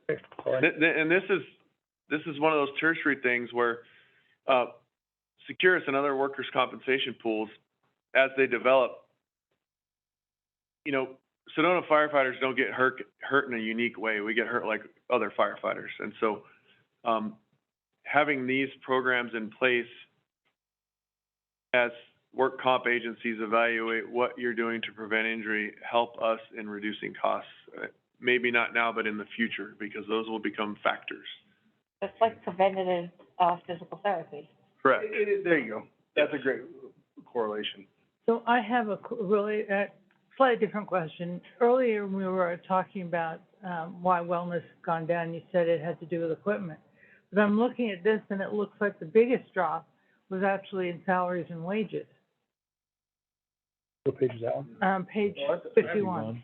Okay, all right. And this is one of those tertiary things where, Securus and other workers' compensation pools, as they develop, Sedona firefighters don't get hurt in a unique way. We get hurt like other firefighters. And so, having these programs in place as work comp agencies evaluate what you're doing to prevent injury, help us in reducing costs. Maybe not now, but in the future, because those will become factors. It's like preventative, physical therapy. Correct. There you go. That's a great correlation. So I have a really, slightly different question. Earlier, we were talking about, why wellness has gone down. You said it had to do with equipment. But I'm looking at this, and it looks like the biggest drop was actually in salaries and wages. What page is that one? Page 51.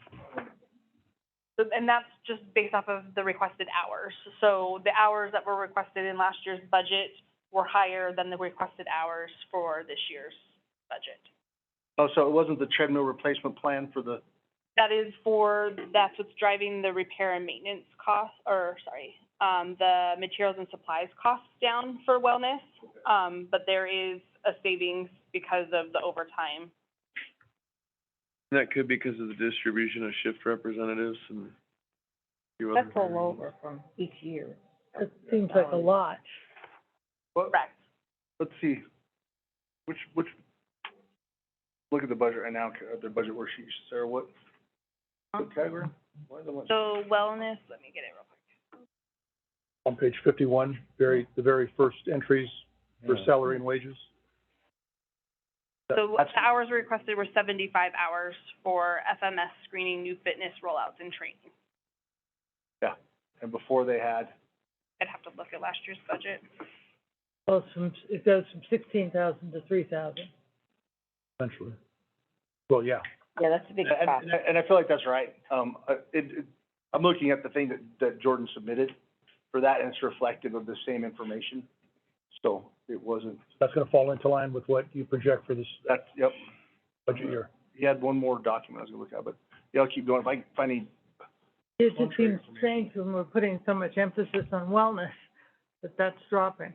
And that's just based off of the requested hours. So the hours that were requested in last year's budget were higher than the requested hours for this year's budget. Oh, so it wasn't the treadmill replacement plan for the, That's what's driving the repair and maintenance costs, the materials and supplies costs down for wellness. But there is a savings because of the overtime. That could be because of the distribution of shift representatives and a few other. That's all over from each year. It seems like a lot. Correct. let's see, which, look at the budget right now, the budget worksheet, Sarah, what category? Why the one? So wellness, let me get it real quick. On page 51, the very first entries for salary and wages. So the hours requested were 75 hours for FMS screening, new fitness rollouts, and training. Yeah, and before they had, I'd have to look at last year's budget. Well, it goes from 16,000 to 3,000. Essentially. Well, yeah. Yeah, that's a big drop. and I feel like that's right. I'm looking at the thing that Jordan submitted for that, and it's reflective of the same information. So it wasn't, That's gonna fall into line with what you project for this yep. budget year. He had one more document I was gonna look at, but yeah, I'll keep going. If I need, It just seems strange when we're putting so much emphasis on wellness, that's dropping.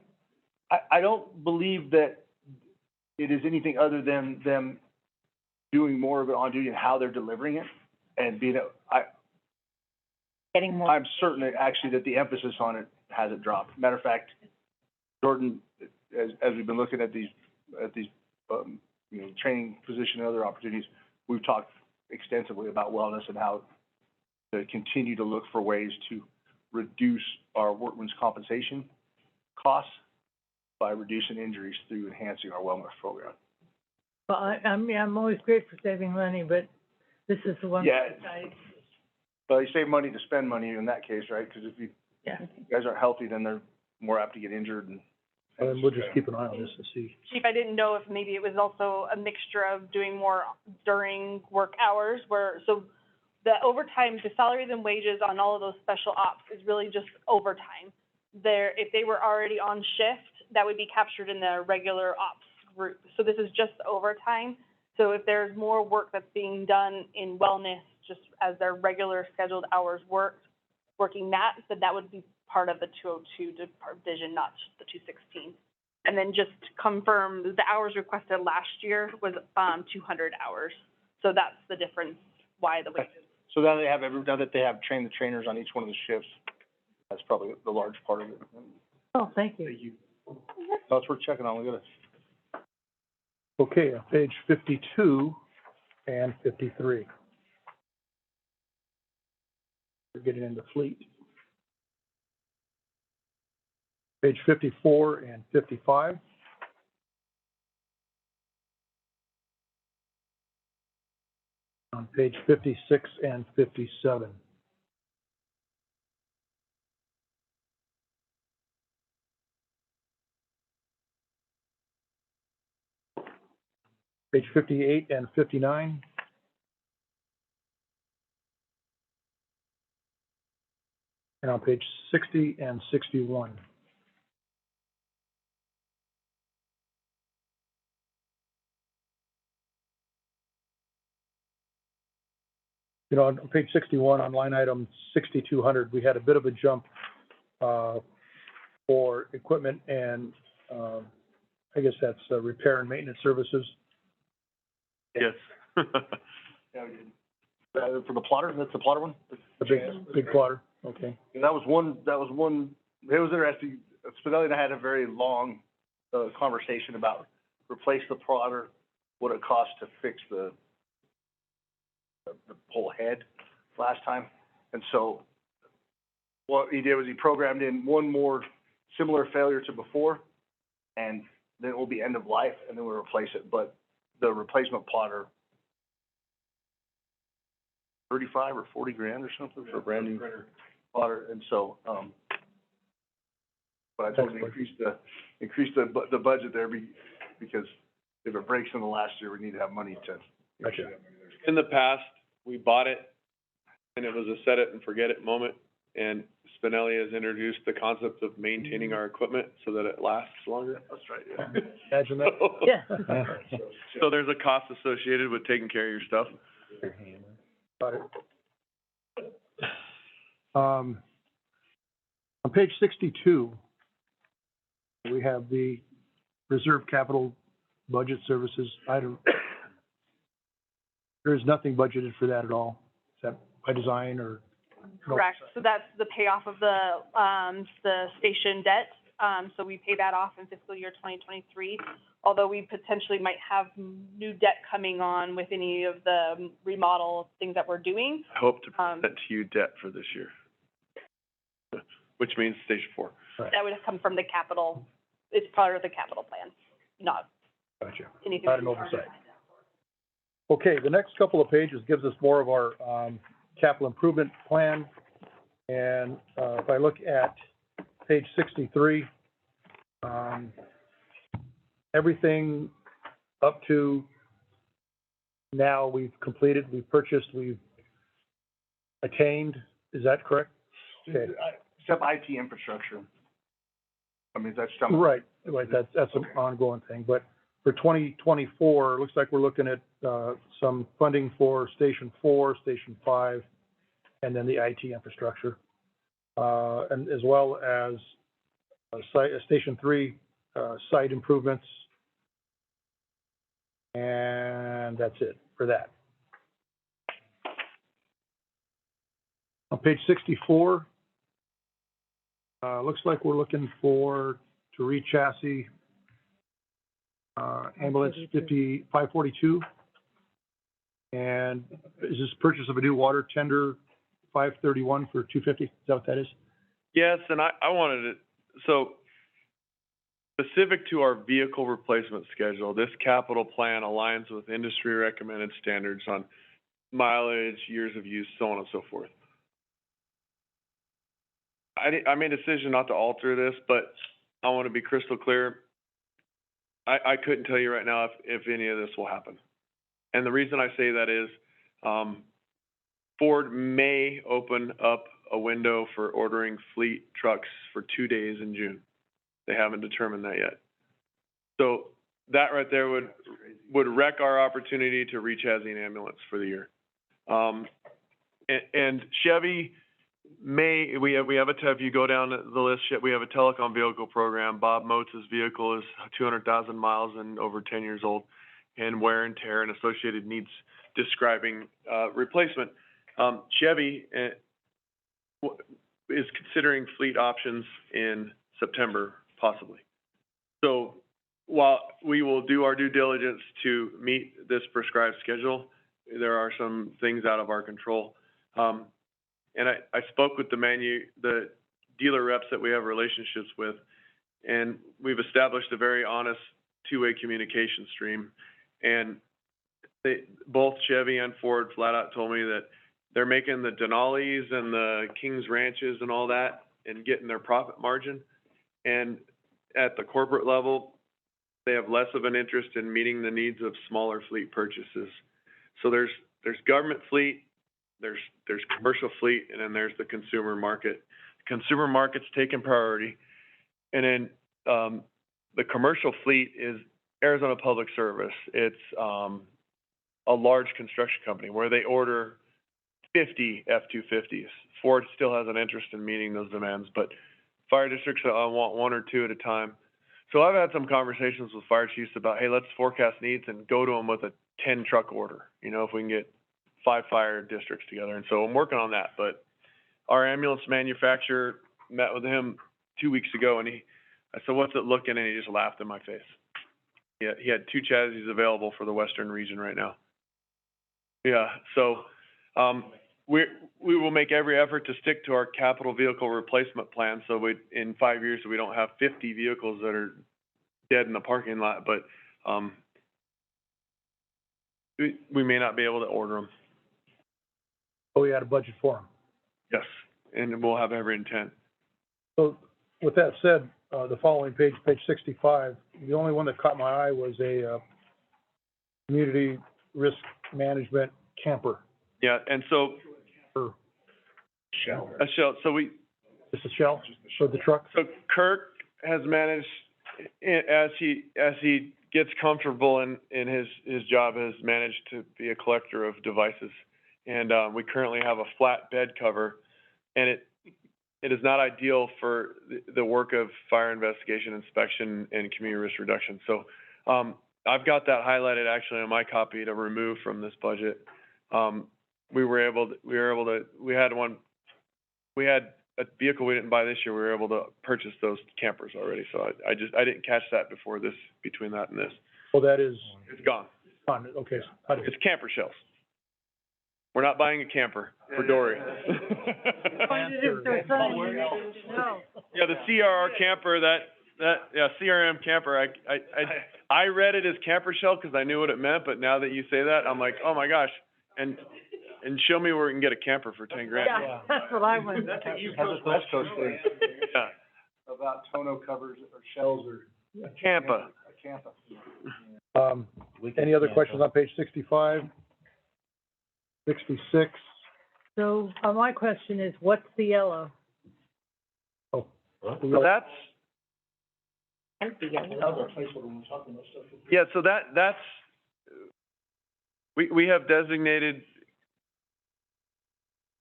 I don't believe that it is anything other than them doing more of it on duty and how they're delivering it and being, Getting more. I'm certain that actually that the emphasis on it hasn't dropped. Matter of fact, Jordan, as we've been looking at these, training position and other opportunities, we've talked extensively about wellness and how to continue to look for ways to reduce our workman's compensation costs by reducing injuries through enhancing our wellness program. Well, I mean, I'm always great for saving money, but this is the one Yeah. that Well, you save money to spend money in that case, right? Because if you yeah. guys aren't healthy, then they're more apt to get injured and. And we'll just keep an eye on this to see. Chief, I didn't know if maybe it was also a mixture of doing more during work hours so the overtime, the salaries and wages on all of those special ops is really just overtime. If they were already on shift, that would be captured in the regular ops group. So this is just overtime. So if there's more work that's being done in wellness, just as their regular scheduled hours working that, then that would be part of the 202 division, not the 216. And then just to confirm, the hours requested last year was 200 hours. So that's the difference why the wages. So now that they have trained the trainers on each one of the shifts, that's probably the large part of it. Oh, thank you. Thank you. Oh, it's worth checking on, look at it. Okay, on page 52 and 53. We're getting into fleet. Page 54 and 55. On page 56 and 57. Page 58 and 59. And on page 60 and 61. You know, on page 61, on line item 6,200, we had a bit of a jump for equipment and I guess that's repair and maintenance services. Yes. Yeah, we did. For the plotter, that's the plotter one? The big plotter, okay. And that was one, it was interesting. Spinelli and I had a very long, conversation about replace the plotter, what it costs to fix the whole head last time. And so what he did was he programmed in one more similar failure to before, and then it will be end of life, and then we'll replace it. But the replacement plotter, 35 or 40 grand or something for a brand new plotter. And so, but I told him to increase the budget there because if it breaks in the last year, we need to have money to. Gotcha. In the past, we bought it, and it was a set it and forget it moment, and Spinelli has introduced the concept of maintaining our equipment so that it lasts longer. That's right, yeah. Imagine that. Yeah. So there's a cost associated with taking care of your stuff. Got it. On page 62, we have the reserve capital budget services item. There is nothing budgeted for that at all. Is that by design or? no? Correct. So that's the payoff of the station debt. So we pay that off in fiscal year 2023, although we potentially might have new debt coming on with any of the remodel things that we're doing. I hope to present to you debt for this year, which means Station 4. That would come from the capital, it's part of the capital plan, not Gotcha. anything. Not an oversight. Okay, the next couple of pages gives us more of our capital improvement plan. And if I look at page 63, everything up to now we've completed, we've purchased, we've attained. Is that correct? Okay. Except IT infrastructure. I mean, that's something. Right, that's an ongoing thing. But for 2024, it looks like we're looking at some funding for Station 4, Station 5, and then the IT infrastructure, and as well as Station 3 site improvements, and that's it for that. On page 64, looks like we're looking for to re-chassis, ambulance 542. And is this purchase of a new water tender 531 for 250? Is that what that is? Yes, and I wanted to, so specific to our vehicle replacement schedule, this capital plan aligns with industry recommended standards on mileage, years of use, so on and so forth. I made a decision not to alter this, but I want to be crystal clear. I couldn't tell you right now if any of this will happen. And the reason I say that is, Ford may open up a window for ordering fleet trucks for 2 days in June. They haven't determined that yet. So that right there would wreck our opportunity to reach as an ambulance for the year. And Chevy we have if you go down the list, we have a telecom vehicle program. Bob Motz's vehicle is 200,000 miles and over 10 years old, and wear and tear and associated needs describing replacement. Chevy is considering fleet options in September, possibly. So while we will do our due diligence to meet this prescribed schedule, there are some things out of our control. And I spoke with the dealer reps that we have relationships with, and we've established a very honest two-way communication stream. And both Chevy and Ford flat out told me that they're making the Denali's and the King's Ranches and all that and getting their profit margin. And at the corporate level, they have less of an interest in meeting the needs of smaller fleet purchases. So there's government fleet, there's commercial fleet, and then there's the consumer market. The consumer market's taking priority. And then the commercial fleet is Arizona Public Service. It's a large construction company where they order 50 F-250s. Ford still has an interest in meeting those demands, but fire districts want 1 or 2 at a time. So I've had some conversations with fire chiefs about, hey, let's forecast needs and go to them with a 10 truck order, if we can get 5 fire districts together. And so I'm working on that. But our ambulance manufacturer met with him 2 weeks ago, and I said, what's it looking? And he just laughed in my face. He had 2 chassis available for the Western region right now. Yeah, so we will make every effort to stick to our capital vehicle replacement plan, so in 5 years we don't have 50 vehicles that are dead in the parking lot, but we may not be able to order them. Oh, we had a budget for them. Yes, and we'll have every intent. So with that said, the following page 65, the only one that caught my eye was a community risk management camper. Yeah, and so a shell. So Just a shell for the truck? So Kirk has managed, as he gets comfortable in his job, has managed to be a collector of devices. And we currently have a flat bed cover, and it is not ideal for the work of fire investigation, inspection, and community risk reduction. So I've got that highlighted actually on my copy to remove from this budget. We had a vehicle we didn't buy this year. We were able to purchase those campers already. So I didn't catch that between that and this. Well, that is. It's gone. Okay. It's camper shells. We're not buying a camper for Dory. Yeah, the CRR camper, CRM camper, I read it as camper shell because I knew what it meant, but now that you say that, I'm like, oh my gosh. And show me where we can get a camper for 10 grand. Yeah, that's what I wanted. That's a West Coast thing. Yeah. About tonneau covers or shells or. Campa. A campa. Any other questions on page 65? 66? So, my question is, what's the yellow? Oh. So that's, Empty. yeah, so that's, we have designated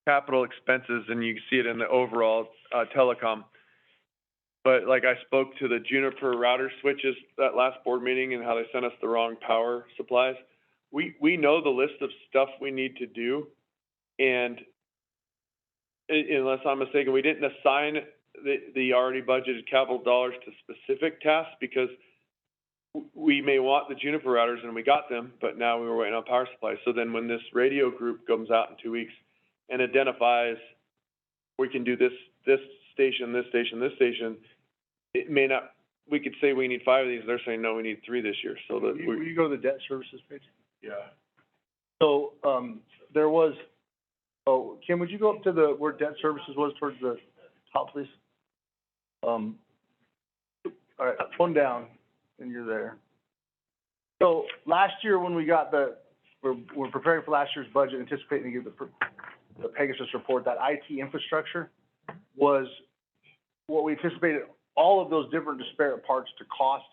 capital expenses, and you can see it in the overall telecom. But like I spoke to the Juniper router switches that last board meeting and how they sent us the wrong power supplies. We know the list of stuff we need to do, and unless I'm mistaken, we didn't assign the already budgeted capital dollars to specific tasks, because we may want the Juniper routers and we got them, but now we were waiting on power supply. So then when this radio group comes out in 2 weeks and identifies, we can do this station, this station, this station, it may not, we could say we need 5 of these, they're saying, no, we need 3 this year, so that Will you go to the debt services page? yeah. So, there was, Kim, would you go up to where debt services was towards the top, please? All right, one down, and you're there. So, last year when we got we're preparing for last year's budget, anticipating to give the Pegasus report, that IT infrastructure was what we anticipated all of those different disparate parts to cost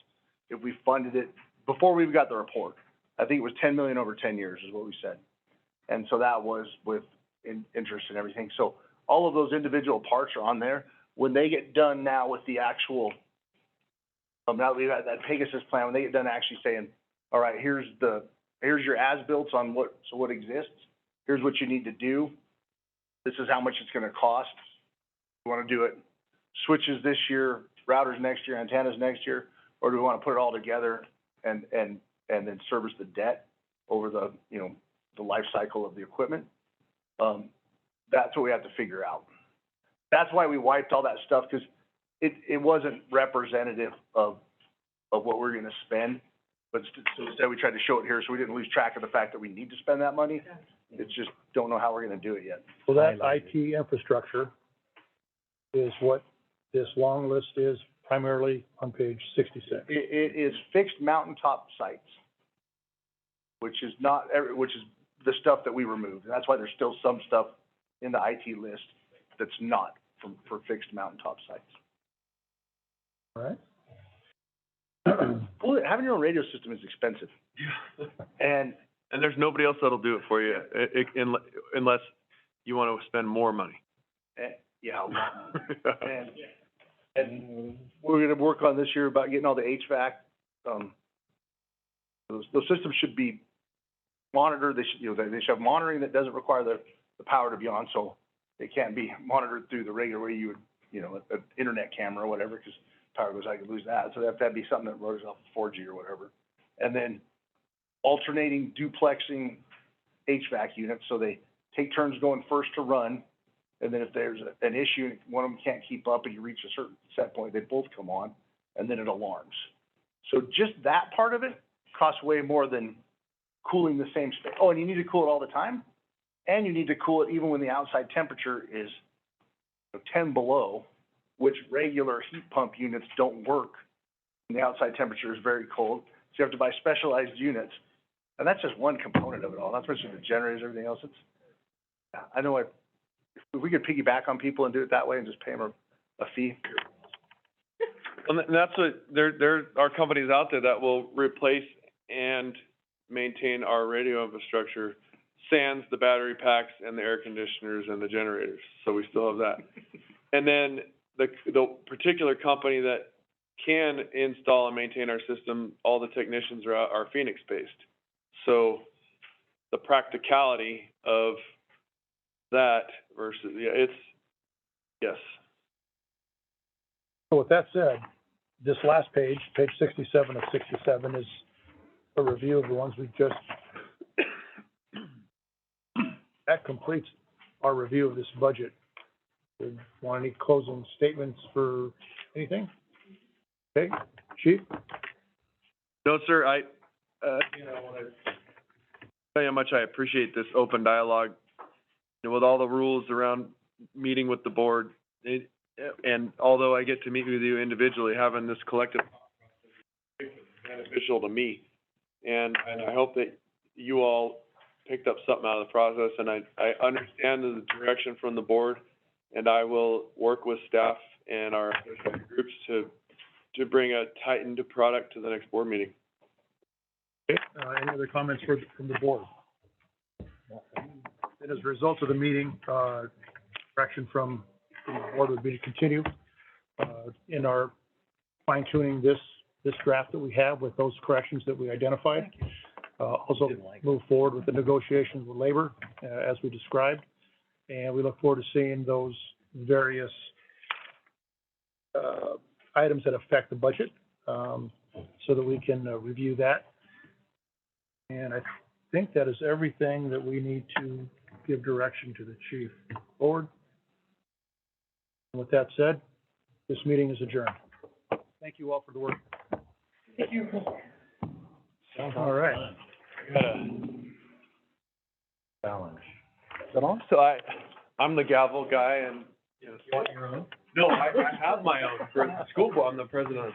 if we funded it before we got the report. I think it was 10 million over 10 years is what we said. And so that was with interest and everything. So all of those individual parts are on there. When they get done now with the actual, now that we've got that Pegasus plan, when they get done actually saying, all right, here's your as-built on what exists. Here's what you need to do. This is how much it's gonna cost. We wanna do it switches this year, routers next year, antennas next year, or do we wanna put it all together and then service the debt over the, the life cycle of the equipment? That's what we have to figure out. That's why we wiped all that stuff, because it wasn't representative of what we're gonna spend. But so instead, we tried to show it here, so we didn't lose track of the fact that we need to spend that money. It's just, don't know how we're gonna do it yet. So that IT infrastructure is what this long list is primarily on page 66. It is fixed mountaintop sites, which is the stuff that we removed. And that's why there's still some stuff in the IT list that's not for fixed mountaintop sites. All right. Well, having your own radio system is expensive. And there's nobody else that'll do it for you, unless you wanna spend more money. yeah, and we're gonna work on this year about getting all the HVAC. Those systems should be monitored. They should, they should have monitoring that doesn't require the power to be on, so they can't be monitored through the regular way you would, an internet camera or whatever, because power goes out, you could lose that. So that'd be something that runs off 4G or whatever. And then alternating duplexing HVAC units, so they take turns going first to run, and then if there's an issue, one of them can't keep up and you reach a certain set point, they both come on, and then it alarms. So just that part of it costs way more than cooling the same space. Oh, and you need to cool it all the time, and you need to cool it even when the outside temperature is 10 below, which regular heat pump units don't work when the outside temperature is very cold. So you have to buy specialized units, and that's just one component of it all. Not to mention the generators, everything else. I know if we could piggyback on people and do it that way and just pay them a fee. And that's what, there are companies out there that will replace and maintain our radio infrastructure, sans the battery packs and the air conditioners and the generators, so we still have that. And then the particular company that can install and maintain our system, all the technicians are Phoenix-based. So the practicality of that versus, yes. So with that said, this last page, page 67 of 67, is a review of the ones we just, that completes our review of this budget. Want any closing statements for anything? Okay, Chief? No, sir, I want to tell you how much I appreciate this open dialogue. With all the rules around meeting with the board, and although I get to meet with you individually, having this collective is beneficial to me. And I hope that you all picked up something out of the process, and I understand the direction from the board, and I will work with staff and our groups to bring a tightened product to the next board meeting. Okay, any other comments from the board? And as a result of the meeting, direction from the board would be to continue in our fine tuning this draft that we have with those corrections that we identified. Also move forward with the negotiations with labor as we described, and we look forward to seeing those various items that affect the budget, so that we can review that. And I think that is everything that we need to give direction to the chief. Forward. And with that said, this meeting is adjourned. Thank you all for the work. Thank you. All right. Challenge. Is that on? So I'm the gavel guy and, you know. You want your own? No, I have my own for the school board. I'm the president of